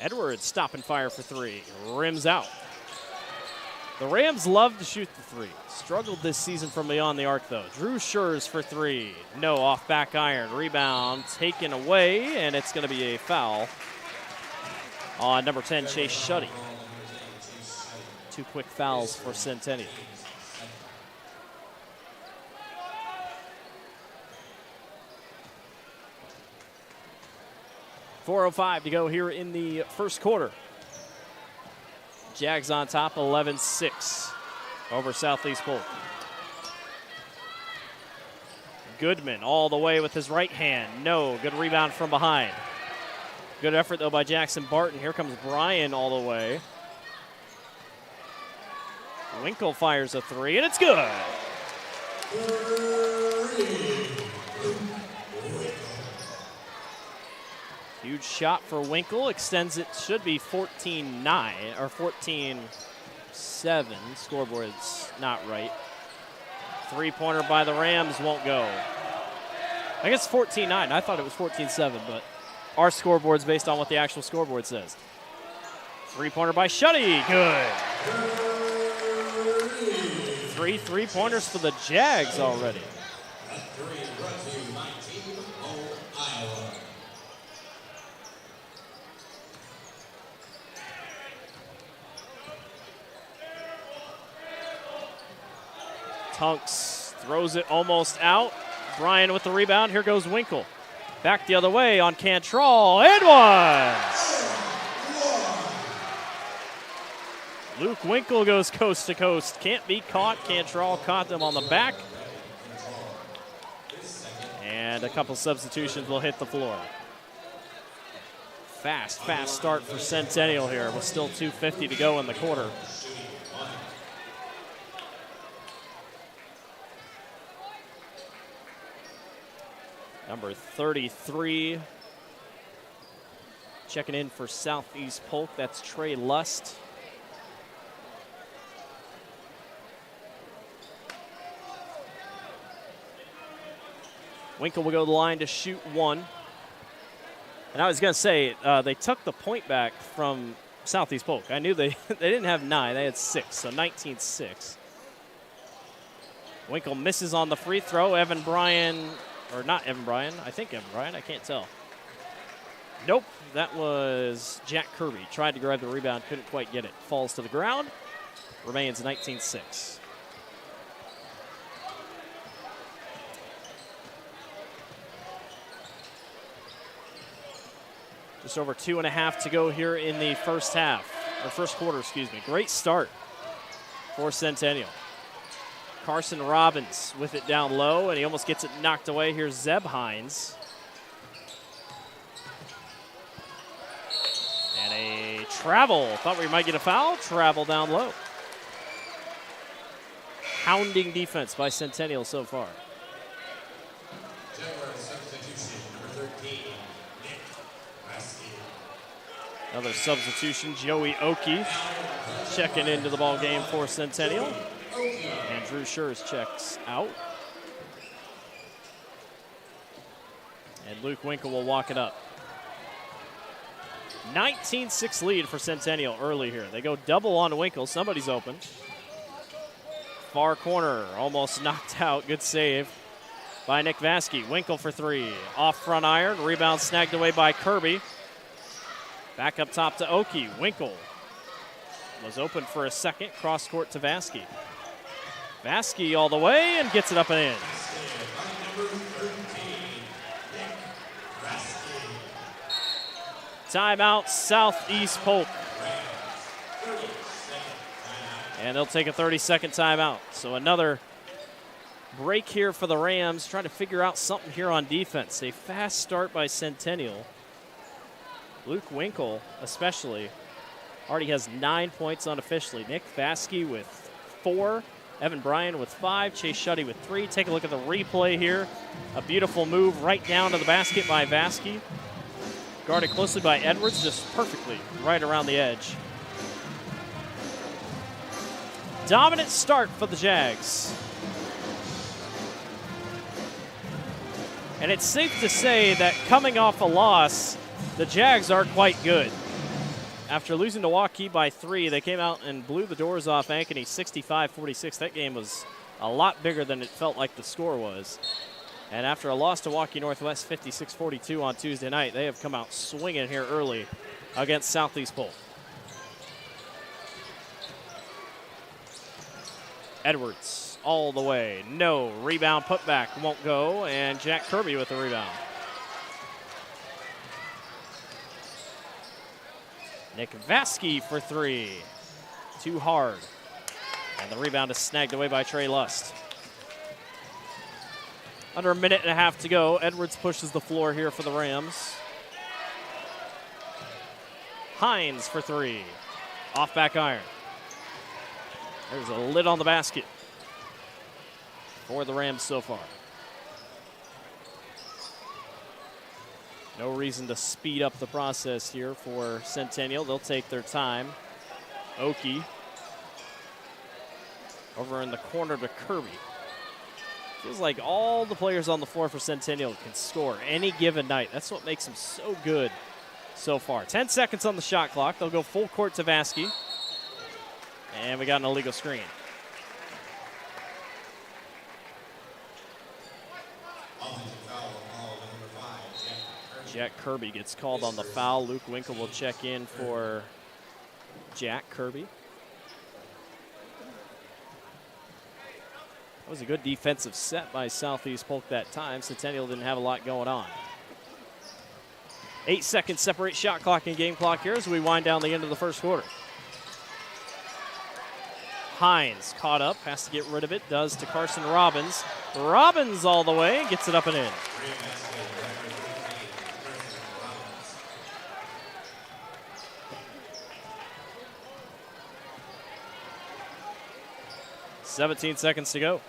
S1: Edwards stop and fire for three. Rims out. The Rams love to shoot the three. Struggled this season from beyond the arc, though. Drew Schurz for three. No, off back iron. Rebound taken away, and it's going to be a foul on number 10, Chase Shuddy. 2 quick fouls for Centennial. .405 to go here in the first quarter. Jags on top, 11-6 over Southeast Polk. Goodman all the way with his right hand. No, good rebound from behind. Good effort, though, by Jackson Barton. Here comes Bryan all the way. Winkle fires a three, and it's good. Huge shot for Winkle. Extends it, should be 14-9 or 14-7. Scoreboard's not right. Three-pointer by the Rams won't go. I guess 14-9. I thought it was 14-7, but our scoreboard's based on what the actual scoreboard says. Three-pointer by Shuddy. Good. 3 three-pointers for the Jags already. Tunks throws it almost out. Bryan with the rebound. Here goes Winkle. Back the other way on Cantrell. And one! Luke Winkle goes coast to coast. Can't be caught. Cantrell caught them on the back. And a couple substitutions will hit the floor. Fast start for Centennial here with still 2:50 to go in the quarter. Number 33, checking in for Southeast Polk. That's Trey Lust. Winkle will go to the line to shoot one. And I was going to say, they took the point back from Southeast Polk. I knew they didn't have 9, they had 6, so 19-6. Winkle misses on the free throw. Evan Bryan. Or not Evan Bryan. I think Evan Bryan. I can't tell. Nope. That was Jack Kirby. Tried to grab the rebound. Couldn't quite get it. Falls to the ground. Remains 19-6. Just over 2.5 to go here in the first half. Or first quarter, excuse me. Great start for Centennial. Carson Robbins with it down low, and he almost gets it knocked away. Here's Zeb Hines. And a travel. Thought we might get a foul. Travel down low. Hounding defense by Centennial so far. Another substitution, Joey Oki checking into the ball game for Centennial. And Drew Schurz checks out. And Luke Winkle will walk it up. 19-6 lead for Centennial early here. They go double on Winkle. Somebody's open. Far corner, almost knocked out. Good save by Nick Vasky. Winkle for three. Off front iron. Rebound snagged away by Kirby. Back up top to Oki. Winkle was open for a second. Cross court to Vasky. Vasky all the way and gets it up and in. Timeout, Southeast Polk. And they'll take a 30-second timeout. So another break here for the Rams, trying to figure out something here on defense. A fast start by Centennial. Luke Winkle, especially, already has 9 points unofficially. Nick Vasky with 4. Evan Bryan with 5. Chase Shuddy with 3. Take a look at the replay here. A beautiful move right down to the basket by Vasky. Guarded closely by Edwards, just perfectly right around the edge. dominant start for the Jags. And it's safe to say that coming off a loss, the Jags are quite good. After losing to Waukee by 3, they came out and blew the doors off Ankeny 65-46. That game was a lot bigger than it felt like the score was. And after a loss to Waukee Northwest 56-42 on Tuesday night, they have come out swinging here early against Southeast Polk. Edwards all the way. No. Rebound putback won't go, and Jack Kirby with the rebound. Nick Vasky for 3. Too hard. And the rebound is snagged away by Trey Lust. Under a minute and a half to go. Edwards pushes the floor here for the Rams. Hines for 3. Off back iron. There's a lid on the basket for the Rams so far. No reason to speed up the process here for Centennial. They'll take their time. Oki over in the corner to Kirby. Feels like all the players on the floor for Centennial can score any given night. That's what makes them so good so far. 10 seconds on the shot clock. They'll go full court to Vasky. And we got an illegal screen. Jack Kirby gets called on the foul. Luke Winkle will check in for Jack Kirby. That was a good defensive set by Southeast Polk that time. Centennial didn't have a lot going on. 8 seconds separate shot clock and game clock here as we wind down the end of the first quarter. Hines caught up, has to get rid of it, does to Carson Robbins. Robbins all the way, gets it up and in. "17 seconds to go.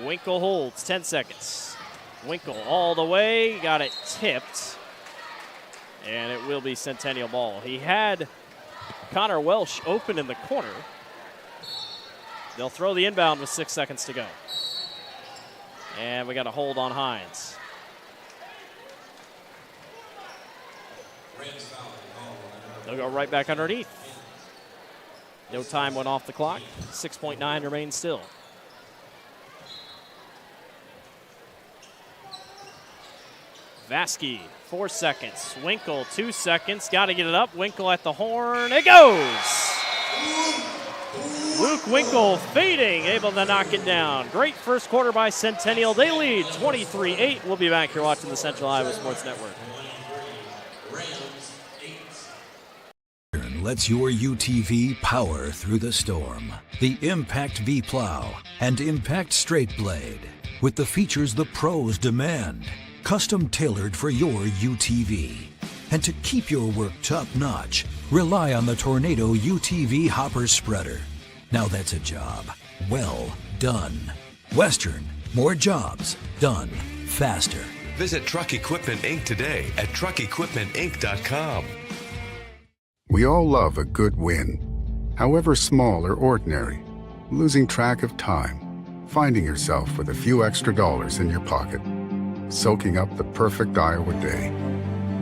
S1: Winkle holds, 10 seconds. Winkle all the way, got it tipped. And it will be Centennial ball. He had Connor Welsh open in the corner. They'll throw the inbound with 6 seconds to go. And we got a hold on Hines. They'll go right back underneath. No time went off the clock. 6.9 remains still. Vasky, 4 seconds. Winkle, 2 seconds. Got to get it up. Winkle at the horn. It goes. Luke Winkle fading, able to knock it down. Great first quarter by Centennial. They lead 23-8. We'll be back here watching the Central Iowa Sports Network.
S16: Lets your UTV power through the storm. The Impact V Plow and Impact Straight Blade, with the features the pros demand. Custom tailored for your UTV. And to keep your work top-notch, rely on the Tornado UTV Hopper Spreader. Now that's a job well done. Western, more jobs done faster.
S17: Visit Truck Equipment Inc. today at truckequipmentinc.com.
S15: We all love a good win, however small or ordinary. Losing track of time, finding yourself with a few extra dollars in your pocket, soaking up the perfect Iowa day.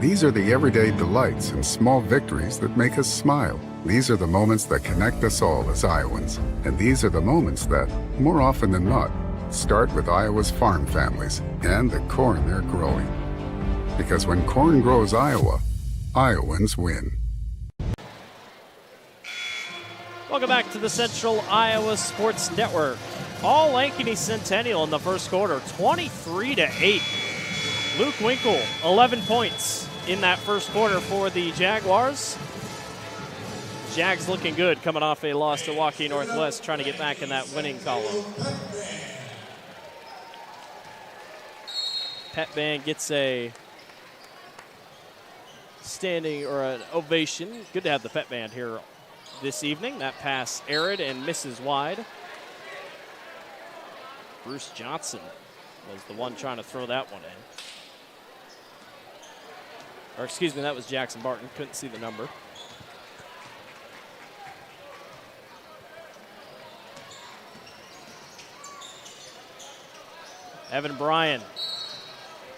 S15: These are the everyday delights and small victories that make us smile. These are the moments that connect us all as Iowans. And these are the moments that, more often than not, start with Iowa's farm families and the corn they're growing. Because when corn grows Iowa, Iowans win.
S1: Welcome back to the Central Iowa Sports Network. All Ankeny Centennial in the first quarter, 23-8. Luke Winkle, 11 points in that first quarter for the Jaguars. Jags looking good coming off a loss to Waukee Northwest, trying to get back in that winning column. Pet Band gets a standing or an ovation. Good to have the Pet Band here this evening. That pass arid and misses wide. Bruce Johnson was the one trying to throw that one in. Or excuse me, that was Jackson Barton. Couldn't see the number. Evan Bryan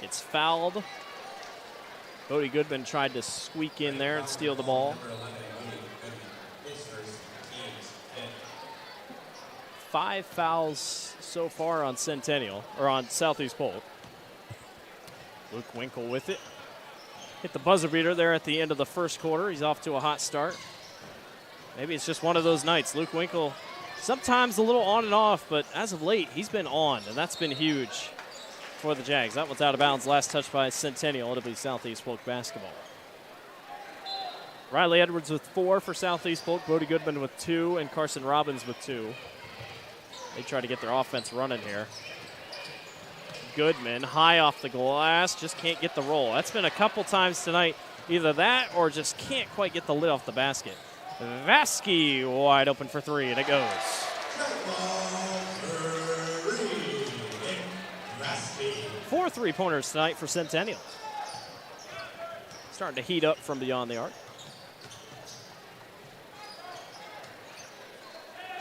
S1: gets fouled. Bodie Goodman tried to squeak in there and steal the ball. 5 fouls so far on Centennial, or on Southeast Polk. Luke Winkle with it. Hit the buzzer beater there at the end of the first quarter. He's off to a hot start. Maybe it's just one of those nights. Luke Winkle, sometimes a little on and off, but as of late, he's been on, and that's been huge for the Jags. That one's out of bounds. Last touch by Centennial. It'll be Southeast Polk basketball. Riley Edwards with 4 for Southeast Polk. Bodie Goodman with 2, and Carson Robbins with 2. They try to get their offense running here. Goodman high off the glass, just can't get the roll. That's been a couple times tonight. Either that or just can't quite get the lid off the basket. Vasky wide open for 3, and it goes. 4 3-pointers tonight for Centennial. Starting to heat up from beyond the arc.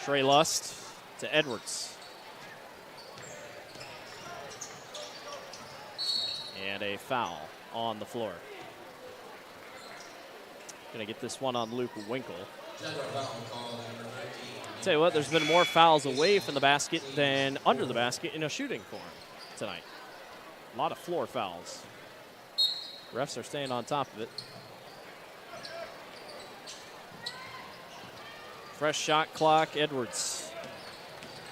S1: Trey Lust to Edwards. And a foul on the floor. Gonna get this one on Luke Winkle. Tell you what, there's been more fouls away from the basket than under the basket in a shooting form tonight. A lot of floor fouls. Refs are staying on top of it. Fresh shot clock, Edwards.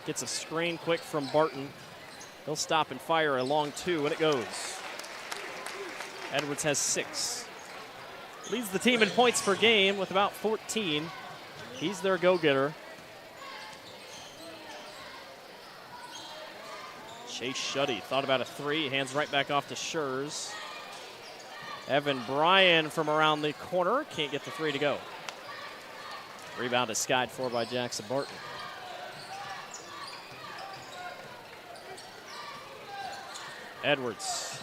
S1: Gets a screen quick from Barton. He'll stop and fire a long 2, and it goes. Edwards has 6. Leads the team in points per game with about 14. He's their go-getter. Chase Shuddy thought about a 3. Hands right back off to Schurz. Evan Bryan from around the corner. Can't get the 3 to go. Rebound is skied for by Jackson Barton. Edwards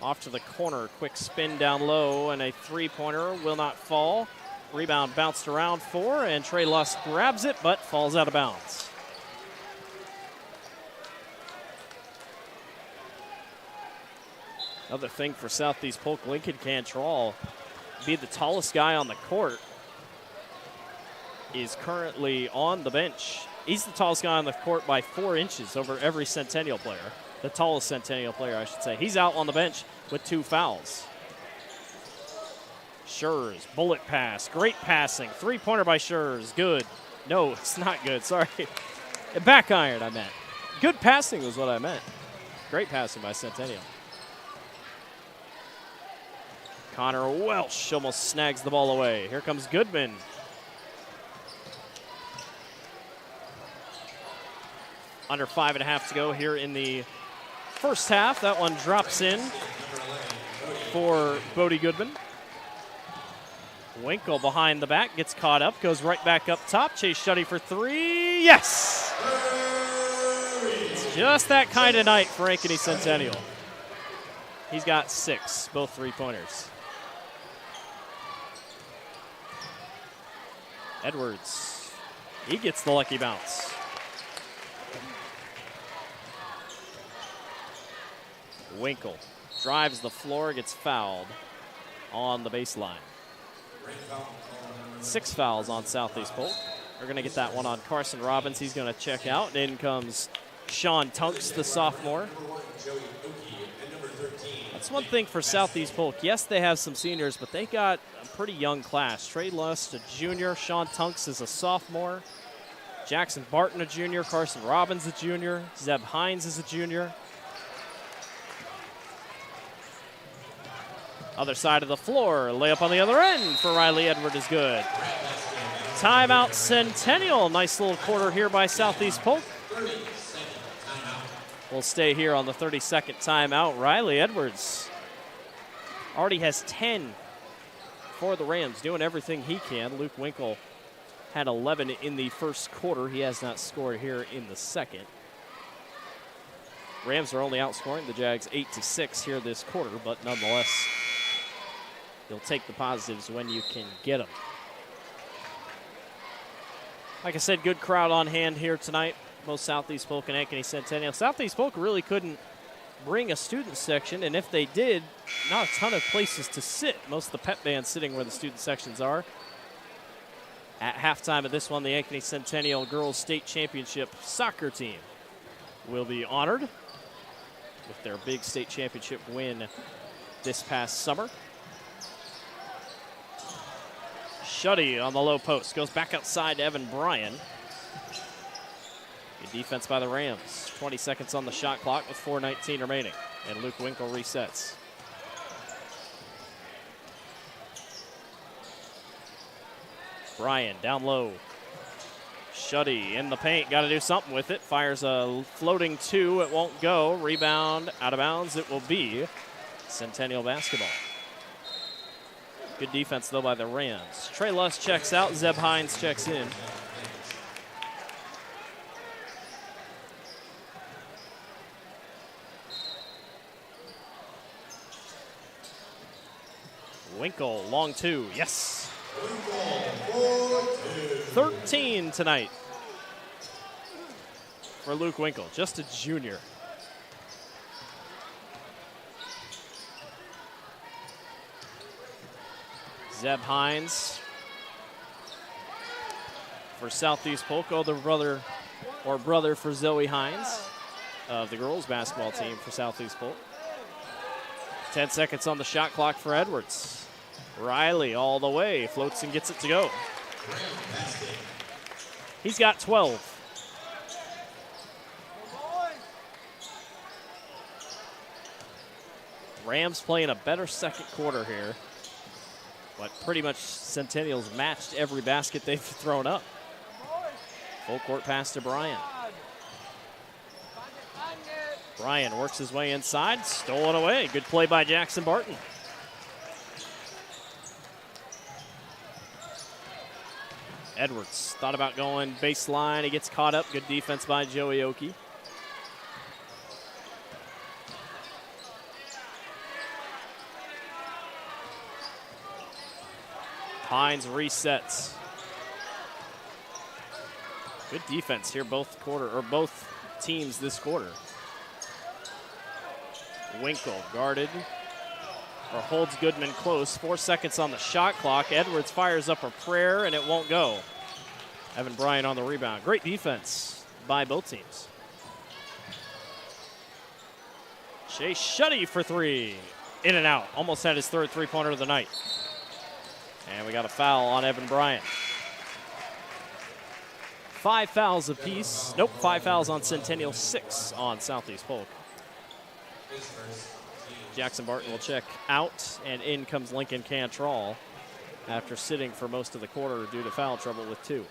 S1: off to the corner. Quick spin down low, and a 3-pointer will not fall. Rebound bounced around 4, and Trey Lust grabs it, but falls out of bounds. Another thing for Southeast Polk, Lincoln Cantrell, be the tallest guy on the court, is currently on the bench. He's the tallest guy on the court by 4 inches over every Centennial player. The tallest Centennial player, I should say. He's out on the bench with 2 fouls. Schurz, bullet pass, great passing. 3-pointer by Schurz, good. No, it's not good, sorry. Back iron, I meant. Good passing was what I meant. Great passing by Centennial. Connor Welsh almost snags the ball away. Here comes Goodman. Under 5.5 to go here in the first half. That one drops in for Bodie Goodman. Winkle behind the back, gets caught up, goes right back up top. Chase Shuddy for 3. Yes! It's just that kind of night for Ankeny Centennial. He's got 6, both 3-pointers. Edwards, he gets the lucky bounce. Winkle drives the floor, gets fouled on the baseline. 6 fouls on Southeast Polk. We're going to get that one on Carson Robbins. He's going to check out. And in comes Sean Tunks, the sophomore. That's one thing for Southeast Polk. Yes, they have some seniors, but they got a pretty young class. Trey Lust, a junior. Sean Tunks is a sophomore. Jackson Barton, a junior. Carson Robbins, a junior. Zeb Hines is a junior. Other side of the floor, layup on the other end for Riley Edward is good. Timeout Centennial. Nice little quarter here by Southeast Polk. We'll stay here on the 32nd timeout. Riley Edwards already has 10 for the Rams, doing everything he can. Luke Winkle had 11 in the first quarter. He has not scored here in the second. Rams are only outscoring the Jags 8-6 here this quarter, but nonetheless, you'll take the positives when you can get them. Like I said, good crowd on hand here tonight. both Southeast Polk and Ankeny Centennial. Southeast Polk really couldn't bring a student section, and if they did, not a ton of places to sit. Most of the pep bands sitting where the student sections are. At halftime of this one, the Ankeny Centennial Girls State Championship soccer team will be honored with their big state championship win this past summer. Shuddy on the low post. Goes back outside to Evan Bryan. Good defense by the Rams. 20 seconds on the shot clock with 4:19 remaining. And Luke Winkle resets. Bryan down low. Shuddy in the paint. Got to do something with it. Fires a floating two. It won't go. Rebound out of bounds. It will be Centennial basketball. Good defense, though, by the Rams. Trey Luss checks out. Zeb Hines checks in. Winkle, long two. Yes. 13 tonight for Luke Winkle, just a junior. Zeb Hines for Southeast Polk, older brother for Zoe Hines of the girls basketball team for Southeast Polk. 10 seconds on the shot clock for Edwards. Riley all the way, floats and gets it to go. He's got 12. Rams playing a better second quarter here, but pretty much Centennial's matched every basket they've thrown up. Full court pass to Bryan. Bryan works his way inside, stolen away. Good play by Jackson Barton. Edwards thought about going baseline. He gets caught up. Good defense by Joey Oki. Hines resets. Good defense here, both teams this quarter. Winkle guarded, or holds Goodman close. 4 seconds on the shot clock. Edwards fires up a prayer, and it won't go. Evan Bryan on the rebound. Great defense by both teams. Shea Shuddy for three. In and out. Almost had his third three-pointer of the night. And we got a foul on Evan Bryan. 5 fouls apiece. Nope, 5 fouls on Centennial, 6 on Southeast Polk. Jackson Barton will check out, and in comes Lincoln Cantrell after sitting for most of the quarter due to foul trouble with 2.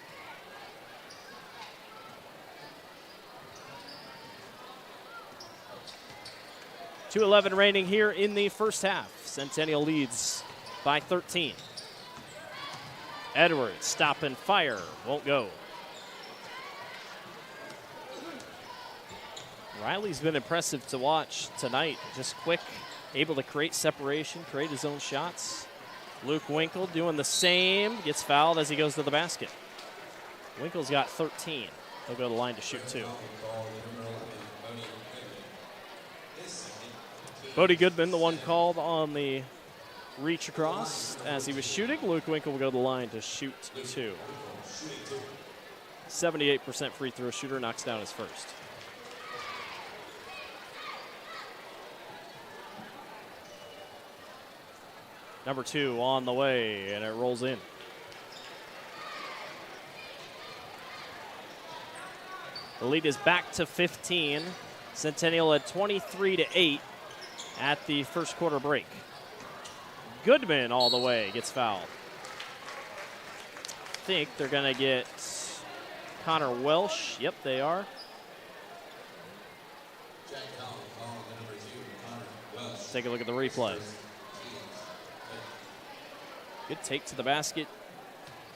S1: .2:11 remaining here in the first half. Centennial leads by 13. Edwards, stop and fire, won't go. Riley's been impressive to watch tonight. Just quick, able to create separation, create his own shots. Luke Winkle doing the same, gets fouled as he goes to the basket. Winkle's got 13. He'll go to the line to shoot 2. Bodie Goodman, the one called on the reach across as he was shooting. Luke Winkle will go to the line to shoot 2. 78% free throw shooter, knocks down his first. Number 2 on the way, and it rolls in. The lead is back to 15. Centennial at 23-8 at the first quarter break. Goodman all the way gets fouled. I think they're going to get Connor Welsh. Yep, they are. Let's take a look at the replay. Good take to the basket.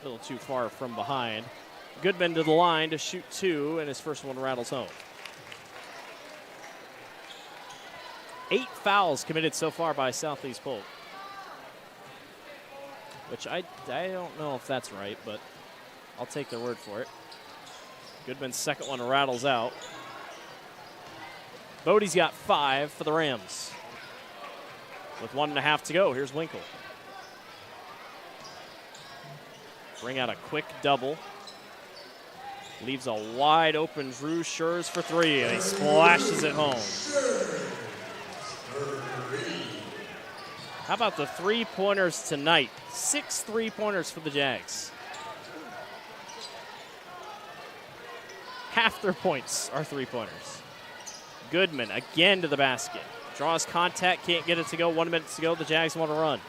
S1: A little too far from behind. Goodman to the line to shoot 2, and his first one rattles home. 8 fouls committed so far by Southeast Polk. Which I don't know if that's right, but I'll take their word for it. Goodman's second one rattles out. Bodie's got 5 for the Rams. With 1.5 to go, here's Winkle. Bring out a quick double. Leaves a wide open Drew Schurz for 3, and he splashes it home. How about the 3-pointers tonight? 6 3-pointers for the Jags. Half their points are 3-pointers. Goodman again to the basket. Draws contact, can't get it to go. 1 minute to go. The Jags want to run.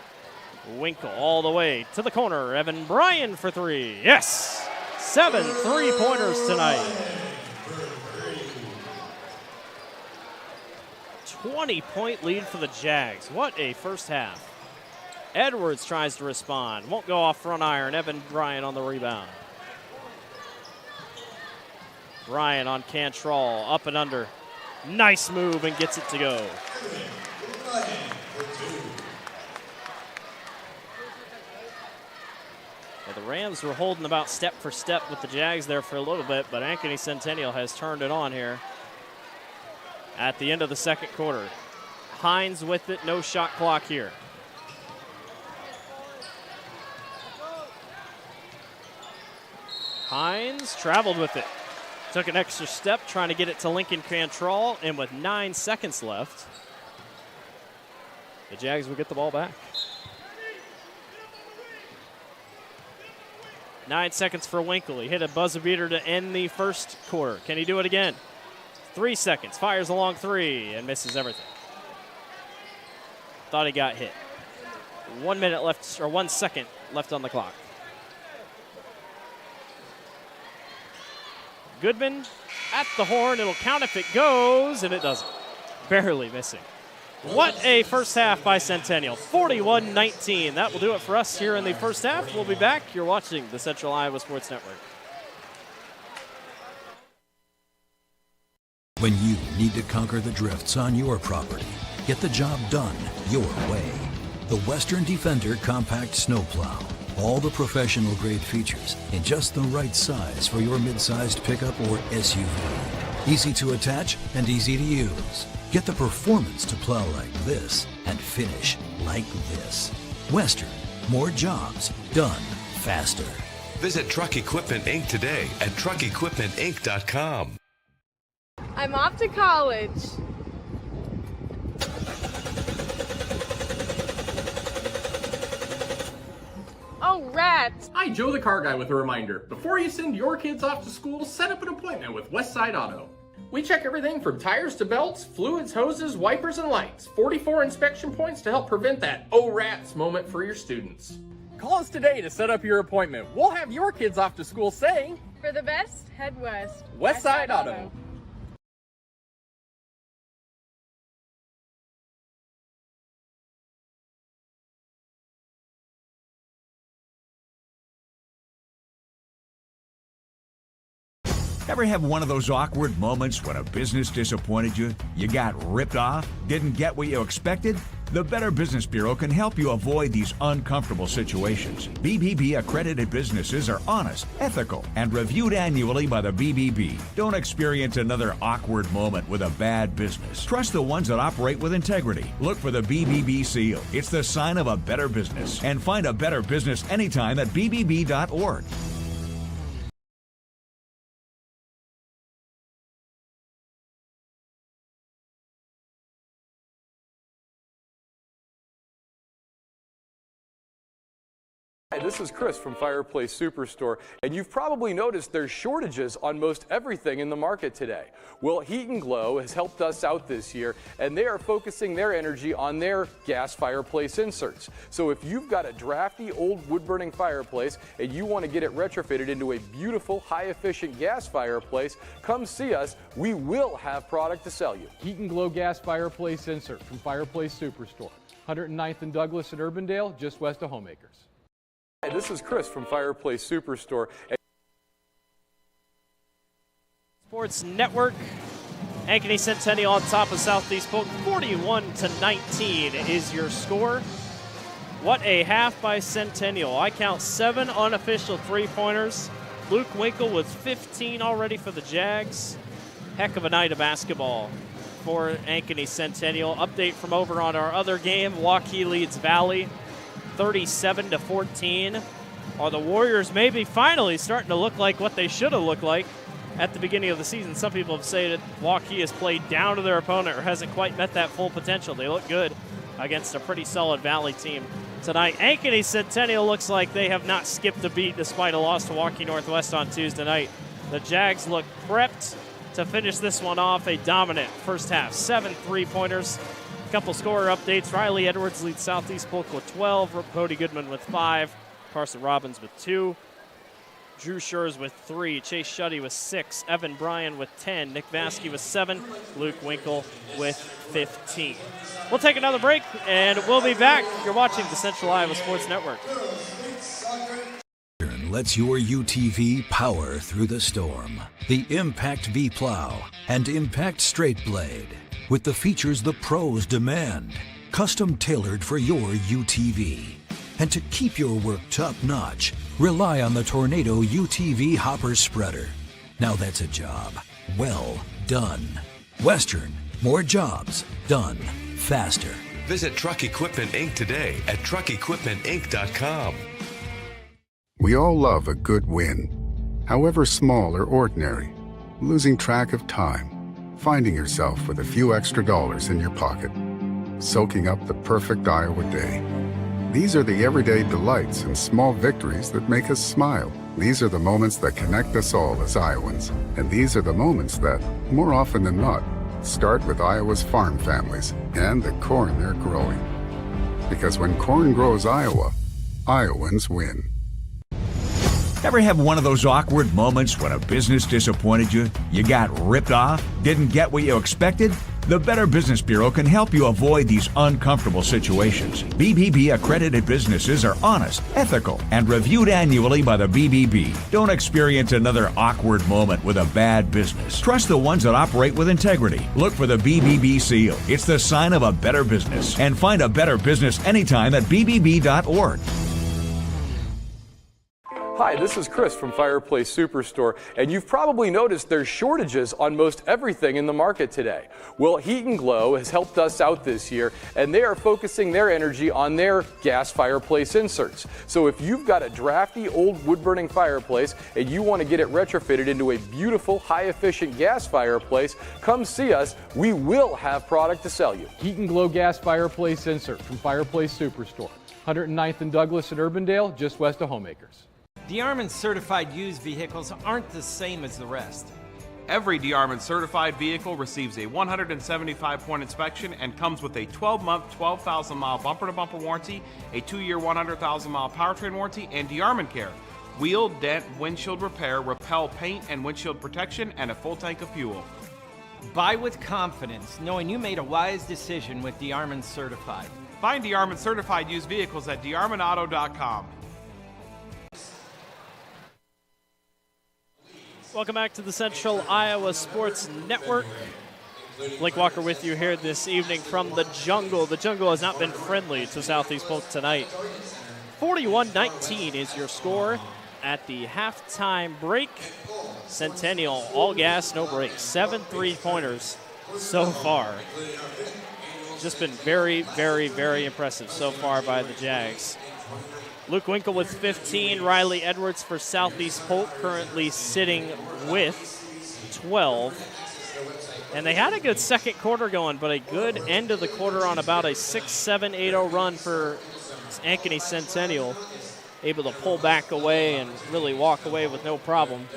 S1: Winkle all the way to the corner. Evan Bryan for 3. Yes! 7 3-pointers tonight. 20-point lead for the Jags. What a first half. Edwards tries to respond. Won't go off front iron. Evan Bryan on the rebound. Bryan on Cantrell. Up and under. Nice move and gets it to go. Yeah, the Rams were holding about step for step with the Jags there for a little bit, but Ankeny Centennial has turned it on here at the end of the second quarter. Hines with it, no shot clock here. Hines traveled with it. Took an extra step trying to get it to Lincoln Cantrell, and with 9 seconds left, the Jags will get the ball back. 9 seconds for Winkle. He hit a buzzer beater to end the first quarter. Can he do it again? 3 seconds. Fires a long 3 and misses everything. Thought he got hit. 1 minute left, or 1 second left on the clock. Goodman at the horn. It'll count if it goes, and it doesn't. Barely missing. What a first half by Centennial. 41-19. That will do it for us here in the first half. We'll be back. You're watching the Central Iowa Sports Network.
S16: When you need to conquer the drifts on your property, get the job done your way. The Western Defender Compact Snowplow. All the professional grade features in just the right size for your mid-sized pickup or SUV. Easy to attach and easy to use. Get the performance to plow like this and finish like this. Western, more jobs done faster.
S17: Visit Truck Equipment Inc. today at truckequipmentinc.com.
S12: I'm off to college. Oh, rats!
S13: Hi, Joe the Car Guy with a reminder. Before you send your kids off to school, set up an appointment with Westside Auto. We check everything from tires to belts, fluids, hoses, wipers, and lights. 44 inspection points to help prevent that oh rats moment for your students. Call us today to set up your appointment. We'll have your kids off to school saying,
S12: For the best, head west.
S13: Westside Auto.
S14: Ever have one of those awkward moments when a business disappointed you? You got ripped off? Didn't get what you expected? The Better Business Bureau can help you avoid these uncomfortable situations. BBB accredited businesses are honest, ethical, and reviewed annually by the BBB. Don't experience another awkward moment with a bad business. Trust the ones that operate with integrity. Look for the BBB seal. It's the sign of a better business. And find a better business anytime at bbb.org.
S5: Hi, this is Chris from Fireplace Superstore, and you've probably noticed there's shortages on most everything in the market today. Well, Heat and Glow has helped us out this year, and they are focusing their energy on their gas fireplace inserts. So if you've got a drafty old wood-burning fireplace and you want to get it retrofitted into a beautiful, high-efficient gas fireplace, come see us. We will have product to sell you.
S18: Heat and Glow gas fireplace insert from Fireplace Superstore. 109th and Douglas in Urbandale, just west of Homeacres.
S5: Hi, this is Chris from Fireplace Superstore.
S1: Sports Network. Ankeny Centennial on top of Southeast Polk. 41-19 is your score. What a half by Centennial. I count 7 unofficial three-pointers, Luke Winkle with 15 already for the Jags. Heck of a night of basketball for Ankeny Centennial. Update from over on our other game. Waukee leads Valley 37-14. Are the Warriors maybe finally starting to look like what they should have looked like at the beginning of the season? Some people have said that Waukee has played down to their opponent or hasn't quite met that full potential. They look good against a pretty solid Valley team tonight. Ankeny Centennial looks like they have not skipped a beat despite a loss to Waukee Northwest on Tuesday night. The Jags look prepped to finish this one off. A dominant first half. 7 3-pointers. A couple scorer updates. Riley Edwards leads Southeast Polk with 12. Cody Goodman with 5. Carson Robbins with 2. Drew Schurz with 3. Chase Shuddy with 6. Evan Bryan with 10. Nick Vasky with 7. Luke Winkle with 15. We'll take another break, and we'll be back. You're watching the Central Iowa Sports Network.
S16: Lets your UTV power through the storm. The Impact V Plow and Impact Straight Blade, with the features the pros demand. Custom tailored for your UTV. And to keep your work top-notch, rely on the Tornado UTV Hopper Spreader. Now that's a job well done. Western, more jobs done faster.
S17: Visit Truck Equipment Inc. today at truckequipmentinc.com.
S15: We all love a good win, however small or ordinary. Losing track of time, finding yourself with a few extra dollars in your pocket, soaking up the perfect Iowa day. These are the everyday delights and small victories that make us smile. These are the moments that connect us all as Iowans. And these are the moments that, more often than not, start with Iowa's farm families and the corn they're growing. Because when corn grows Iowa, Iowans win.
S14: Ever have one of those awkward moments when a business disappointed you? You got ripped off? Didn't get what you expected? The Better Business Bureau can help you avoid these uncomfortable situations. BBB accredited businesses are honest, ethical, and reviewed annually by the BBB. Don't experience another awkward moment with a bad business. Trust the ones that operate with integrity. Look for the BBB seal. It's the sign of a better business. And find a better business anytime at bbb.org.
S5: Hi, this is Chris from Fireplace Superstore, and you've probably noticed there's shortages on most everything in the market today. Well, Heat and Glow has helped us out this year, and they are focusing their energy on their gas fireplace inserts. So if you've got a drafty old wood-burning fireplace and you want to get it retrofitted into a beautiful, high-efficient gas fireplace, come see us. We will have product to sell you.
S18: Heat and Glow gas fireplace insert from Fireplace Superstore. 109th and Douglas at Urbandale, just west of Homeacres.
S6: DeArmond certified used vehicles aren't the same as the rest.
S7: Every DeArmond certified vehicle receives a 175-point inspection and comes with a 12-month, 12,000-mile bumper-to-bumper warranty, a 2-year, 100,000-mile powertrain warranty, and DeArmond Care. Wheel, dent, windshield repair, repel paint and windshield protection, and a full tank of fuel.
S6: Buy with confidence, knowing you made a wise decision with DeArmond certified.
S7: Find DeArmond certified used vehicles at DeArmondAuto.com.
S1: Welcome back to the Central Iowa Sports Network. Blake Walker with you here this evening from the Jungle. The Jungle has not been friendly to Southeast Polk tonight. 41-19 is your score at the halftime break. Centennial, all gas, no brakes. 7 3-pointers so far. Just been very, very, very impressive so far by the Jags. Luke Winkle with 15. Riley Edwards for Southeast Polk currently sitting with 12. And they had a good second quarter going, but a good end of the quarter on about a 6-7-8-0 run for Ankeny Centennial. Able to pull back away and really walk away with no problem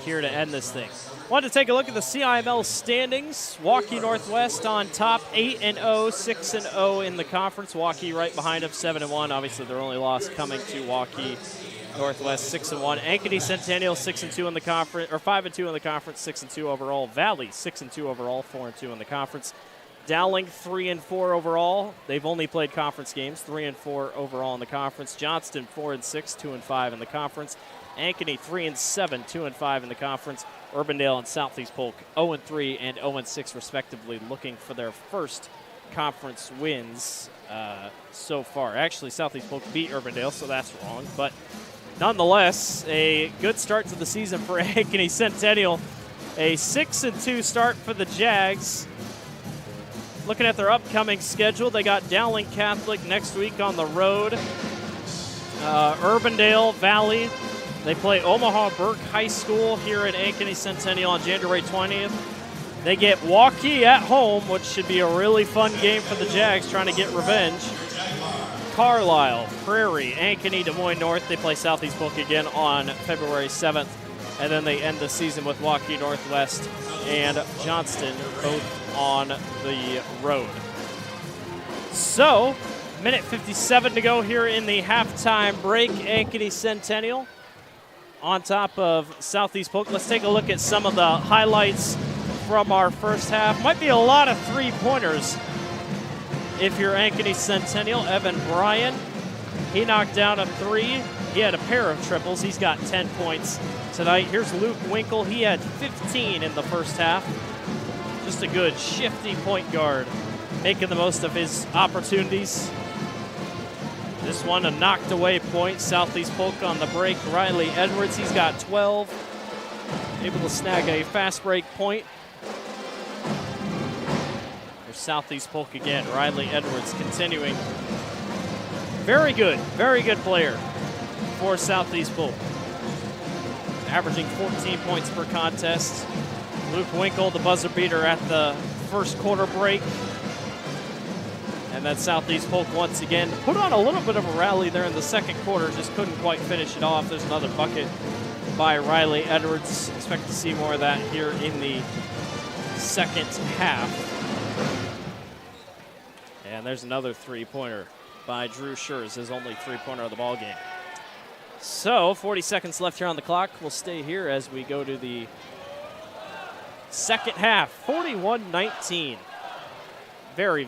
S1: here to end this thing. Wanted to take a look at the CIML standings. Waukee Northwest on top, 8-0, 6-0 in the conference. Waukee right behind them, 7-1. Obviously, their only loss coming to Waukee Northwest, 6-1. Ankeny Centennial, 6-2 in the conference, or 5-2 in the conference, 6-2 overall. Valley, 6-2 overall, 4-2 in the conference. Dowling, 3-4 overall. They've only played conference games, 3-4 overall in the conference. Johnston, 4-6, 2-5 in the conference. Ankeny, 3-7, 2-5 in the conference. Urbandale and Southeast Polk, 0-3 and 0-6 respectively, looking for their first conference wins so far. Actually, Southeast Polk beat Urbandale, so that's wrong. But nonetheless, a good start to the season for Ankeny Centennial. A 6-2 start for the Jags. Looking at their upcoming schedule, they got Dowling Catholic next week on the road. Urbandale Valley. They play Omaha Burke High School here at Ankeny Centennial on January 20th. They get Waukee at home, which should be a really fun game for the Jags trying to get revenge. Carlisle, Prairie, Ankeny, Des Moines North. They play Southeast Polk again on February 7th. And then they end the season with Waukee Northwest and Johnston, both on the road. So, minute 57 to go here in the halftime break. Ankeny Centennial on top of Southeast Polk. Let's take a look at some of the highlights from our first half. Might be a lot of three-pointers if you're Ankeny Centennial. Evan Bryan, he knocked down a three. He had a pair of triples. He's got 10 points tonight. Here's Luke Winkle. He had 15 in the first half. Just a good, shifty point guard, making the most of his opportunities. This one, a knocked away point. Southeast Polk on the break. Riley Edwards, he's got 12. Able to snag a fast break point. For Southeast Polk again, Riley Edwards continuing. Very good player for Southeast Polk. Averaging 14 points per contest. Luke Winkle, the buzzer beater at the first quarter break. And then Southeast Polk once again put on a little bit of a rally there in the second quarter, just couldn't quite finish it off. There's another bucket by Riley Edwards. Expect to see more of that here in the second half. And there's another three-pointer by Drew Schurz, his only three-pointer of the ball game. So 40 seconds left here on the clock. We'll stay here as we go to the second half. 41-19. Very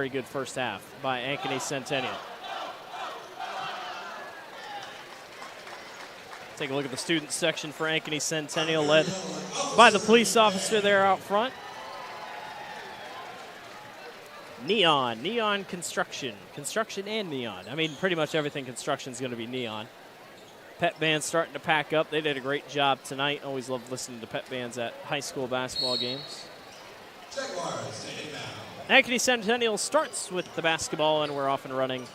S1: good first half by Ankeny Centennial. Take a look at the student section for Ankeny Centennial, led by the police officer there out front. Neon construction and neon. I mean, pretty much everything construction is going to be neon. Pet band's starting to pack up. They did a great job tonight. Always love listening to pet bands at high school basketball games. Ankeny Centennial starts with the basketball, and we're off and running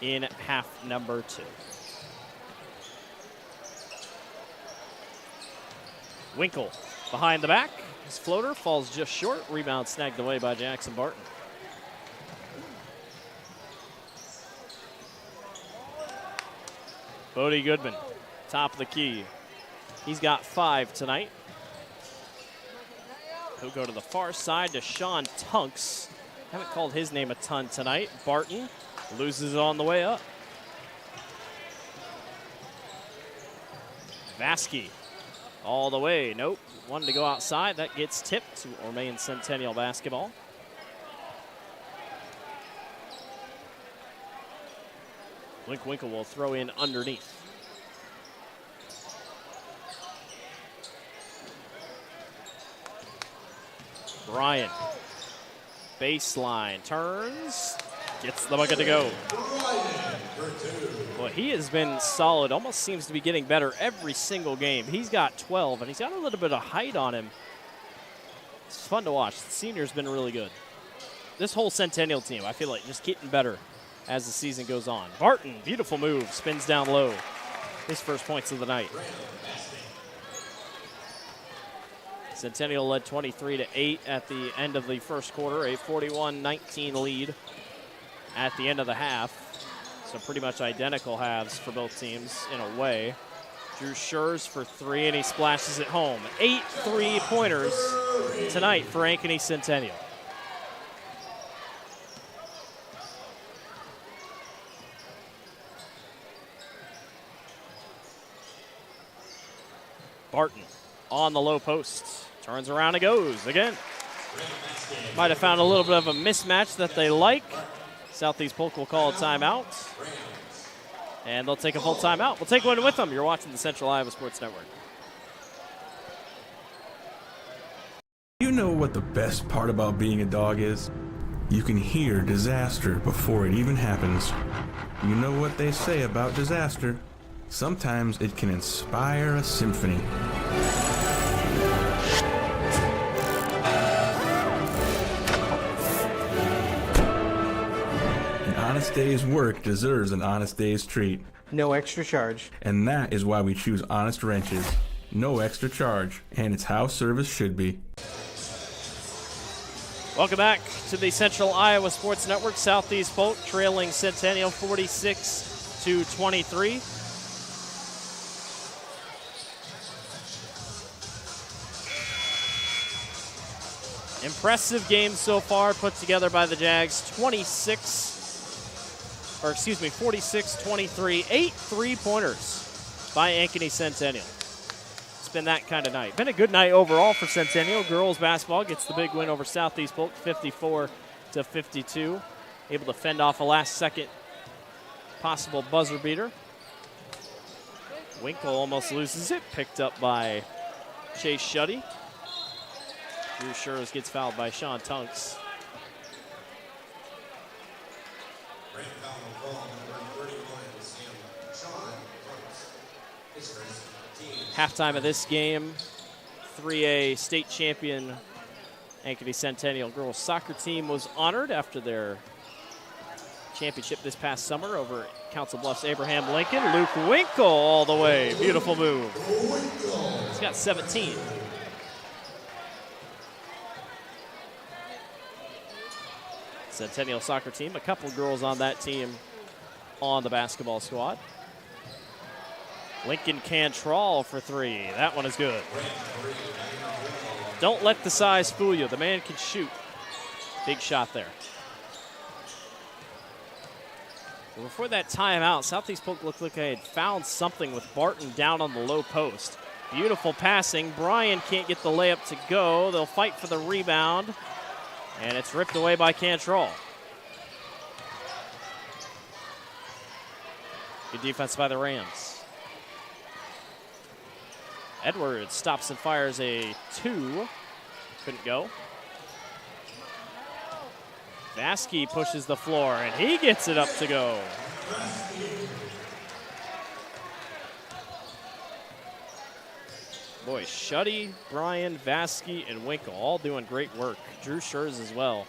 S1: in half number 2. Winkle behind the back. His floater falls just short. Rebound snagged away by Jackson Barton. Bodie Goodman, top of the key. He's got 5 tonight. He'll go to the far side to Sean Tunks. Haven't called his name a ton tonight. Barton loses it on the way up. Vasky all the way. Nope. Wanted to go outside. That gets tipped to remain Centennial basketball. Luke Winkle will throw in underneath. Bryan, baseline, turns, gets the bucket to go. Well, he has been solid, almost seems to be getting better every single game. He's got 12, and he's got a little bit of height on him. It's fun to watch. The senior's been really good. This whole Centennial team, I feel like, just getting better as the season goes on. Barton, beautiful move, spins down low. His first points of the night. Centennial led 23-8 at the end of the first quarter, a 41-19 lead at the end of the half. So pretty much identical halves for both teams in a way. Drew Schurz for 3, and he splashes it home. 8 3-pointers tonight for Ankeny Centennial. Barton on the low post. Turns around and goes again. Might have found a little bit of a mismatch that they like. Southeast Polk will call a timeout. And they'll take a full timeout. We'll take one with them. You're watching the Central Iowa Sports Network.
S3: You know what the best part about being a dog is? You can hear disaster before it even happens. You know what they say about disaster. Sometimes it can inspire a symphony. An honest day's work deserves an honest day's treat.
S9: No extra charge.
S3: And that is why we choose Honest Wrenches. No extra charge, and it's how service should be.
S1: Welcome back to the Central Iowa Sports Network. Southeast Polk trailing Centennial 46-23. Impressive game so far put together by the Jags. 46-23. 8 3-pointers by Ankeny Centennial. It's been that kind of night. Been a good night overall for Centennial. Girls basketball gets the big win over Southeast Polk, 54-52. Able to fend off a last-second possible buzzer beater. Winkle almost loses it. Picked up by Chase Shuddy. Drew Schurz gets fouled by Sean Tunks. Halftime of this game, 3A state champion Ankeny Centennial girls soccer team was honored after their championship this past summer over Council Bluffs Abraham Lincoln. Luke Winkle all the way. Beautiful move. He's got 17. Centennial soccer team, a couple girls on that team on the basketball squad. Lincoln Cantrell for three. That one is good. Don't let the size fool you. The man can shoot. Big shot there. Well, before that timeout, Southeast Polk looked like they had found something with Barton down on the low post. Beautiful passing. Bryan can't get the layup to go. They'll fight for the rebound. And it's ripped away by Cantrell. Good defense by the Rams. Edwards stops and fires a 2. Couldn't go. Vasky pushes the floor, and he gets it up to go. Boy, Shuddy, Bryan, Vasky, and Winkle all doing great work. Drew Schurz as well.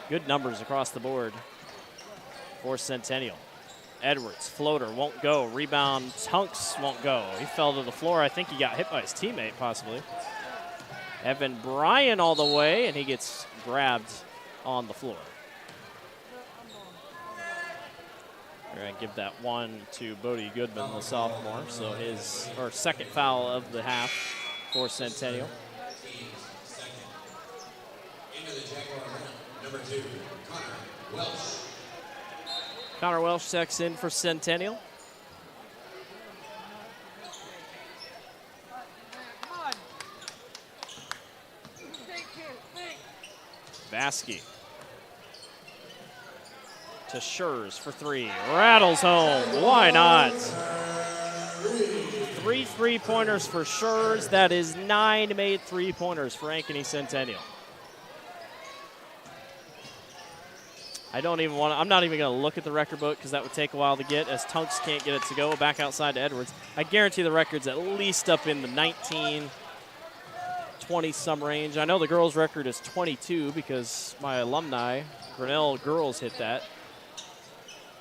S1: Good numbers across the board for Centennial. Edwards, floater, won't go. Rebound, Tunks won't go. He fell to the floor. I think he got hit by his teammate, possibly. Evan Bryan all the way, and he gets grabbed on the floor. We're going to give that one to Bodie Goodman, the sophomore. So his second foul of the half for Centennial.
S8: Into the Jaguar number 2, Connor Welsh.
S1: Connor Welsh checks in for Centennial. Vasky to Schurz for 3. Rattles home. Why not? 3 3-pointers for Schurz. That is 9 made 3-pointers for Ankeny Centennial. I'm not even going to look at the record book because that would take a while to get, as Tunks can't get it to go. Back outside to Edwards. I guarantee the record's at least up in the 19, 20-some range. I know the girls' record is 22 because my alumni, Grinnell girls, hit that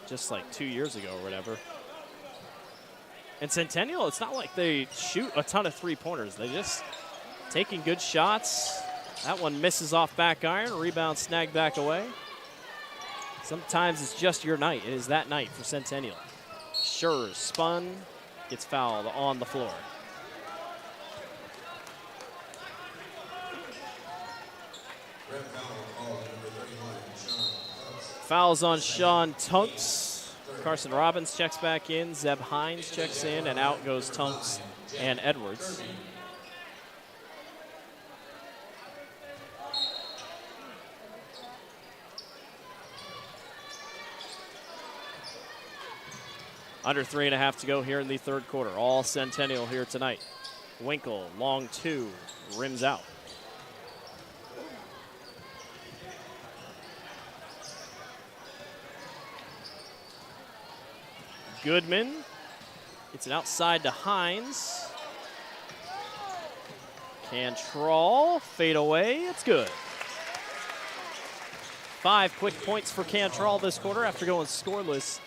S1: just like 2 years ago or whatever. And Centennial, it's not like they shoot a ton of 3-pointers. They just taking good shots. That one misses off back iron. Rebound snagged back away. Sometimes it's just your night. It is that night for Centennial. Schurz spun, gets fouled on the floor. Fouls on Sean Tunks. Carson Robbins checks back in. Zeb Hines checks in, and out goes Tunks and Edwards. Under 3.5 to go here in the third quarter. All Centennial here tonight. Winkle, long 2, rims out. Goodman It's an outside to Hines. Cantrell, fade away, it's good. 5 quick points for Cantrell this quarter after going scoreless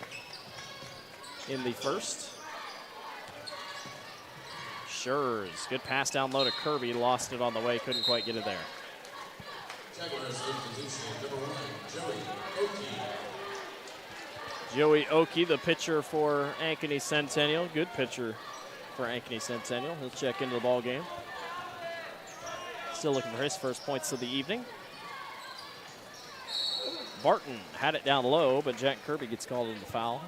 S1: in the first. Schurz, good pass down low to Kirby, lost it on the way, couldn't quite get it there. Joey Oki, the pitcher for Ankeny Centennial. Good pitcher for Ankeny Centennial. He'll check into the ball game. Still looking for his first points of the evening. Barton had it down low, but Jack Kirby gets called into foul.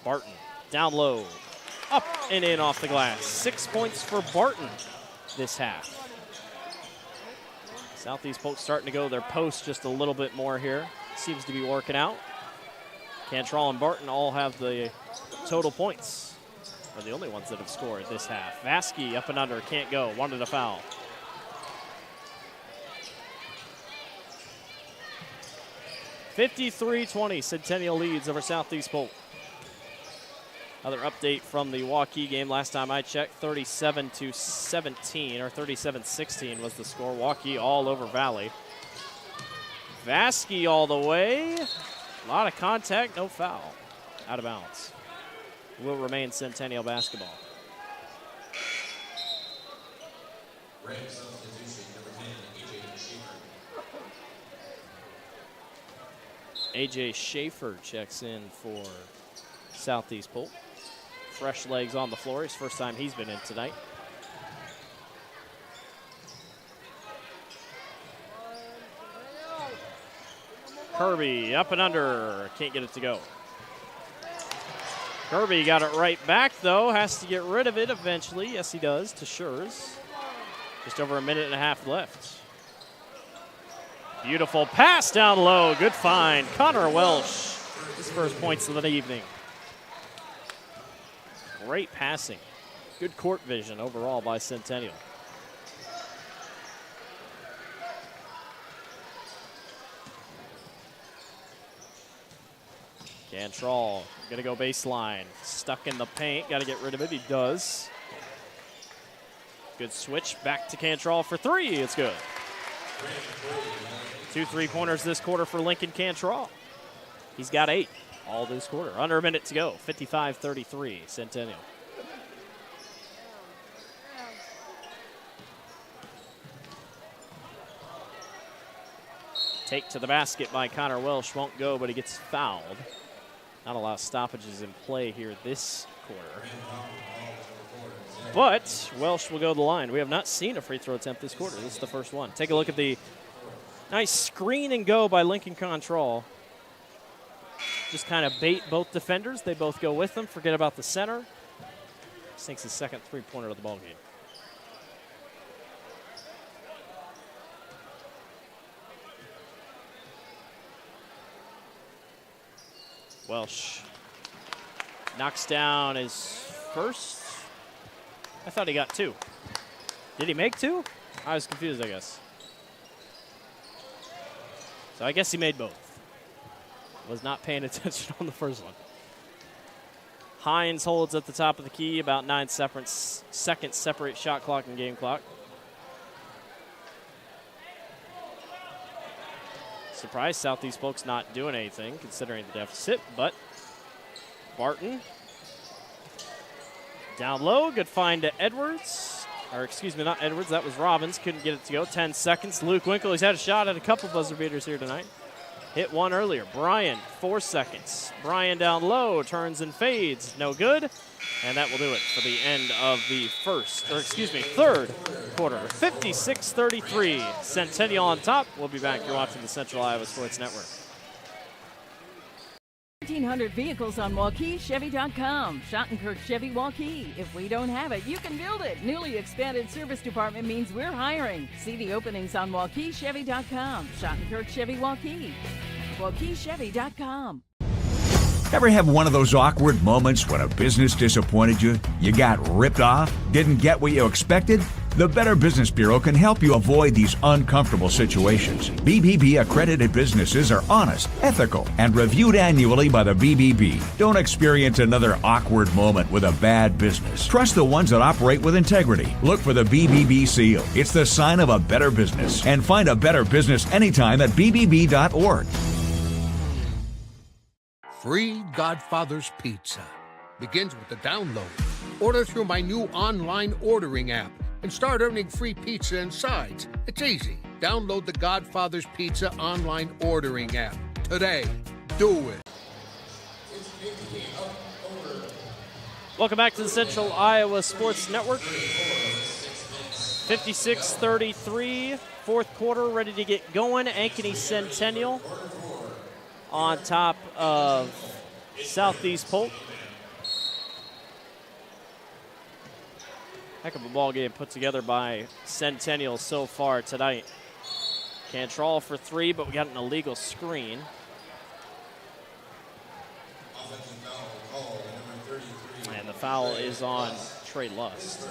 S1: Barton down low, up and in off the glass. 6 points for Barton this half. Southeast Polk starting to go their post just a little bit more here. Seems to be working out. Cantrell and Barton all have the total points. Are the only ones that have scored this half. Vasky up and under, can't go, wanted a foul. (53-20) Centennial leads over Southeast Polk. Another update from the Waukee game. Last time I checked, 37-17 or 37-16 was the score. Waukee all over Valley. Vasky all the way. A lot of contact, no foul. Out of bounds. Will remain Centennial basketball. AJ Schaefer checks in for Southeast Polk. Fresh legs on the floor. His first time he's been in tonight. Kirby up and under. Can't get it to go. Kirby got it right back, though. Has to get rid of it eventually. Yes, he does, to Schurz. Just over a minute and a half left. Beautiful pass down low. Good find. Connor Welsh. His first points of the evening. Great passing. Good court vision overall by Centennial. Cantrell gonna go baseline. Stuck in the paint. Got to get rid of it. He does. Good switch back to Cantrell for three. It's good. 2 3-pointers this quarter for Lincoln Cantrell. He's got 8 all this quarter. Under a minute to go. 55-33 Centennial. Take to the basket by Connor Welsh. Won't go, but he gets fouled. Not a lot of stoppages in play here this quarter. But Welsh will go to the line. We have not seen a free throw attempt this quarter. This is the first one. Take a look at the nice screen and go by Lincoln Cantrell. Just kind of bait both defenders. They both go with them. Forget about the center. Sinks his second three-pointer of the ball game. Welsh knocks down his first. I thought he got 2. Did he make 2? I was confused, I guess. So I guess he made both. Was not paying attention on the first one. Hines holds at the top of the key. About 9 seconds separate shot clock and game clock. Surprised Southeast Polk's not doing anything considering the deficit, but Barton down low, good find to Edwards, or excuse me, not Edwards, that was Robbins, couldn't get it to go. 10 seconds, Luke Winkle, he's had a shot at a couple buzzer beaters here tonight. Hit one earlier. Bryan, 4 seconds. Bryan down low, turns and fades, no good. And that will do it for the end of the third quarter. 56-33, Centennial on top. We'll be back. You're watching the Central Iowa Sports Network.
S4: 1,300 vehicles on WaukeeChevy.com. Schottenkirk Chevy Waukee. If we don't have it, you can build it. Newly expanded service department means we're hiring. See the openings on WaukeeChevy.com. Schottenkirk Chevy Waukee. WaukeeChevy.com.
S14: Ever have one of those awkward moments when a business disappointed you? You got ripped off? Didn't get what you expected? The Better Business Bureau can help you avoid these uncomfortable situations. BBB accredited businesses are honest, ethical, and reviewed annually by the BBB. Don't experience another awkward moment with a bad business. Trust the ones that operate with integrity. Look for the BBB seal. It's the sign of a better business. And find a better business anytime at bbb.org.
S19: Free Godfather's Pizza begins with the download. Order through my new online ordering app and start earning free pizza and sides. It's easy. Download the Godfather's Pizza online ordering app today. Do it.
S1: Welcome back to the Central Iowa Sports Network. 56-33, fourth quarter, ready to get going. Ankeny Centennial on top of Southeast Polk. Heck of a ball game put together by Centennial so far tonight. Cantrell for three, but we got an illegal screen. And the foul is on Trey Lust.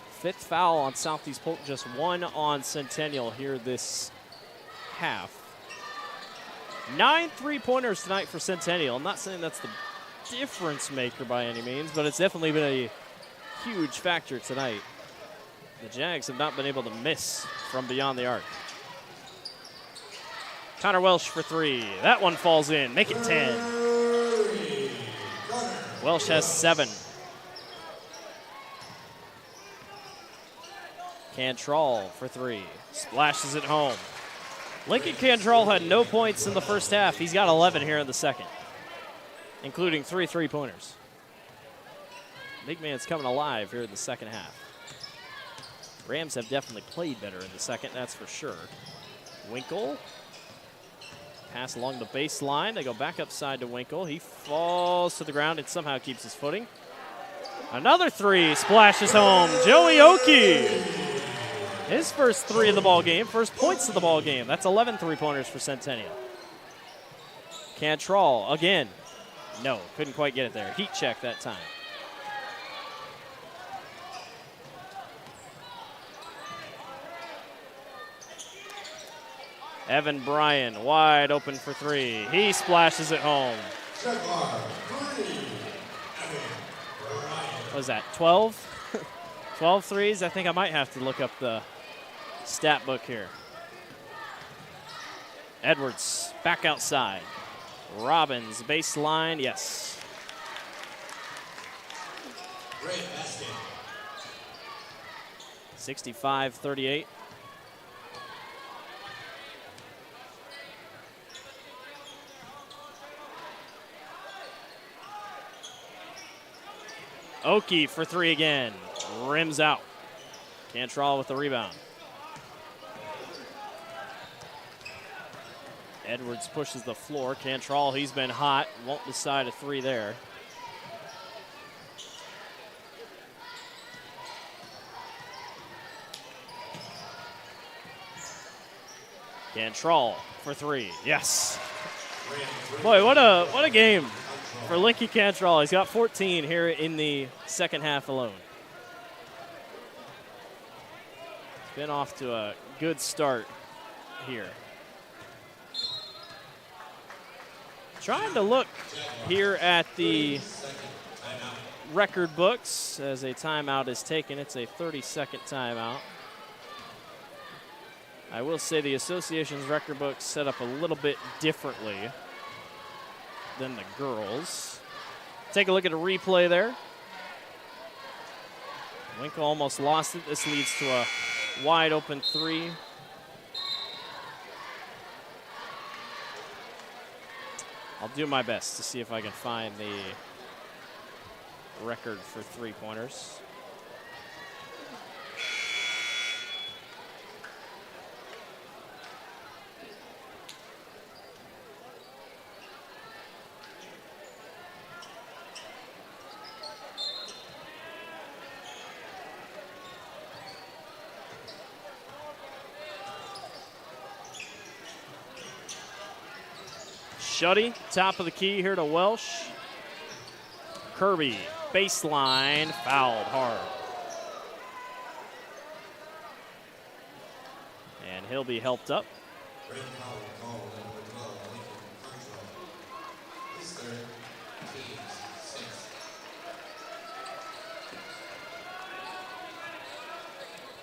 S1: Fifth foul on Southeast Polk, just one on Centennial here this half. 9 3-pointers tonight for Centennial. I'm not saying that's the difference maker by any means, but it's definitely been a huge factor tonight. The Jags have not been able to miss from beyond the arc. Connor Welsh for three. That one falls in. Make it 10. Welsh has 7. Cantrell for three. Splashes it home. Lincoln Cantrell had no points in the first half. He's got 11 here in the second, including 3 3-pointers. Big man's coming alive here in the second half. Rams have definitely played better in the second, that's for sure. Winkle. Pass along the baseline. They go back upside to Winkle. He falls to the ground and somehow keeps his footing. Another three splashes home. Joey Oki. His first 3 of the ball game, first points of the ball game. That's 11 3-pointers for Centennial. Cantrell again. No, couldn't quite get it there. Heat check that time. Evan Bryan wide open for three. He splashes it home. What was that, 12? 12 threes? I think I might have to look up the stat book here. Edwards back outside. Robbins baseline, yes. 65-38. Oki for three again. Rims out. Cantrell with the rebound. Edwards pushes the floor. Cantrell, he's been hot. Won't decide a three there. Cantrell for three. Yes. Boy, what a game for Linky Cantrell. He's got 14 here in the second half alone. He's been off to a good start here. Trying to look here at the record books as a timeout is taken. It's a 30-second timeout. I will say the association's record books set up a little bit differently than the girls. Take a look at a replay there. Winkle almost lost it. This leads to a wide open three. I'll do my best to see if I can find the record for three-pointers. Shuddy, top of the key here to Welsh. Kirby, baseline, fouled hard. And he'll be helped up.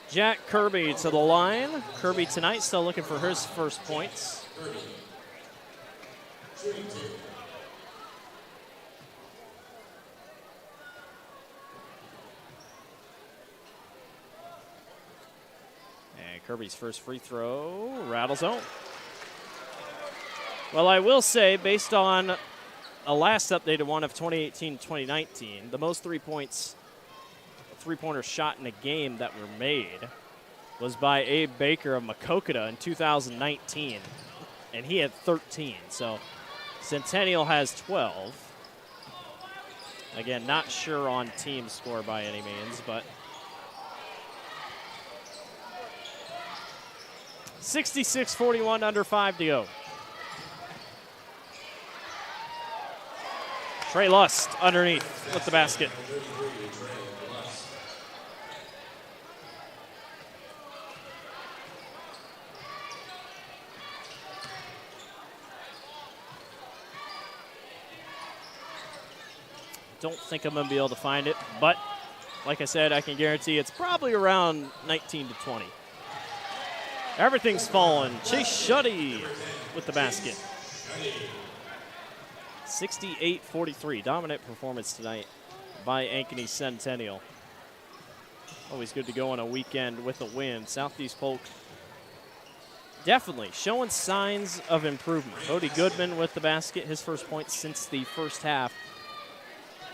S1: Jack Kirby to the line. Kirby tonight still looking for his first points. And Kirby's first free throw rattles home. Well, I will say, based on a last updated one of 2018-2019, the most three-pointers shot in a game that were made was by Abe Baker of Makokata in 2019, and he had 13. So Centennial has 12. Again, not sure on team score by any means, but 66-41, under 5 to go. Trey Lust underneath with the basket. Don't think I'm going to be able to find it, but like I said, I can guarantee it's probably around 19 to 20. Everything's fallen. Chase Shuddy with the basket. 68-43. Dominant performance tonight by Ankeny Centennial. Always good to go on a weekend with a win. Southeast Polk definitely showing signs of improvement. Cody Goodman with the basket, his first point since the first half.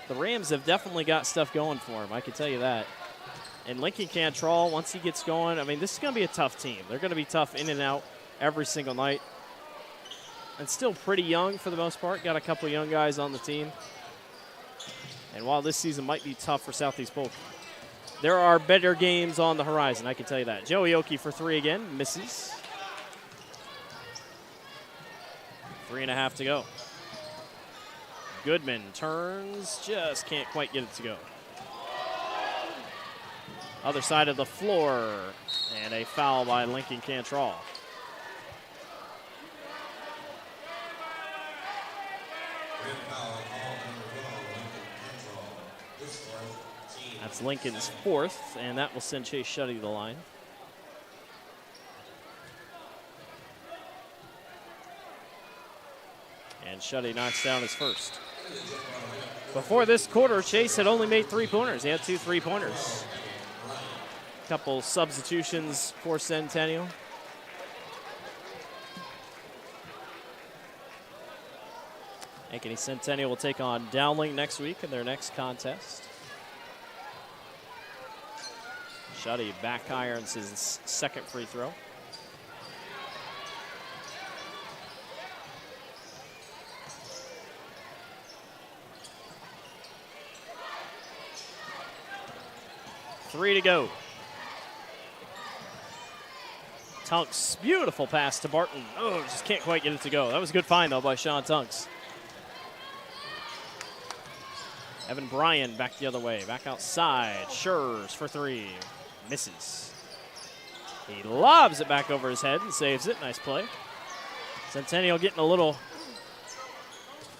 S1: The Rams have definitely got stuff going for him, I can tell you that. And Lincoln Cantrell, once he gets going, I mean, this is going to be a tough team. They're going to be tough in and out every single night. And still pretty young for the most part. Got a couple young guys on the team. And while this season might be tough for Southeast Polk, there are better games on the horizon, I can tell you that. Joey Oki for three again, misses. 3.5 to go. Goodman turns, just can't quite get it to go. Other side of the floor, and a foul by Lincoln Cantrell. That's Lincoln's fourth, and that will send Chase Shuddy to the line. And Shuddy knocks down his first. Before this quarter, Chase had only made 3-pointers. He had 2 3-pointers. Couple substitutions for Centennial. Ankeny Centennial will take on Dowling next week in their next contest. Shuddy back irons his second free throw. Three to go. Tunks, beautiful pass to Barton. Oh, just can't quite get it to go. That was a good find, though, by Sean Tunks. Evan Bryan back the other way, back outside. Schurz for three, misses. He lobs it back over his head and saves it. Nice play. Centennial getting a little,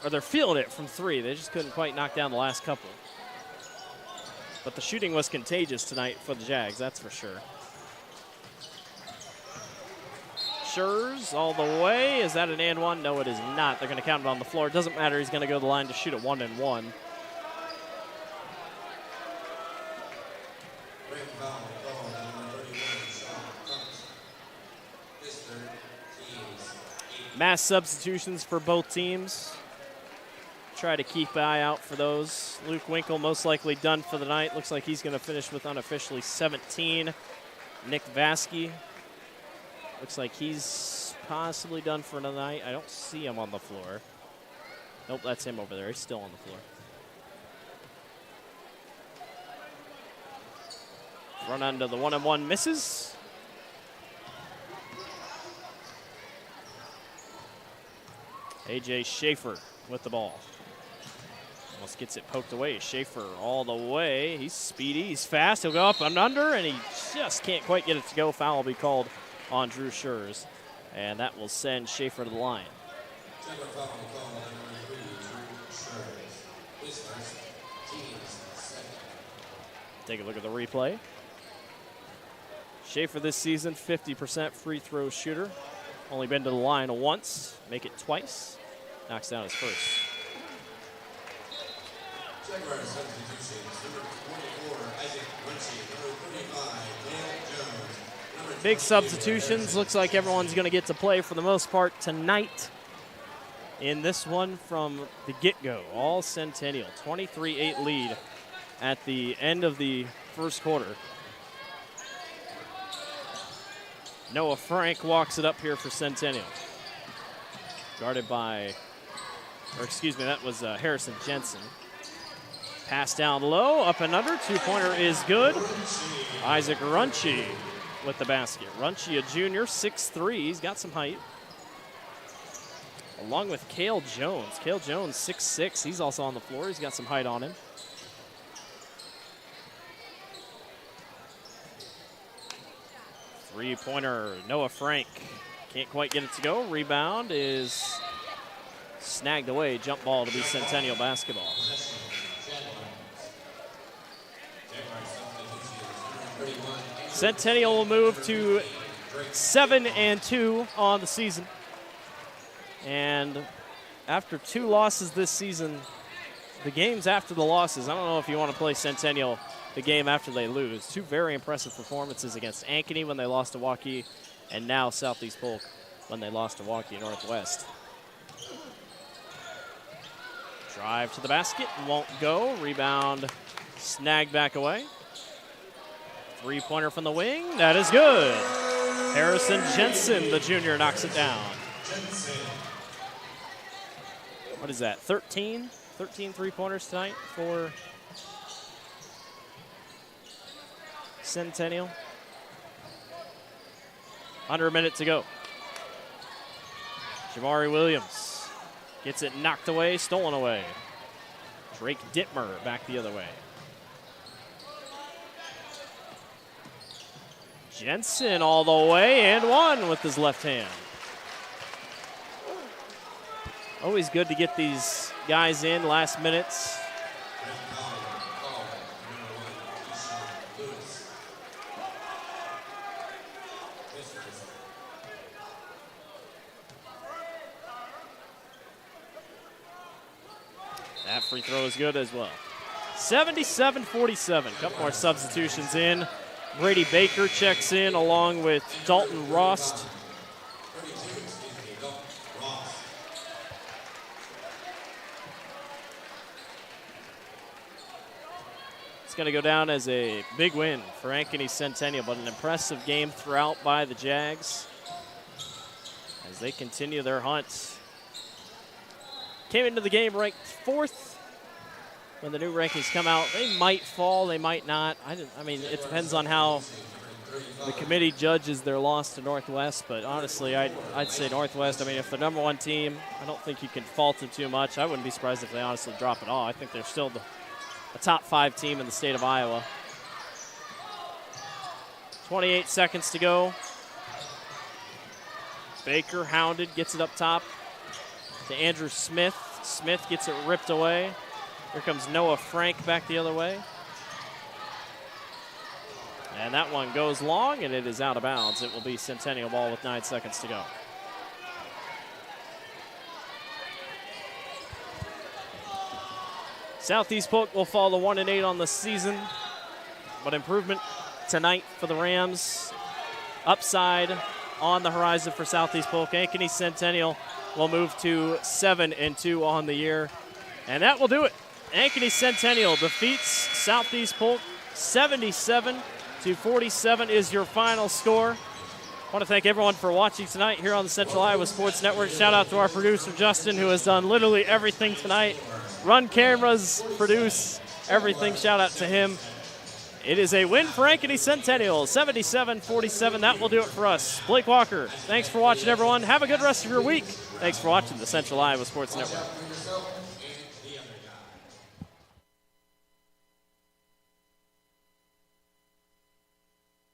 S1: or they're feeling it from three. They just couldn't quite knock down the last couple. But the shooting was contagious tonight for the Jags, that's for sure. Schurz all the way. Is that an and one? No, it is not. They're going to count it on the floor. It doesn't matter. He's going to go to the line to shoot a 1-and-1. Mass substitutions for both teams. Try to keep an eye out for those. Luke Winkle most likely done for the night. Looks like he's going to finish with unofficially 17. Nick Vasky. Looks like he's possibly done for the night. I don't see him on the floor. Nope, that's him over there. He's still on the floor. Run under the 1-and-1 misses. A.J. Schaefer with the ball. Almost gets it poked away. Schaefer all the way. He's speedy. He's fast. He'll go up and under, and he just can't quite get it to go. Foul will be called on Drew Schurz, and that will send Schaefer to the line. Take a look at the replay. Schaefer this season, 50% free throw shooter. Only been to the line once, make it twice. Knocks down his first. Big substitutions. Looks like everyone's going to get to play for the most part tonight in this one from the get-go. All Centennial. 23-8 lead at the end of the first quarter. Noah Frank walks it up here for Centennial. Guarded by, that was Harrison Jensen. Pass down low, up and under. Two-pointer is good. Isaac Runchie with the basket. Runchie, a junior, 6'3". He's got some height. Along with Cale Jones. Cale Jones, 6'6". He's also on the floor. He's got some height on him. Three-pointer, Noah Frank. Can't quite get it to go. Rebound is snagged away. Jump ball to be Centennial basketball. Centennial will move to 7-2 on the season. And after 2 losses this season, the games after the losses, I don't know if you want to play Centennial the game after they lose. 2 very impressive performances against Ankeny when they lost to Waukee, and now Southeast Polk when they lost to Waukee Northwest. Drive to the basket, won't go. Rebound, snagged back away. Three-pointer from the wing, that is good. Harrison Jensen, the junior, knocks it down. What is that, 13? 13 three-pointers tonight for Centennial. Under a minute to go. Jamari Williams gets it knocked away, stolen away. Drake Dittmer back the other way. Jensen all the way and one with his left hand. Always good to get these guys in last minutes. That free throw is good as well. 77-47. Couple more substitutions in. Brady Baker checks in along with Dalton Rost. It's going to go down as a big win for Ankeny Centennial, but an impressive game throughout by the Jags as they continue their hunt. Came into the game ranked 4th. When the new rankings come out, they might fall, they might not. I mean, it depends on how the committee judges their loss to Northwest, but honestly, I'd say Northwest. I mean, if they're number 1 team, I don't think you can fault them too much. I wouldn't be surprised if they honestly drop it all. I think they're still a top 5 team in the state of Iowa. 28 seconds to go. Baker hounded, gets it up top to Andrew Smith. Smith gets it ripped away. Here comes Noah Frank back the other way. And that one goes long, and it is out of bounds. It will be Centennial ball with 9 seconds to go. Southeast Polk will fall to 1-8 on the season, but improvement tonight for the Rams. Upside on the horizon for Southeast Polk. Ankeny Centennial will move to 7-2 on the year, and that will do it. Ankeny Centennial defeats Southeast Polk 77-47 is your final score. I want to thank everyone for watching tonight here on the Central Iowa Sports Network. Shout out to our producer, Justin, who has done literally everything tonight. Run cameras, produce everything. Shout out to him. It is a win for Ankeny Centennial, 77-47. That will do it for us. Blake Walker, thanks for watching, everyone. Have a good rest of your week. Thanks for watching the Central Iowa Sports Network.